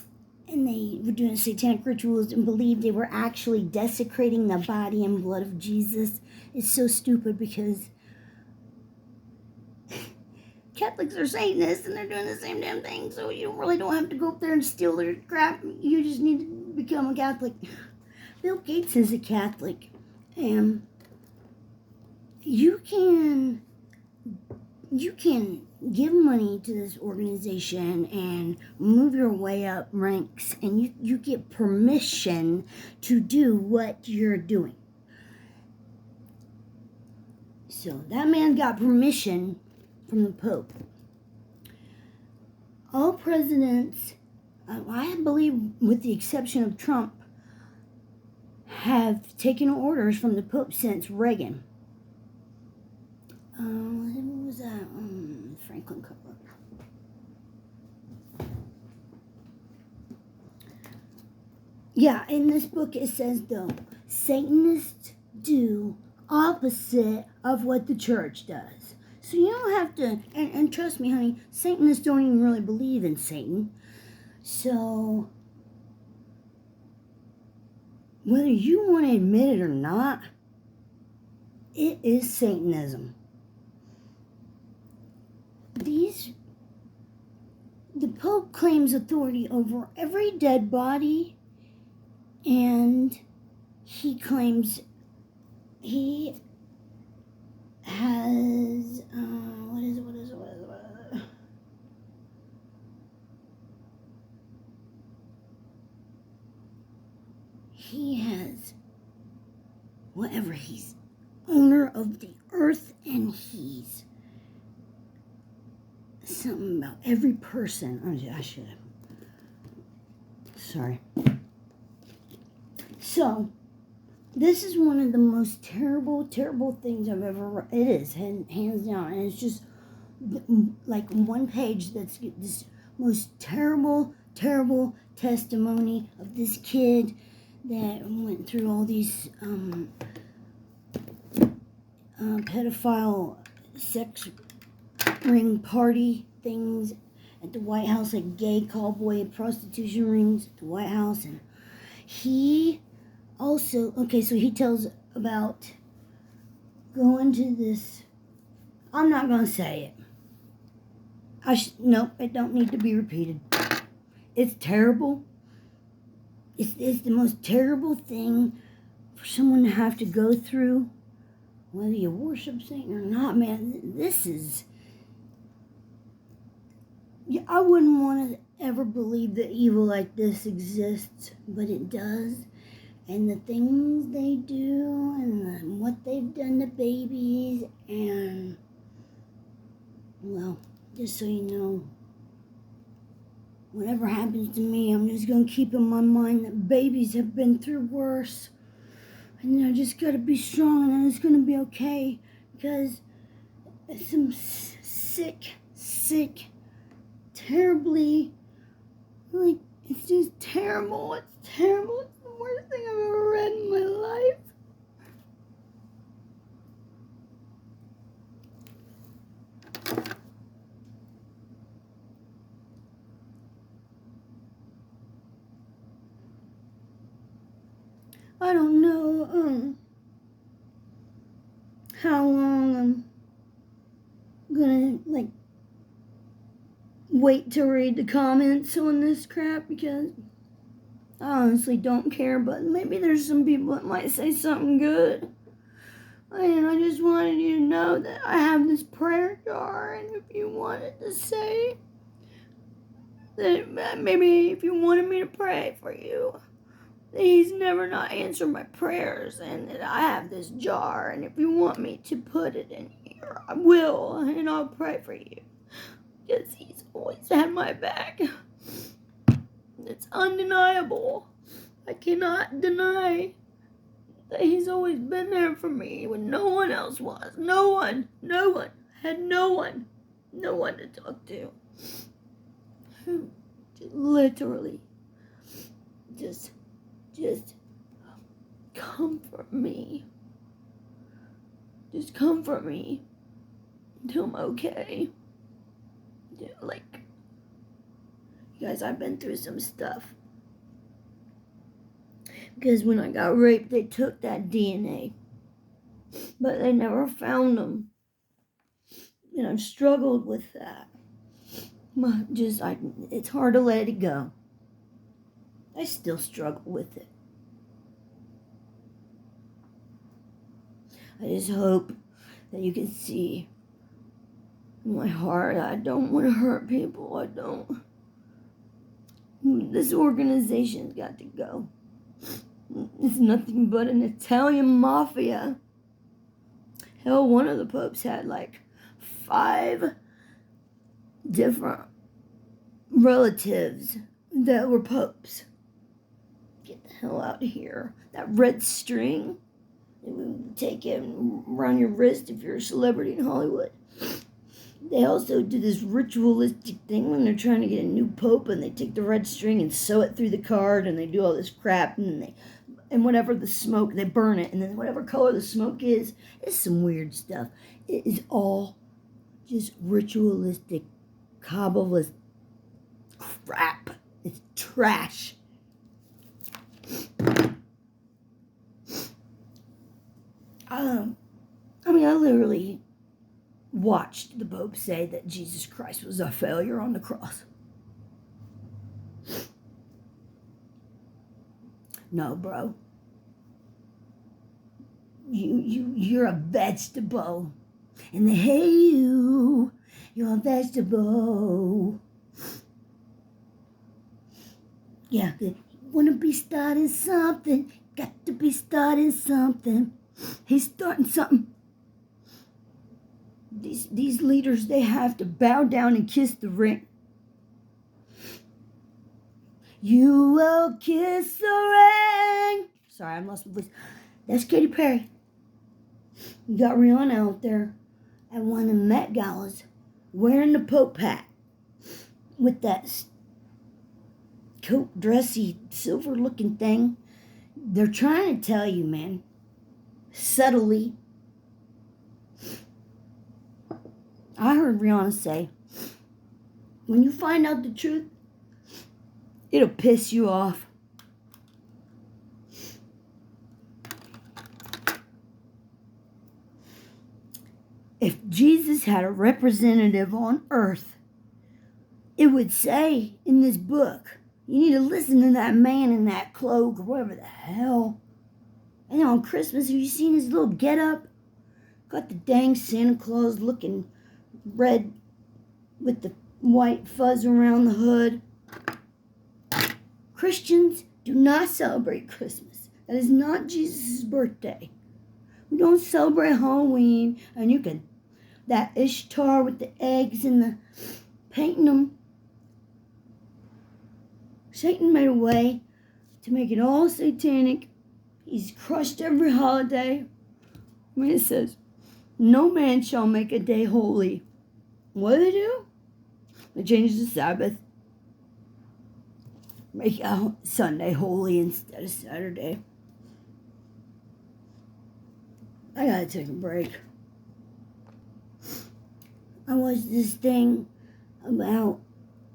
S1: they were doing satanic rituals and believed they were actually desecrating the body and blood of Jesus. It's so stupid because Catholics are Satanists and they're doing the same damn thing, so you really don't have to go up there and steal their crap. You just need to become a Catholic. Bill Gates is a Catholic, and you can give money to this organization and move your way up ranks, and you get permission to do what you're doing. So that man got permission from the Pope. All presidents, I believe with the exception of Trump, have taken orders from the Pope since Reagan. Who was that? Franklin Cutler. Yeah, in this book it says, though, Satanists do opposite of what the church does. So you don't have to, and trust me, honey, Satanists don't even really believe in Satan. So, whether you want to admit it or not, it is Satanism. The Pope claims authority over every dead body, and he claims he has, what is it? He has, whatever, he's owner of the earth, and he's something about every person. I should have. Sorry. So, this is one of the most terrible things I've ever read. It is, hands down. And it's just like one page that's this most terrible testimony of this kid that went through all these pedophile sex ring party things at the White House, like gay cowboy prostitution rings at the White House. And he also, so he tells about going to this, I'm not going to say it. Nope, it don't need to be repeated. It's terrible. It's the most terrible thing for someone to have to go through, whether you worship Satan or not, man. This is, I wouldn't want to ever believe that evil like this exists, but it does. And the things they do, and what they've done to babies, and, well, just so you know, whatever happens to me, I'm just going to keep in my mind that babies have been through worse. And I just got to be strong, and it's going to be okay. Because it's some sick, terribly, like, it's just terrible. It's terrible. It's the worst thing I've ever read in my life. I don't know how long I'm gonna wait to read the comments on this crap, because I honestly don't care, but maybe there's some people that might say something good. And I just wanted you to know that I have this prayer jar, and if you wanted to say that, maybe if you wanted me to pray for you, he's never not answered my prayers, and that I have this jar, and if you want me to put it in here, I will, and I'll pray for you, because he's always had my back. It's undeniable. I cannot deny that he's always been there for me when no one else was. No one had no one to talk to. Literally, just comfort me. Just comfort me until I'm okay. You guys, I've been through some stuff. Because when I got raped, they took that DNA. But they never found them. And I've struggled with that. It's hard to let it go. I still struggle with it. I just hope that you can see in my heart, I don't want to hurt people. I don't. This organization's got to go. It's nothing but an Italian mafia. Hell, one of the popes had 5 different relatives that were popes. Get the hell out of here. That red string, they would take it around your wrist if you're a celebrity in Hollywood. They also do this ritualistic thing when they're trying to get a new pope, and they take the red string and sew it through the card, and they do all this crap, and whatever the smoke, they burn it, and then whatever color the smoke is, it's some weird stuff. It is all just ritualistic, Kabbalist crap. It's trash. I literally watched the Pope say that Jesus Christ was a failure on the cross. No, bro. You're a vegetable. And hey, you're a vegetable. Yeah, you want to be starting something. Got to be starting something. He's starting something. These leaders, they have to bow down and kiss the ring. You will kiss the ring. Sorry, I lost my voice. That's Katy Perry. You got Rihanna out there at one of the Met Galas wearing the Pope hat with that coat dressy silver looking thing. They're trying to tell you, man, subtly. I heard Rihanna say, when you find out the truth, it'll piss you off. If Jesus had a representative on earth, it would say in this book, you need to listen to that man in that cloak or whatever the hell. And on Christmas, have you seen his little get-up? Got the dang Santa Claus looking red with the white fuzz around the hood. Christians do not celebrate Christmas. That is not Jesus' birthday. We don't celebrate Halloween, and you can, that Ishtar with the eggs and the painting them. Satan made a way to make it all satanic. He's crushed every holiday. I mean, it says, no man shall make a day holy. What do they do? They change the Sabbath. Make Sunday holy instead of Saturday. I gotta take a break. I watched this thing about,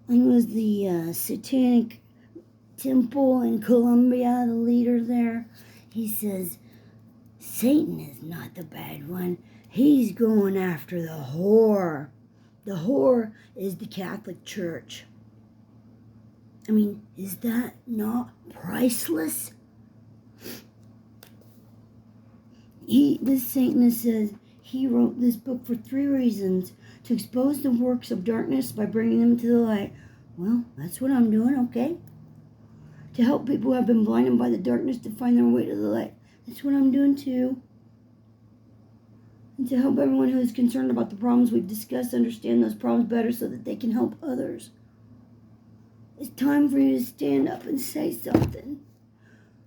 S1: I think it was the Satanic Temple in Colombia, the leader there. he says Satan is not the bad one. He's going after the whore. The whore is the Catholic Church. I mean, is that not priceless? This Satanist says he wrote this book for 3 reasons. To expose the works of darkness by bringing them to the light. Well, that's what I'm doing, okay? To help people who have been blinded by the darkness to find their way to the light. That's what I'm doing too. And to help everyone who is concerned about the problems we've discussed understand those problems better so that they can help others. It's time for you to stand up and say something.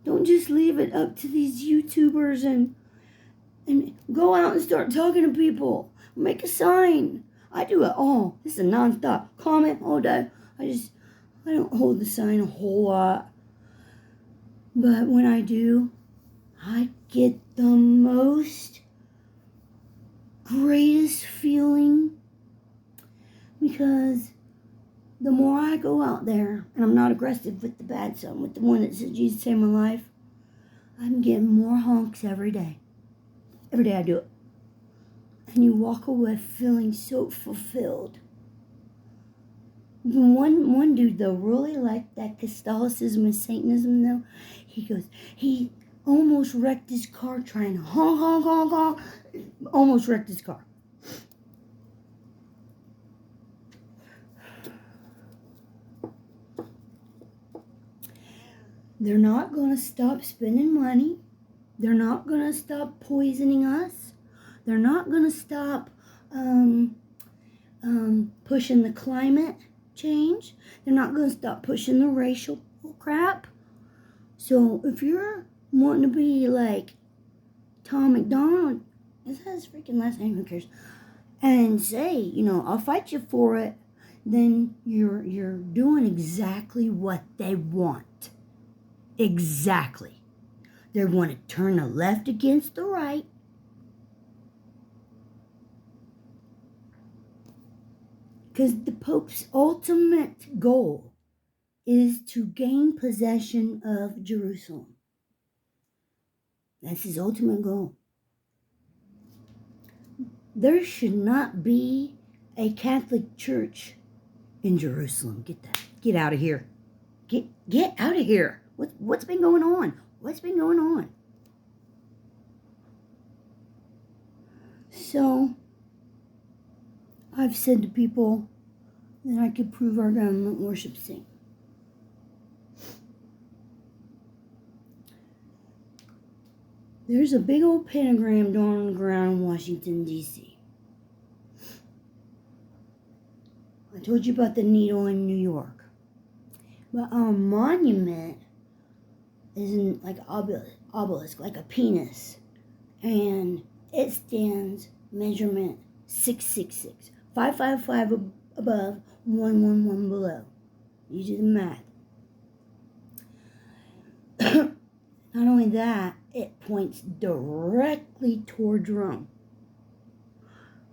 S1: Don't just leave it up to these YouTubers and go out and start talking to people. Make a sign. I do it all. This is a non-stop comment all day. I don't hold the sign a whole lot. But when I do, I get the most greatest feeling, because the more I go out there, and I'm not aggressive with the bad son, with the one that says Jesus saved my life, I'm getting more honks every day. Every day I do it. And you walk away feeling so fulfilled. One dude, though, really liked that Catholicism and Satanism, though. He almost wrecked his car trying to honk, honk, honk, honk. Almost wrecked his car. They're not going to stop spending money. They're not going to stop poisoning us. They're not going to stop pushing the climate change. They're not going to stop pushing the racial crap. So if you're wanting to be like Tom McDonald, is that his freaking last name? Who cares? And say, I'll fight you for it, then you're doing exactly what they want. Exactly. They want to turn the left against the right. Because the Pope's ultimate goal is to gain possession of Jerusalem. That's his ultimate goal. There should not be a Catholic church in Jerusalem. Get that. Get out of here. Get out of here. What's been going on? What's been going on? So, I've said to people that I could prove our government worships Satan. There's a big old pentagram down on the ground in Washington, D.C. I told you about the needle in New York. But our monument isn't like an obelisk, like a penis. And it stands measurement 666. 555 above, 111 below. You do the math. Not only that, it points directly towards Rome.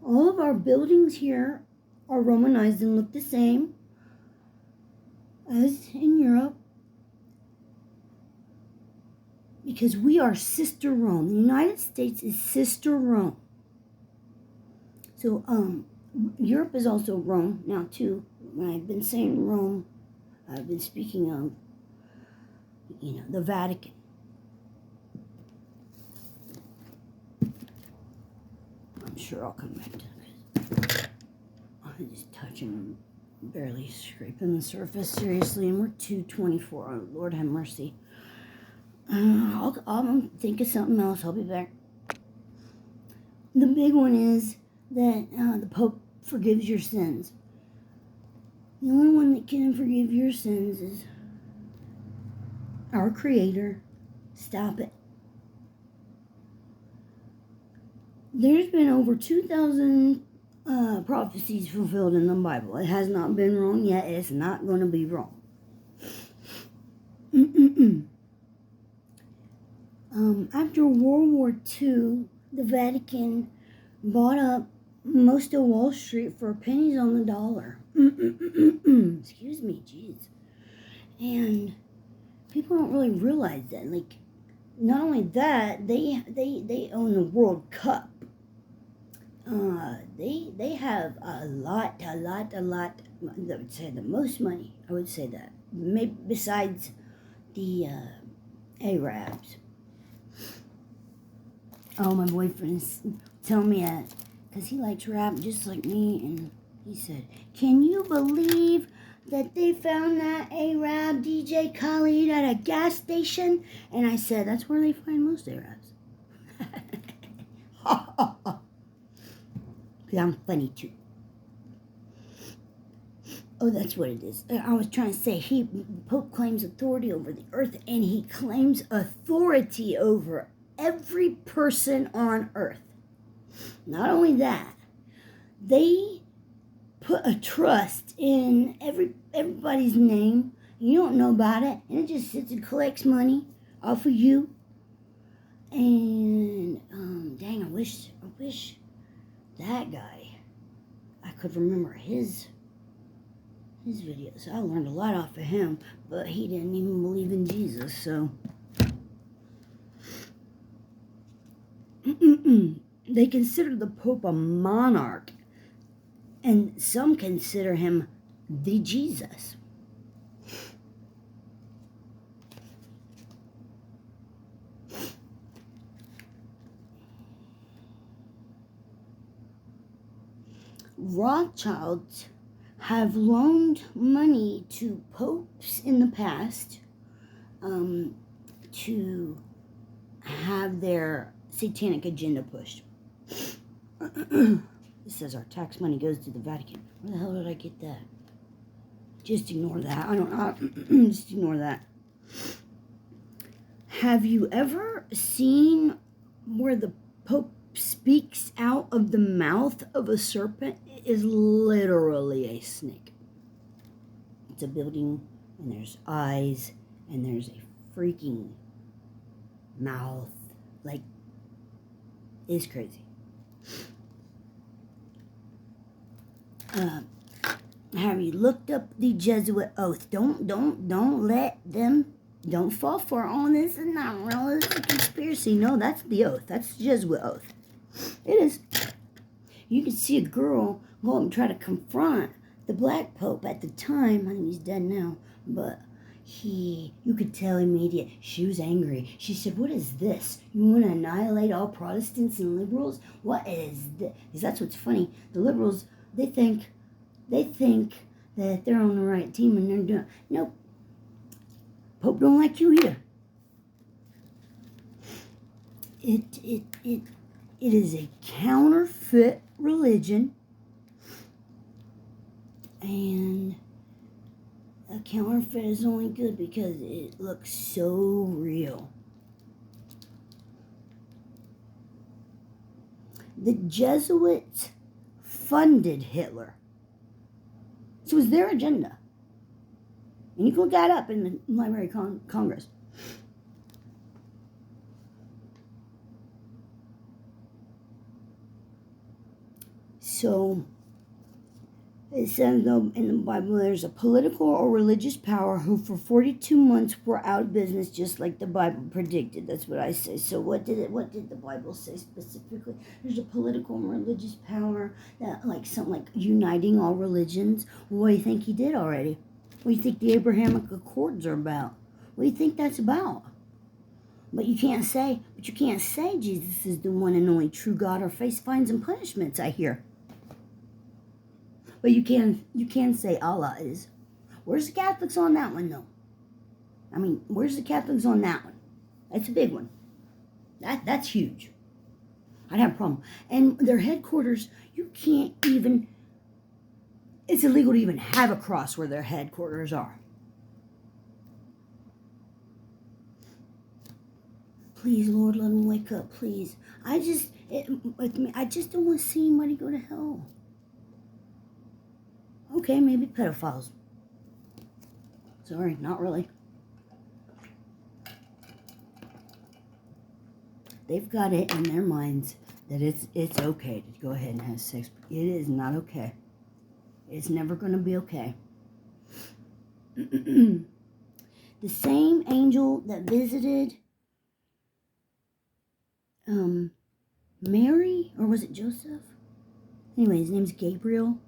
S1: All of our buildings here are Romanized and look the same as in Europe, because we are sister Rome. The United States is sister Rome. So, Europe is also Rome now too. When I've been saying Rome, I've been speaking of, the Vatican. I'm sure I'll come back to this. I'm just touching, barely scraping the surface, seriously, and we're 2:24. Oh, Lord have mercy. I'll think of something else. I'll be back. The big one is that the Pope forgives your sins. The only one that can forgive your sins is our Creator. Stop it. There's been over 2,000 prophecies fulfilled in the Bible. It has not been wrong yet. It's not going to be wrong. After World War II, the Vatican bought up most of Wall Street for pennies on the dollar. Excuse me, jeez. And people don't really realize that. Like, not only that, they own the World Cup. They have a lot. I would say the most money. I would say that. Maybe besides the Arabs. Oh, my boyfriend's telling me that because he likes rap just like me, and he said, "Can you believe that they found that Arab DJ Khalid at a gas station?" And I said, "That's where they find most Arabs." Because I'm funny too. Oh, that's what it is. I was trying to say, Pope claims authority over the earth, and he claims authority over every person on earth. Not only that, they put a trust in everybody's name. You don't know about it, and it just sits and collects money off of you. And dang, I wish that guy, I could remember his videos. I learned a lot off of him, but he didn't even believe in Jesus, so. They consider the Pope a monarch, and some consider him the Jesus. Rothschilds have loaned money to popes in the past to have their satanic agenda pushed. It says our tax money goes to the Vatican. Where the hell did I get that? Just ignore that. I don't know. Just ignore that. Have you ever seen where the Pope speaks out of the mouth of a serpent? It is literally a snake. It's a building, and there's eyes, and there's a freaking mouth. Like, it's crazy. Have you looked up the Jesuit oath? Don't let them, don't fall for it. Oh, this is not real. This is a conspiracy. No, that's the oath. That's the Jesuit oath. It is. You can see a girl go up and try to confront the black pope at the time. I think he's dead now, but you could tell immediately she was angry. She said, "What is this? You want to annihilate all Protestants and liberals? What is this?" Because that's what's funny. The liberals, they think that they're on the right team and they're doing. Nope. Pope don't like you either. It is a counterfeit religion, and a counterfeit is only good because it looks so real. The Jesuits funded Hitler. So it was their agenda. And you can look that up in the Library of Congress. So it says though in the Bible there's a political or religious power who for 42 months were out of business, just like the Bible predicted. That's what I say. So what did the Bible say specifically? There's a political and religious power that something like uniting all religions. What do you think he did already? What do you think the Abrahamic Accords are about? What do you think that's about? But you can't say Jesus is the one and only true God or face fines and punishments, I hear. But you can say Allah is. Where's the Catholics on that one, though? I mean, where's the Catholics on that one? That's a big one. That's huge. I'd have a problem. And their headquarters, you can't even. It's illegal to even have a cross where their headquarters are. Please, Lord, let them wake up, please. I just don't want to see anybody go to hell. Okay, maybe pedophiles. Sorry, not really. They've got it in their minds that it's okay to go ahead and have sex. It is not okay. It's never going to be okay. The same angel that visited Mary, or was it Joseph? Anyway, his name's Gabriel,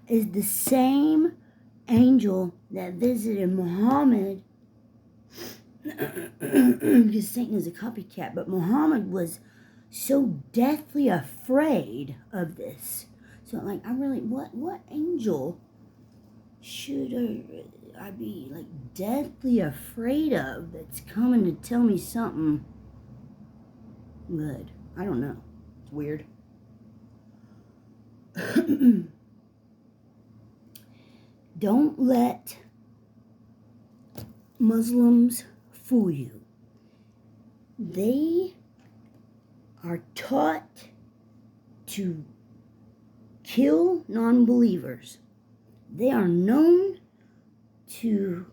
S1: is the same angel that visited Muhammad. Because Satan is a copycat, but Muhammad was so deathly afraid of this. So, like, what angel should I be, like, deathly afraid of that's coming to tell me something good? I don't know. It's weird. Don't let Muslims fool you. They are taught to kill non-believers. They are known to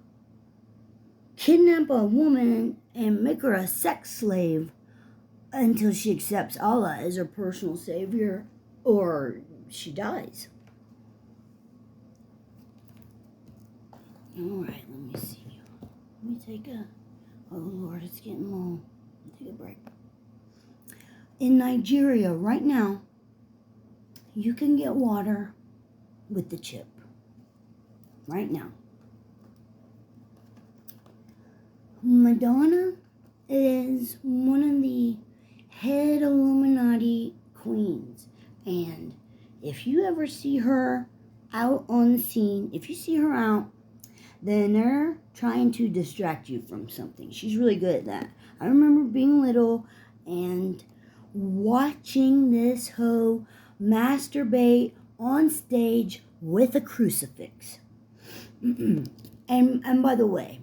S1: kidnap a woman and make her a sex slave until she accepts Allah as her personal savior or she dies. Alright, let me see. Let me take a... Oh Lord, it's getting long. Take a break. In Nigeria, right now, you can get water with the chip. Right now. Madonna is one of the head Illuminati queens. And if you ever see her out on the scene, if you see her out, then they're trying to distract you from something. She's really good at that. I remember being little and watching this hoe masturbate on stage with a crucifix. And by the way,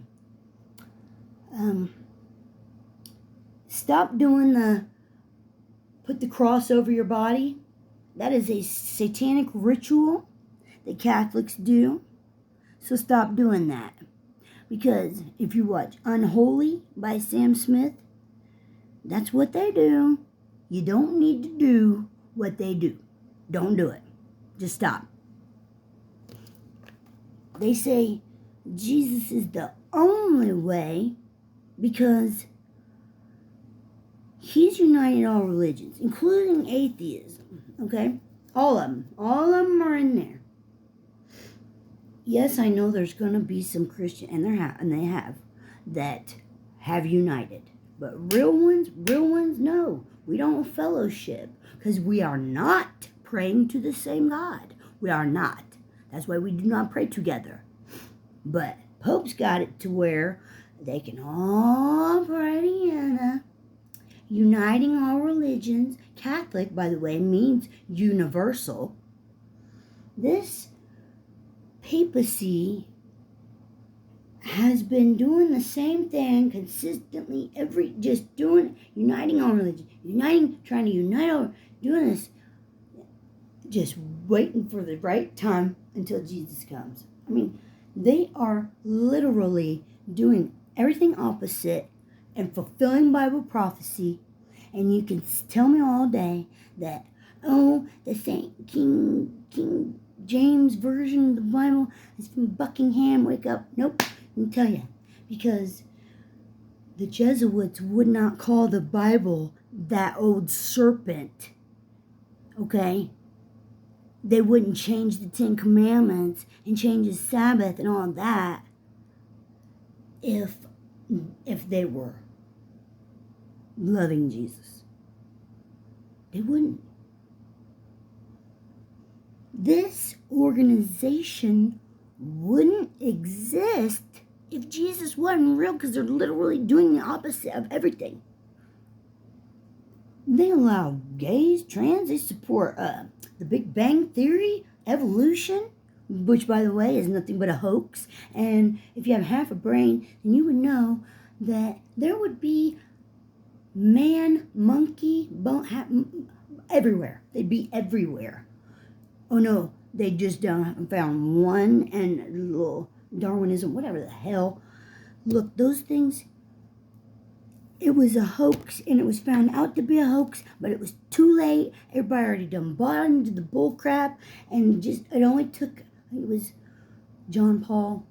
S1: stop doing the put the cross over your body. That is a satanic ritual that Catholics do. So stop doing that. Because if you watch Unholy by Sam Smith, that's what they do. You don't need to do what they do. Don't do it. Just stop. They say Jesus is the only way because he's united all religions, including atheism. Okay? All of them. All of them are in there. Yes, I know there's going to be some Christian, and they have, that have united. But real ones, no. We don't fellowship because we are not praying to the same God. We are not. That's why we do not pray together. But Pope's got it to where they can all pray together, uniting all religions. Catholic, by the way, means universal. This papacy has been doing the same thing consistently, uniting all religion, trying to unite all, doing this, just waiting for the right time until Jesus comes. I mean, they are literally doing everything opposite and fulfilling Bible prophecy, and you can tell me all day that, oh, the Saint King James version of the Bible is from Buckingham. Wake up. Nope. Let me tell you. Because the Jesuits would not call the Bible that old serpent. Okay? They wouldn't change the 10 Commandments and change the Sabbath and all that if they were loving Jesus. They wouldn't. This organization wouldn't exist if Jesus wasn't real, because they're literally doing the opposite of everything. They allow gays, trans, they support the Big Bang Theory, evolution, which, by the way, is nothing but a hoax. And if you have half a brain, then you would know that there would be man, monkey, everywhere. They'd be everywhere. Oh no, they just found one, and little Darwinism, whatever the hell. Look, those things, it was a hoax, and it was found out to be a hoax, but it was too late. Everybody already done bought into the bull crap, and it only took, I think it was John Paul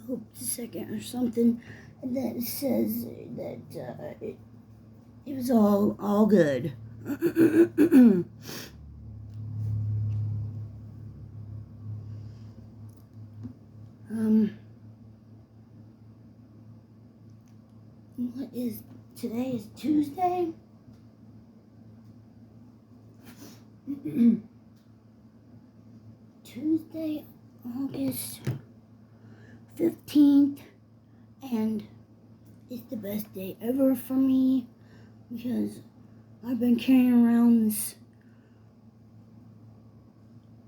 S1: II or something, that says that It was all good. What is today? Is Tuesday? Tuesday, August 15th, and it's the best day ever for me because I've been carrying around this,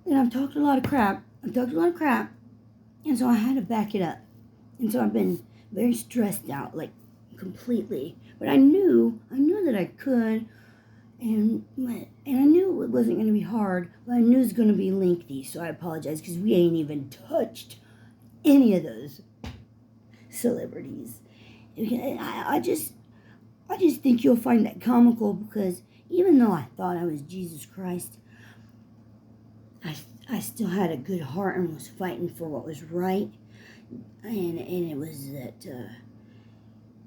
S1: and I've talked a lot of crap, and so I had to back it up, and so I've been very stressed out, like completely, but I knew that I could, and I knew it wasn't going to be hard, but I knew it was going to be lengthy, so I apologize, because we ain't even touched any of those celebrities. I just think you'll find that comical, because even though I thought I was Jesus Christ, I still had a good heart and was fighting for what was right, and it was that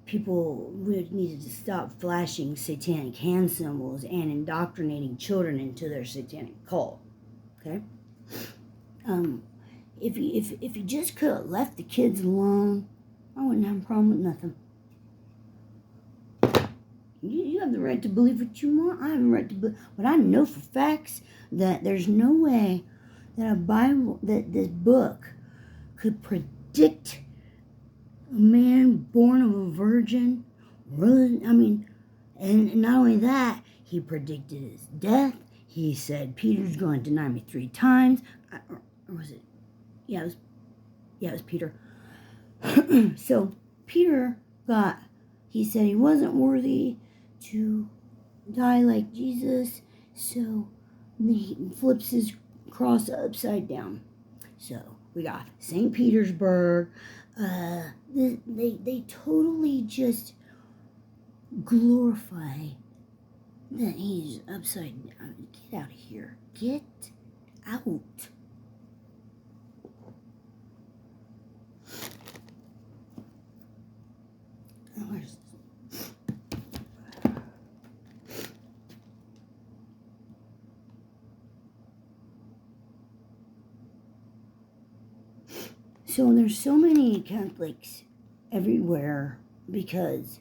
S1: people really needed to stop flashing satanic hand symbols and indoctrinating children into their satanic cult. Okay, if you just could have left the kids alone, I wouldn't have a problem with nothing. You have the right to believe what you want. I have the right to believe, but I know for facts that there's no way that a Bible, that this book could predict a man born of a virgin. Really, I mean, and not only that, he predicted his death. He said Peter's going to deny me 3 times. Or was it? Yeah, it was Peter. So Peter he said he wasn't worthy to die like Jesus, so he flips his cross upside down. So we got St. Petersburg. They totally just glorify that he's upside down. Get out of here. Get out. Where's So there's so many Catholics everywhere because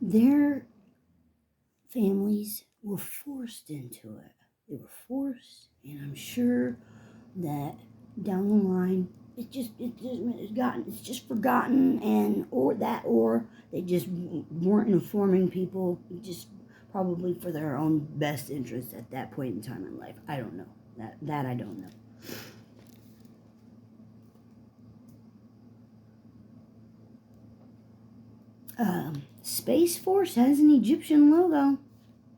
S1: their families were forced into it. They were forced, and I'm sure that down the line it's just forgotten, or they just weren't informing people, just probably for their own best interest at that point in time in life. I don't know. That I don't know. Space Force has an Egyptian logo.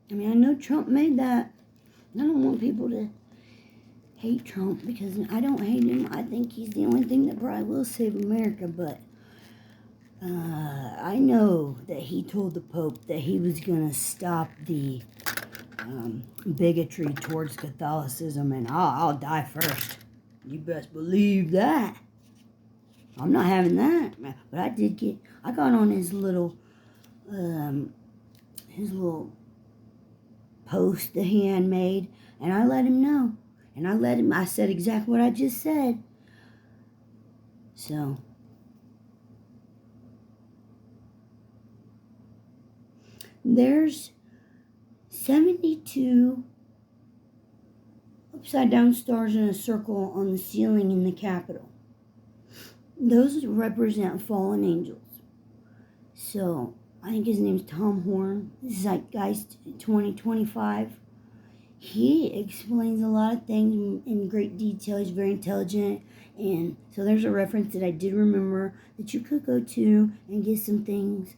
S1: I mean, I know Trump made that. I don't want people to hate Trump because I don't hate him. I think he's the only thing that probably will save America, but I know that he told the Pope that he was going to stop the bigotry towards Catholicism, and I'll die first. You best believe that. I'm not having that. But I got on his little post that he had made, and I let him know. And I said exactly what I just said. So, there's 72 upside down stars in a circle on the ceiling in the Capitol. Those represent fallen angels. So, I think his name's Tom Horn, Zeitgeist 2025. He explains a lot of things in great detail. He's very intelligent. And so there's a reference that I did remember that you could go to and get some things.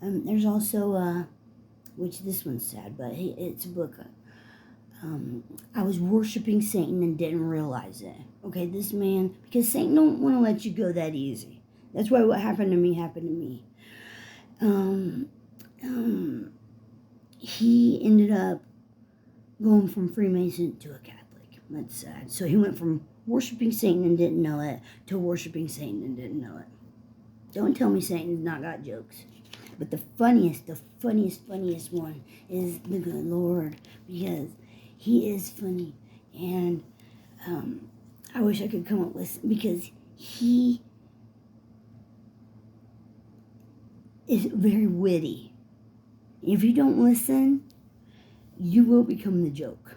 S1: There's also, which this one's sad, but it's a book. I was worshiping Satan and didn't realize it. Okay, this man, because Satan don't want to let you go that easy. That's why what happened to me happened to me. He ended up going from Freemason to a Catholic. That's sad. So he went from worshiping Satan and didn't know it to worshiping Satan and didn't know it. Don't tell me Satan's not got jokes. But the funniest one is the good Lord, because he is funny. And I wish I could come up with, because he is very witty. If you don't listen, you will become the joke.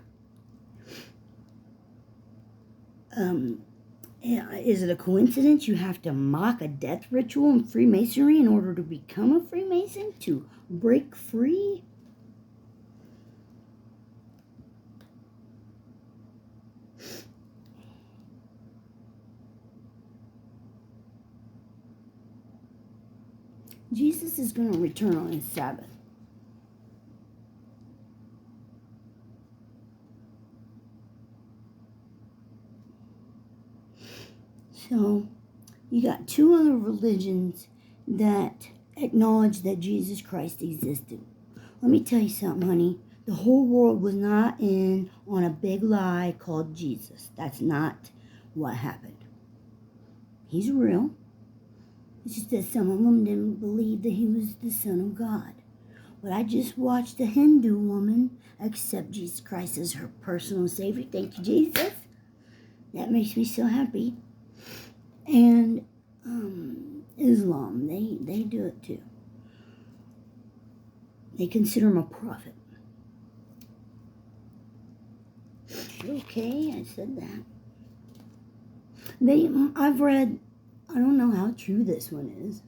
S1: Is it a coincidence you have to mock a death ritual in Freemasonry in order to become a Freemason? To break free? Jesus is going to return on his Sabbath. So, you got two other religions that acknowledge that Jesus Christ existed. Let me tell you something, honey. The whole world was not in on a big lie called Jesus. That's not what happened. He's real. It's just that some of them didn't believe that he was the Son of God. But I just watched a Hindu woman accept Jesus Christ as her personal Savior. Thank you, Jesus. That makes me so happy. And Islam, they do it too. They consider him a prophet. Okay, I said that. I've read, I don't know how true this one is,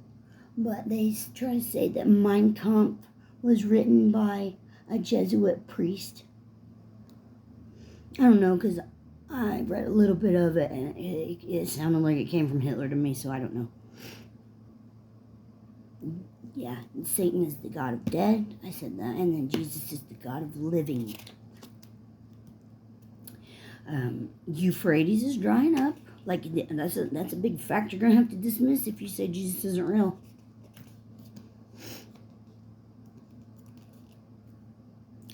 S1: but they try to say that Mein Kampf was written by a Jesuit priest. I don't know, because I read a little bit of it, and it sounded like it came from Hitler to me, so I don't know. Yeah, Satan is the god of dead. I said that. And then Jesus is the god of living. Euphrates is drying up. Like, that's a big fact you're going to have to dismiss if you say Jesus isn't real.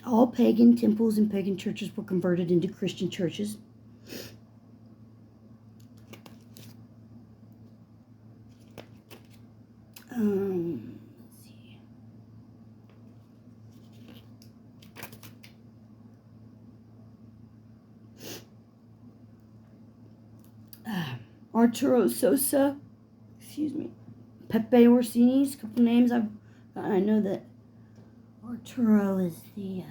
S1: All pagan temples and pagan churches were converted into Christian churches. Let's see. Arturo Sosa, Pepe Orsini's, a couple names. I know that Arturo is the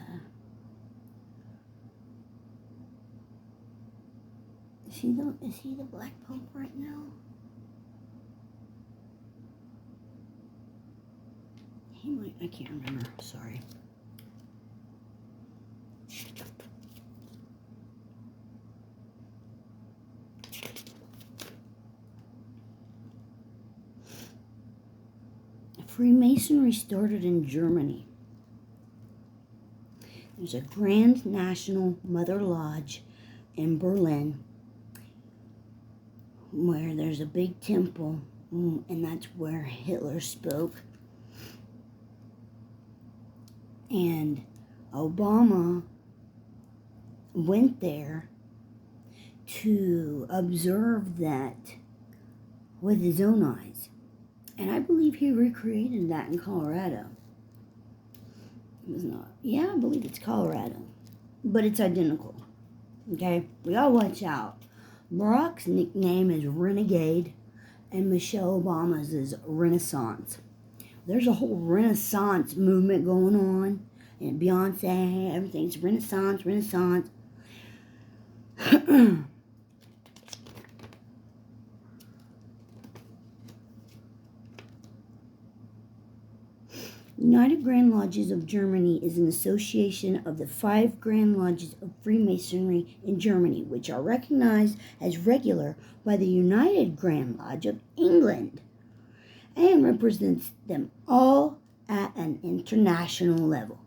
S1: is he the Black Pope right now? He might, I can't remember, sorry. Freemasonry started in Germany. There's a Grand National Mother Lodge in Berlin where there's a big temple, and that's where Hitler spoke. And Obama went there to observe that with his own eyes. And I believe he recreated that in Colorado. It was not. Yeah, I believe it's Colorado. But it's identical. Okay? We all watch out. Barack's nickname is Renegade, and Michelle Obama's is Renaissance. There's a whole Renaissance movement going on. And Beyonce, everything's Renaissance. United Grand Lodges of Germany is an association of the 5 Grand Lodges of Freemasonry in Germany, which are recognized as regular by the United Grand Lodge of England, and represents them all at an international level.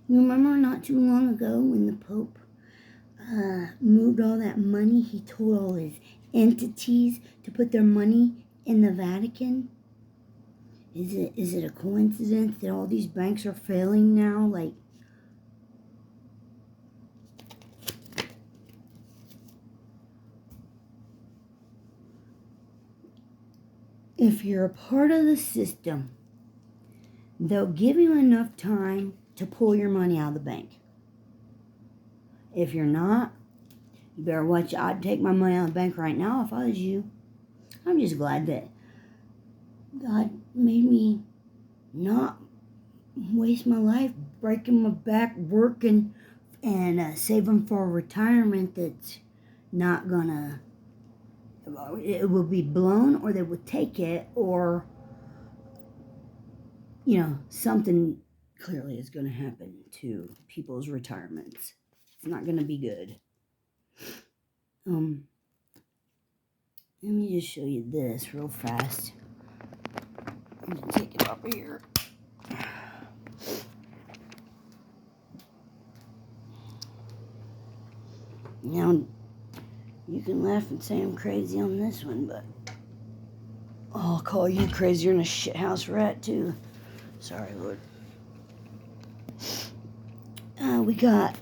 S1: You remember not too long ago when the Pope moved all that money? He told all his entities to put their money in the Vatican. Is it a coincidence that all these banks are failing now? Like, if you're a part of the system, they'll give you enough time to pull your money out of the bank. If you're not, you better watch. I'd take my money out of the bank right now if I was you. I'm just glad that God made me not waste my life breaking my back working and saving for a retirement that's not gonna, it will be blown, or they will take it, or something clearly is going to happen to people's retirements. It's not going to be good. Let me just show you this real fast. I'm going to take it over here. Now, you can laugh and say I'm crazy on this one, but I'll call you crazier than a shithouse rat, too. Sorry, Lord. We got,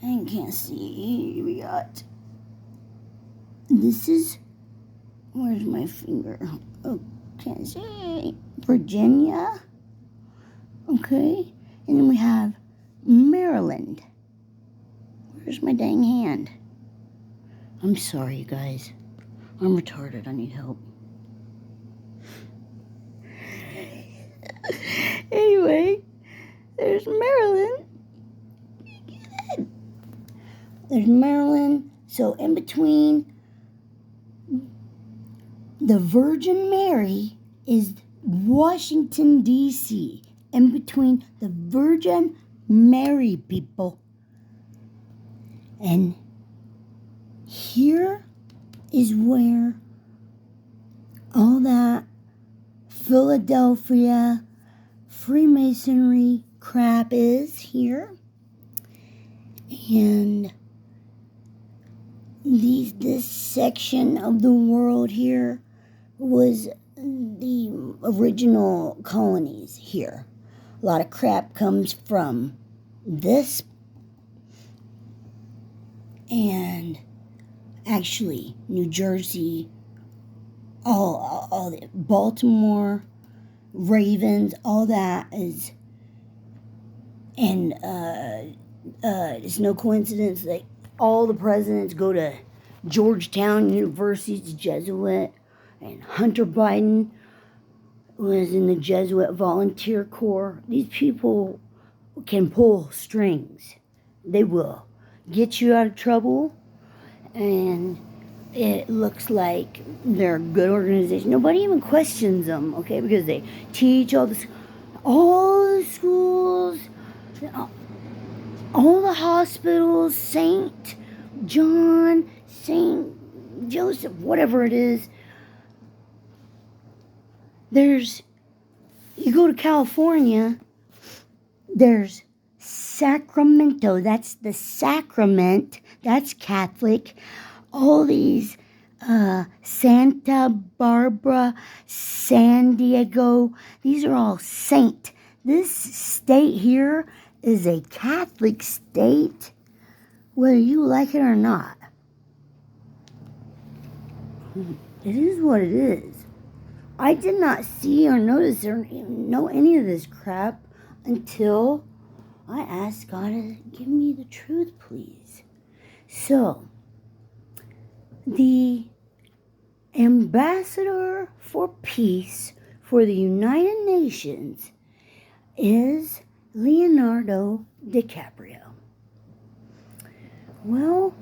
S1: I can't see, we got, this is, where's my finger? Oh, can't see. Virginia. Okay. And then we have Maryland. Where's my dang hand? I'm sorry, you guys. I'm retarded. I need help. Anyway, there's Maryland. There's Maryland. So in between the Virgin Mary is Washington, D.C. In between the Virgin Mary, people. And here is where all that Philadelphia Freemasonry crap is here. And this section of the world here was the original colonies here. A lot of crap comes from this. And actually, New Jersey, all the Baltimore, Ravens, all that is, and it's no coincidence that all the presidents go to Georgetown University, it's Jesuit, and Hunter Biden was in the Jesuit Volunteer Corps. These people can pull strings. They will get you out of trouble, and it looks like they're a good organization. Nobody even questions them, okay, because they teach all the schools, all the hospitals, St. John, St. Joseph, whatever it is. You go to California, there's Sacramento, that's the sacrament, that's Catholic. All these Santa Barbara, San Diego, these are all saint. This state here is a Catholic state, whether you like it or not. It is what it is. I did not see or notice or know any of this crap until I asked God to give me the truth, please. So, the ambassador for peace for the United Nations is Leonardo DiCaprio. Well,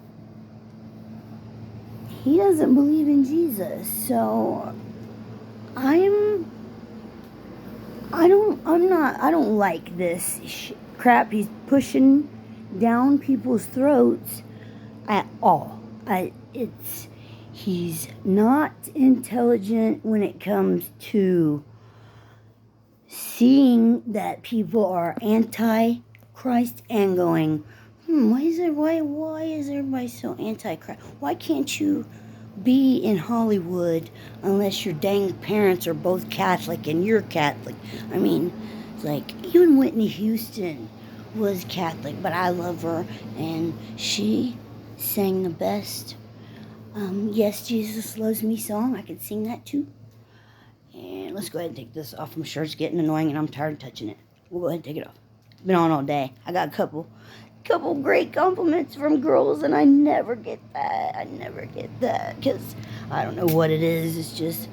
S1: he doesn't believe in Jesus, so I don't like this crap he's pushing down people's throats at all. He's not intelligent when it comes to seeing that people are anti-Christ and going, why is everybody so anti-Christ? Why can't you be in Hollywood unless your dang parents are both Catholic and you're Catholic? I mean, it's like, even Whitney Houston was Catholic, but I love her, and she sang the best Yes, Jesus Loves Me song. I could sing that too. let's go ahead and take this off. I'm sure it's getting annoying and I'm tired of touching it. We'll go ahead and take it off. It's been on all day. I got a couple great compliments from girls, and I never get that. Because I don't know what it is. It's just,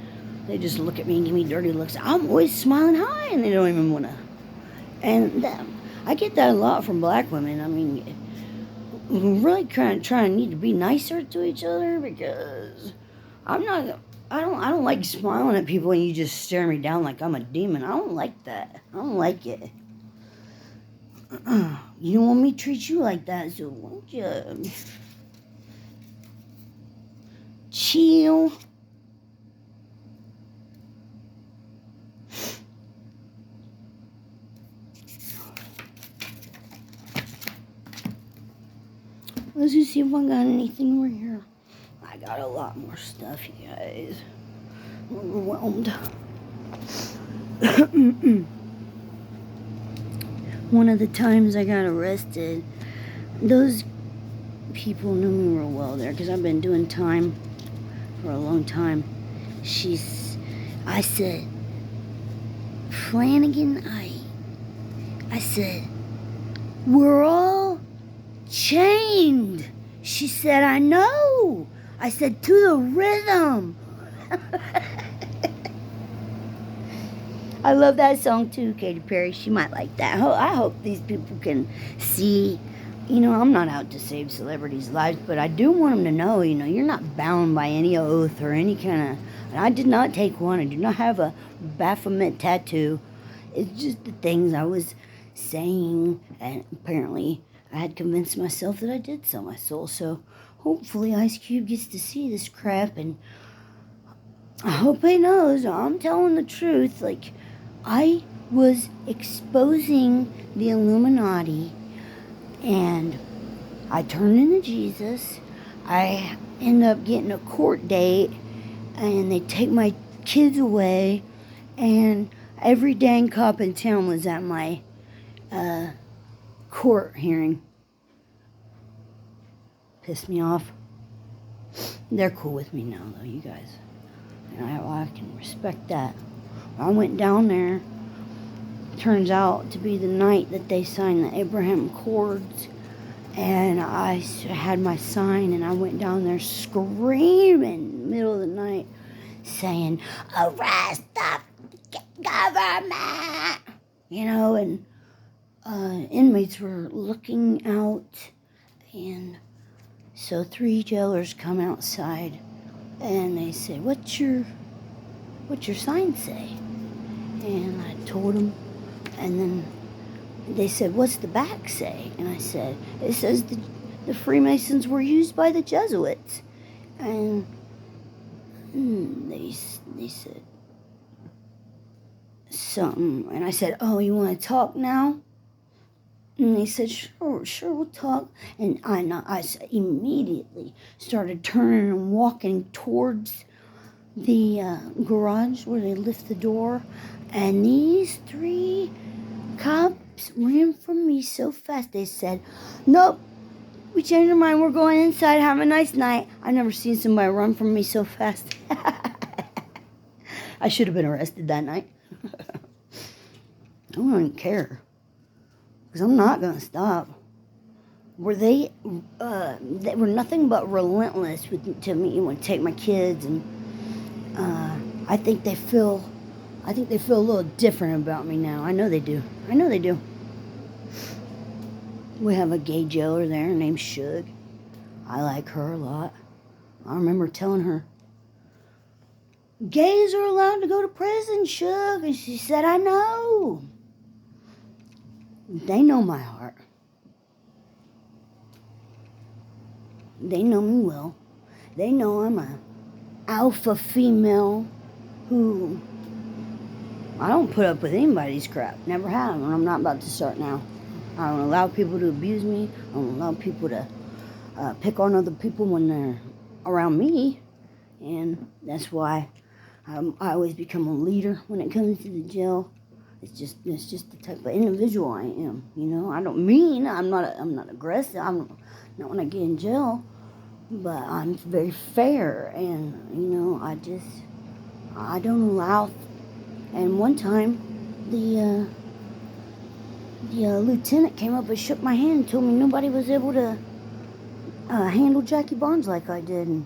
S1: they just look at me and give me dirty looks. I'm always smiling high, and they don't even want to. And I get that a lot from black women. I mean, we really kind of trying to need to be nicer to each other, because I don't like smiling at people and you just stare me down like I'm a demon. I don't like that. I don't like it. You don't want me to treat you like that, so won't you chill? Let's just see if I got anything over here. I got a lot more stuff, you guys. I'm overwhelmed. One of the times I got arrested, those people knew me real well there, because I've been doing time for a long time. I said, Flanagan, I said, we're all chained. She said, I know. I said, to the rhythm. I love that song too, Katy Perry. She might like that. I hope these people can see, I'm not out to save celebrities' lives, but I do want them to know, you're not bound by any oath or any kind of, and I did not take one. I do not have a Baphomet tattoo. It's just the things I was saying, and apparently I had convinced myself that I did sell my soul. So hopefully Ice Cube gets to see this crap, and I hope he knows I'm telling the truth. Like, I was exposing the Illuminati, and I turned into Jesus. I end up getting a court date, and they take my kids away, and every dang cop in town was at my court hearing. Pissed me off. They're cool with me now, though, you guys. And I can respect that. I went down there. Turns out to be the night that they signed the Abraham Accords. And I had my sign, and I went down there screaming in the middle of the night, saying, arrest the government! And inmates were looking out. And so 3 jailers come outside, and they said, what's your sign say? And I told them, and then they said, what's the back say? And I said, it says the Freemasons were used by the Jesuits. And they said something, and I said, oh, you want to talk now? And they said, sure, we'll talk. And I immediately started turning and walking towards the garage where they lift the door. And these 3 cops ran from me so fast. They said, nope, we changed our mind. We're going inside. Have a nice night. I've never seen somebody run from me so fast. I should have been arrested that night. I don't even care. Because I'm not going to stop. They were nothing but relentless to me when they take my kids, and I think they feel a little different about me now. I know they do. We have a gay jailer there named Shug. I like her a lot. I remember telling her, gays are allowed to go to prison, Shug. And she said, I know. They know my heart. They know me well. They know I'm a alpha female who, I don't put up with anybody's crap. Never have, and I'm not about to start now. I don't allow people to abuse me. I don't allow people to pick on other people when they're around me. And that's why I always become a leader when it comes to the jail. It's just the type of individual I am. I don't mean I'm not aggressive. I'm not when I get in jail, but I'm very fair, and I don't allow And one time, the lieutenant came up and shook my hand and told me nobody was able to handle Jackie Barnes like I did. And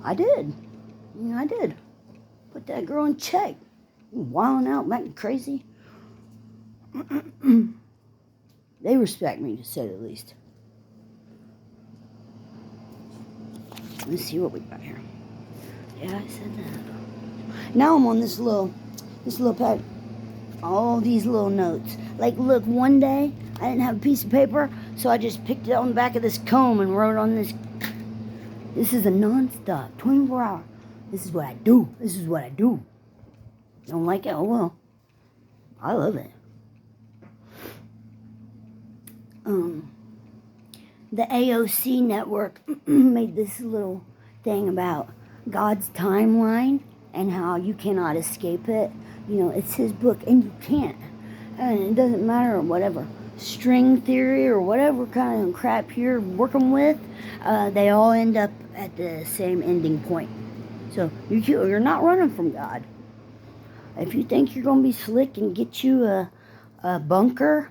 S1: I did. I did. Put that girl in check. Wilding out, acting crazy. They respect me, to say the least. Let's see what we got here. Yeah, I said that. Now I'm on this little pad. All these little notes. Like, look, one day I didn't have a piece of paper, so I just picked it on the back of this comb and wrote on this. This is a non-stop, 24-hour. This is what I do. This is what I do. Don't like it? Oh well. I love it. The AOC network made this little thing about God's timeline and how you cannot escape it. It's his book and you can't. And it doesn't matter whatever string theory or whatever kind of crap you're working with, they all end up at the same ending point. So you're not running from God. If you think you're going to be slick and get you a bunker,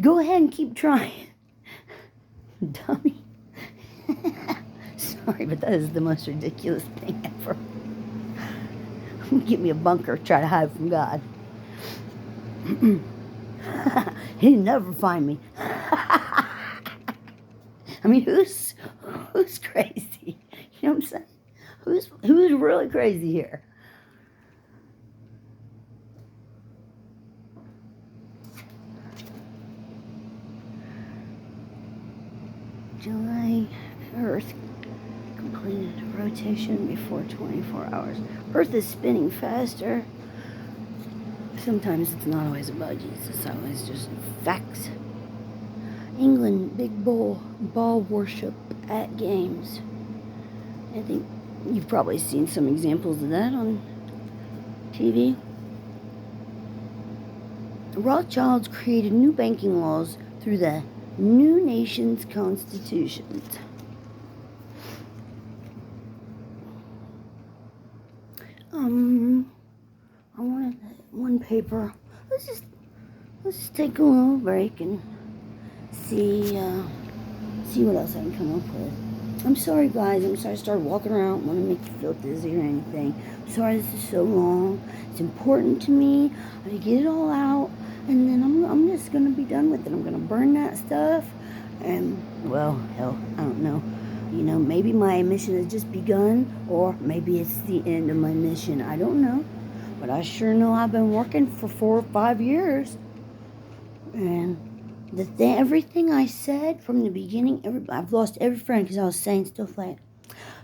S1: go ahead and keep trying. Dummy. Sorry, but that is the most ridiculous thing ever. Get me a bunker, try to hide from God. He'll never find me. I mean, who's crazy? You know what I'm saying? Who's really crazy here? July, Earth completed rotation before 24 hours. Earth is spinning faster. Sometimes it's not always about Jesus. It's always just facts. England, big ball worship at games. I think you've probably seen some examples of that on TV. The Rothschilds created new banking laws through the new nation's constitutions. I wanted that one paper. Let's just take a little break and see what else I can come up with. I'm sorry, guys. I'm sorry I started walking around. I don't want to make you feel dizzy or anything. I'm sorry this is so long. It's important to me. I have to get it all out, and then I'm just gonna be done with it. I'm gonna burn that stuff, and well, hell, I don't know. Maybe my mission has just begun, or maybe it's the end of my mission. I don't know. But I sure know I've been working for 4 or 5 years. And everything I said from the beginning, I've lost every friend because I was saying stuff like,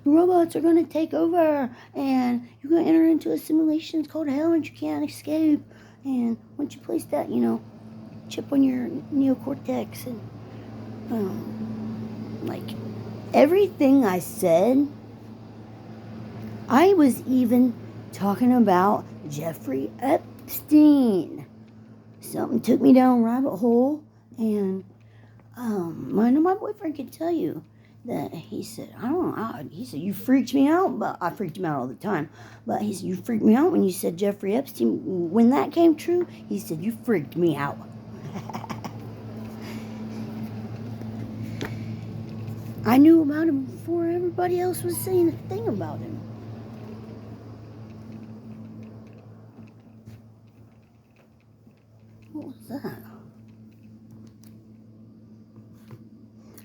S1: the robots are going to take over, and you're going to enter into a simulation. It's called hell, and you can't escape. And once you place that, chip on your neocortex, and like everything I said, I was even talking about Jeffrey Epstein. Something took me down a rabbit hole, and I know my boyfriend could tell you that he said, I don't know, he said, you freaked me out, but I freaked him out all the time. But he said, you freaked me out when you said Jeffrey Epstein. When that came true, he said, you freaked me out. I knew about him before everybody else was saying a thing about him. What was that?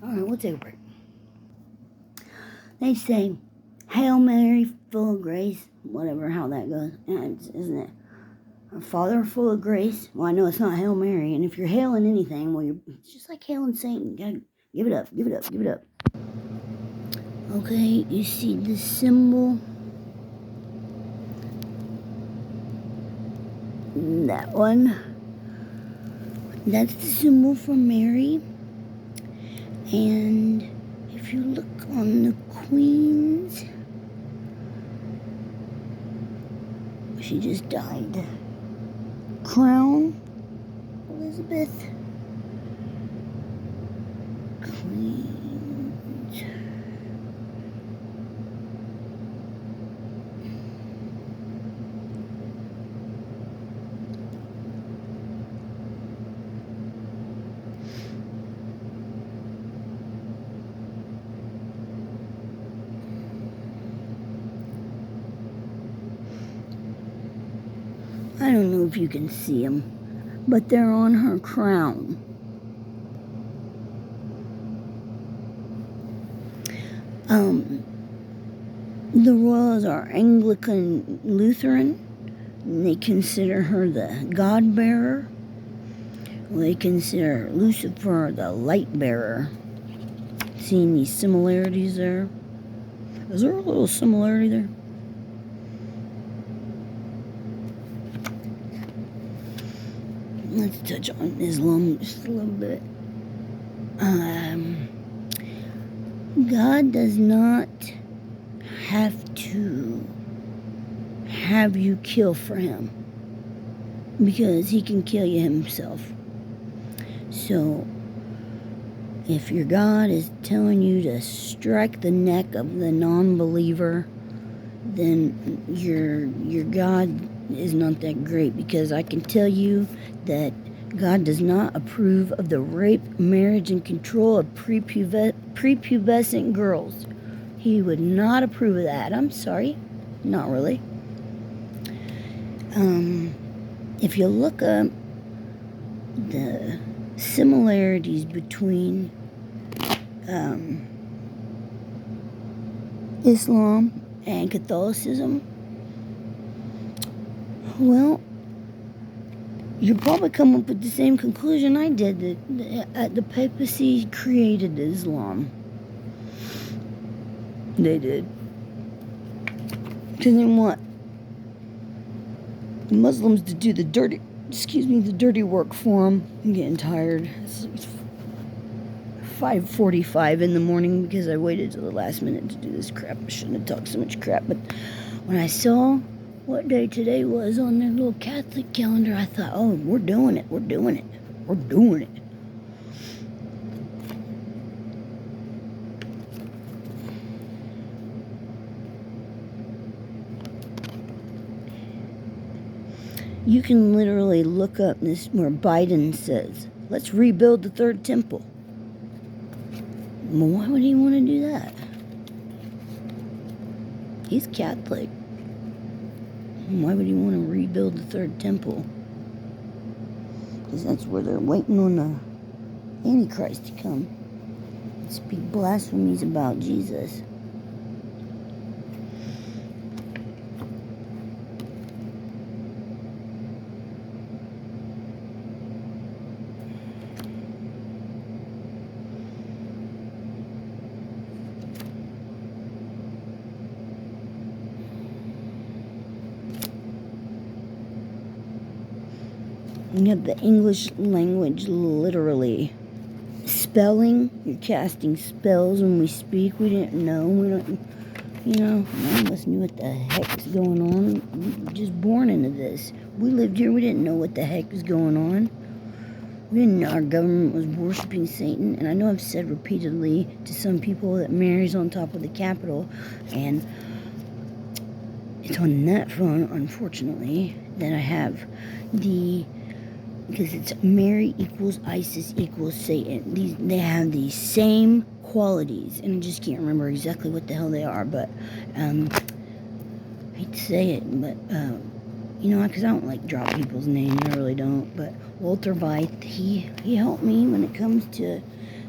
S1: Alright, we'll take a break. They say, Hail Mary, full of grace, whatever, how that goes. Isn't it? Our Father, full of grace. Well, I know it's not Hail Mary, and if you're hailing anything, well, it's just like hailing Satan. You gotta give it up, give it up, give it up. Okay, you see the symbol? That one. That's the symbol for Mary. And if you look on the Queen's, she just died. Crown, Elizabeth. Queen. don't know if you can see them, but they're on her crown. The royals are Anglican Lutheran, and they consider her the God bearer. They consider Lucifer the light bearer. Seeing these similarities there? Is there a little similarity there? Let's touch on Islam just a little bit. God does not have to have you kill for him, because he can kill you himself. So if your God is telling you to strike the neck of the non-believer, then your God is not that great, because I can tell you that God does not approve of the rape, marriage, and control of prepubescent girls. He would not approve of that. I'm sorry. Not really. If you look up the similarities between Islam and Catholicism, well, you'll probably come up with the same conclusion I did, that the papacy created Islam. They did. Because then what? The Muslims to do the dirty work for them. I'm getting tired. It's 5:45 in the morning because I waited till the last minute to do this crap. I shouldn't have talked so much crap, but when I saw what day today was on their little Catholic calendar, I thought, oh, we're doing it. You can literally look up this where Biden says, let's rebuild the third temple. Well, why would he want to do that? He's Catholic. Why would he want to rebuild the third temple? Because that's where they're waiting on the Antichrist to come and speak blasphemies about Jesus. You have the English language literally. Spelling, you're casting spells when we speak. We didn't know. None of us knew what the heck's going on. We were just born into this. We lived here, we didn't know what the heck was going on. We didn't know our government was worshiping Satan. And I know I've said repeatedly to some people that Mary's on top of the Capitol. And it's on that phone, unfortunately, that I have because it's Mary equals ISIS equals Satan. They have these same qualities, and I just can't remember exactly what the hell they are, but I hate to say it, but because I don't like drop people's names, I really don't, but Walter Veith, he helped me when it comes to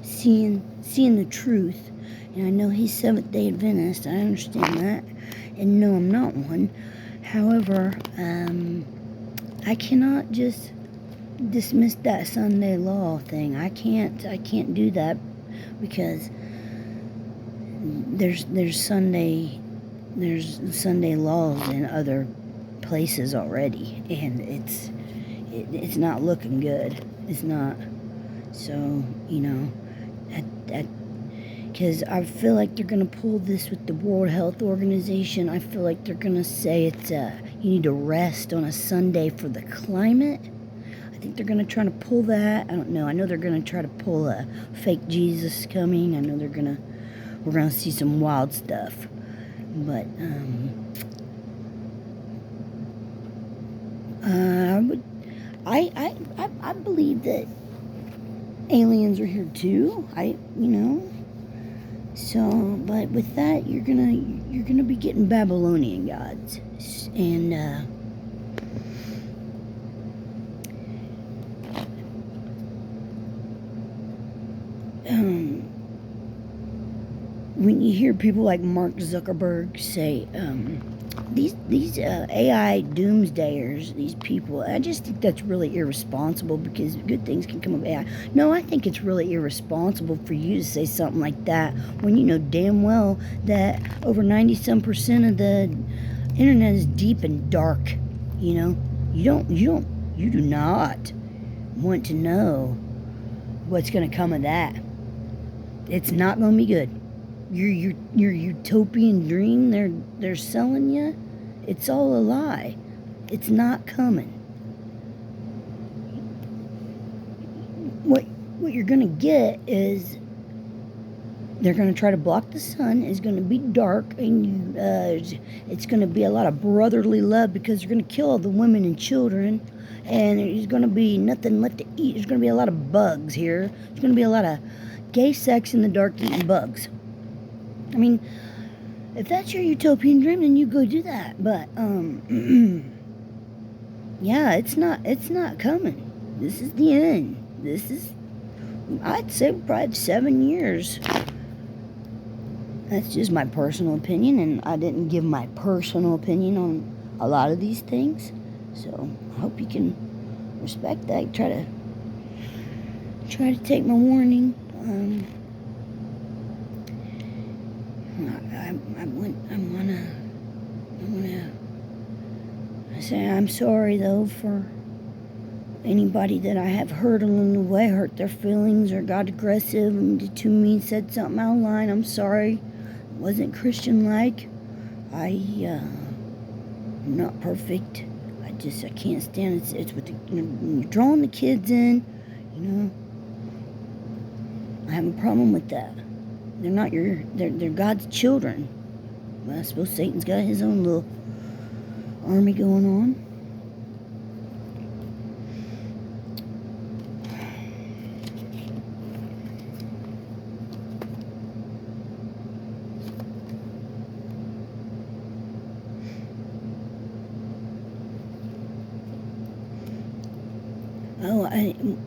S1: seeing the truth, and I know he's Seventh-day Adventist, I understand that, and no, I'm not one. However, I cannot just dismiss that Sunday law thing. I can't do that, because there's Sunday laws in other places already, and it's not looking good. It's not. So because I feel like they're gonna pull this with the World Health Organization. I feel like they're gonna say it's you need to rest on a Sunday for the climate. I think they're going to try to pull that. I don't know. I know they're going to try to pull a fake Jesus coming. I know we're going to see some wild stuff. But, I believe that aliens are here too. So, but with that, you're going to be getting Babylonian gods. And, when you hear people like Mark Zuckerberg say, these AI doomsdayers, these people, I just think that's really irresponsible, because good things can come of AI. No, I think it's really irresponsible for you to say something like that when you know damn well that over 90-some% of the internet is deep and dark. You know, you do not want to know what's going to come of that. It's not going to be good. Your utopian dream they're selling you, it's all a lie. It's not coming. What you're gonna get is they're gonna try to block the sun. It's gonna be dark, and it's gonna be a lot of brotherly love, because they're gonna kill all the women and children, and there's gonna be nothing left to eat. There's gonna be a lot of bugs here. There's gonna be a lot of gay sex in the dark eating bugs. I mean, if that's your utopian dream, then you go do that. But yeah, it's not coming. This is the end. This is, I'd say, probably 7 years. That's just my personal opinion, and I didn't give my personal opinion on a lot of these things. So I hope you can respect that. Try to take my warning. I say I'm sorry though for anybody that I have hurt along the way, hurt their feelings, or got aggressive and to me, said something out of line. I'm sorry. It wasn't Christian-like. I'm not perfect. I can't stand it. It's with when you're drawing the kids in, you know. I have a problem with that. They're not they're God's children. Well, I suppose Satan's got his own little army going on. Oh,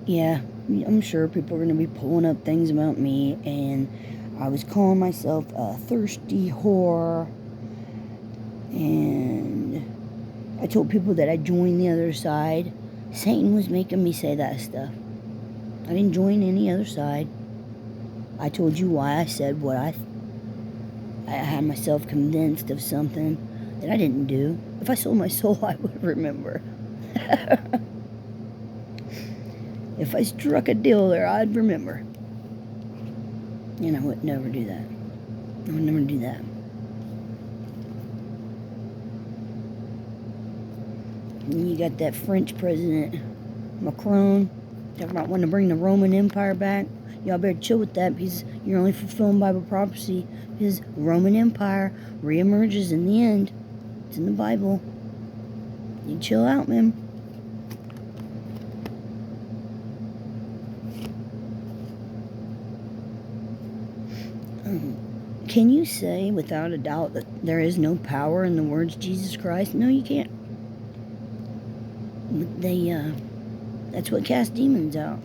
S1: yeah, I'm sure people are going to be pulling up things about me, and I was calling myself a thirsty whore, and I told people that I joined the other side. Satan was making me say that stuff. I didn't join any other side. I told you why I said what I had myself convinced of something that I didn't do. If I sold my soul, I would remember. If I struck a deal there, I'd remember. And I would never do that. I would never do that. And you got that French president, Macron, talking about wanting to bring the Roman Empire back. Y'all better chill with that, because you're only fulfilling Bible prophecy, because Roman Empire reemerges in the end. It's in the Bible. You chill out, man. Can you say without a doubt that there is no power in the words Jesus Christ? No, you can't. That's what casts demons out.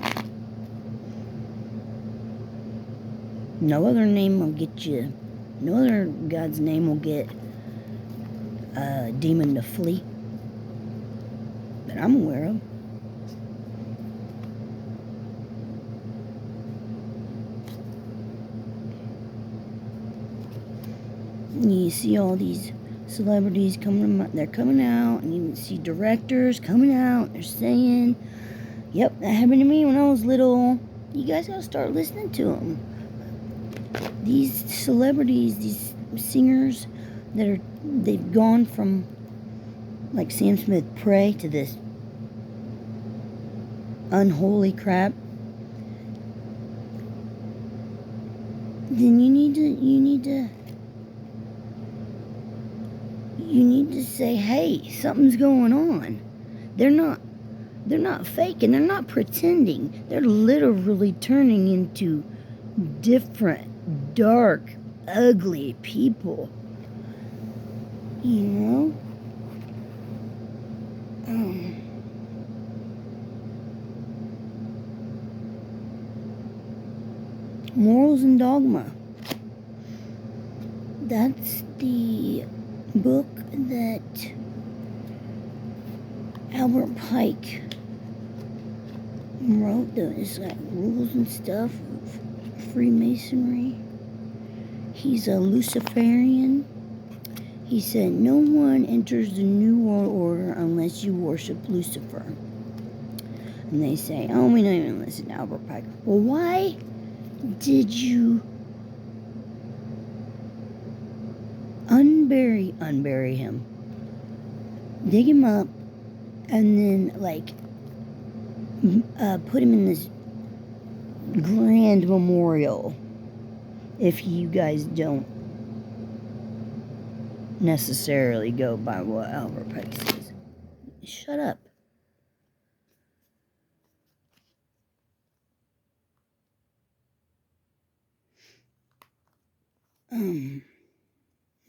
S1: No other name will get you, no other God's name will get a demon to flee that I'm aware of. You see all these celebrities they're coming out, and you see directors coming out, they're saying, yep, that happened to me when I was little. You guys gotta start listening to them. These celebrities, these singers they've gone from, like Sam Smith, pray to this unholy crap. Then you need to say, hey, something's going on. They're not faking. They're not pretending. They're literally turning into different, dark, ugly people. You know? Morals and Dogma. That's the book that Albert Pike wrote. It's like rules and stuff of Freemasonry. He's a Luciferian. He said, no one enters the New World Order unless you worship Lucifer. And they say, oh, we don't even listen to Albert Pike. Well, why did you unbury him? Dig him up and then, put him in this grand memorial if you guys don't necessarily go by what Albert Pike says. Shut up.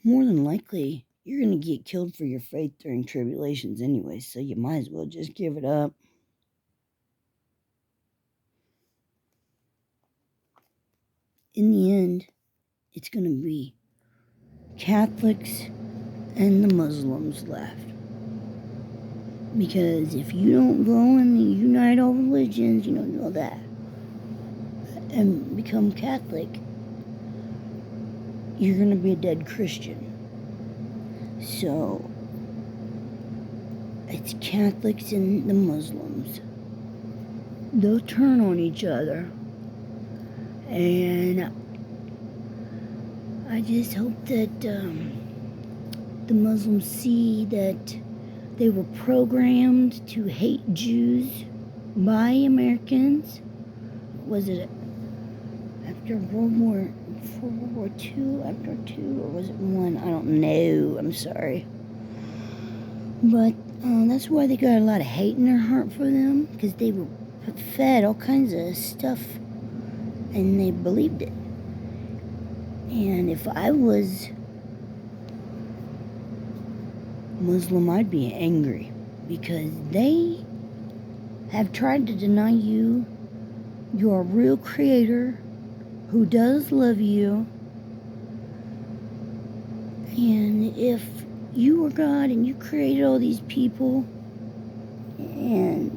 S1: More than likely, you're going to get killed for your faith during tribulations anyway, so you might as well just give it up. In the end, it's going to be Catholics and the Muslims left. Because if you don't go and unite all religions, you know that, and become Catholic, you're going to be a dead Christian. So, it's Catholics and the Muslims. They'll turn on each other. And I just hope that the Muslims see that they were programmed to hate Jews by Americans. Was it after World War II, after II, or was it one? I don't know. I'm sorry. But that's why they got a lot of hate in their heart for them, because they were fed all kinds of stuff and they believed it. And if I was Muslim, I'd be angry, because they have tried to deny you your real creator who does love you. And if you were God and you created all these people, and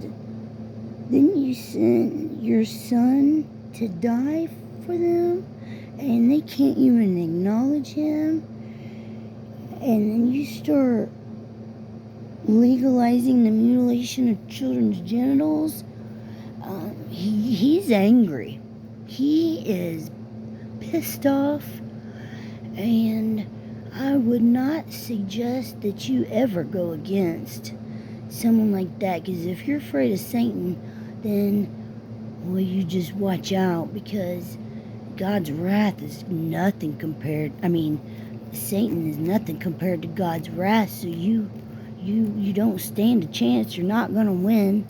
S1: then you sent your son to die for them, and they can't even acknowledge him, and then you start legalizing the mutilation of children's genitals, he's angry. He is pissed off, and I would not suggest that you ever go against someone like that, because if you're afraid of Satan, then, well, you just watch out, because God's wrath is nothing compared, Satan is nothing compared to God's wrath, so you don't stand a chance. You're not going to win.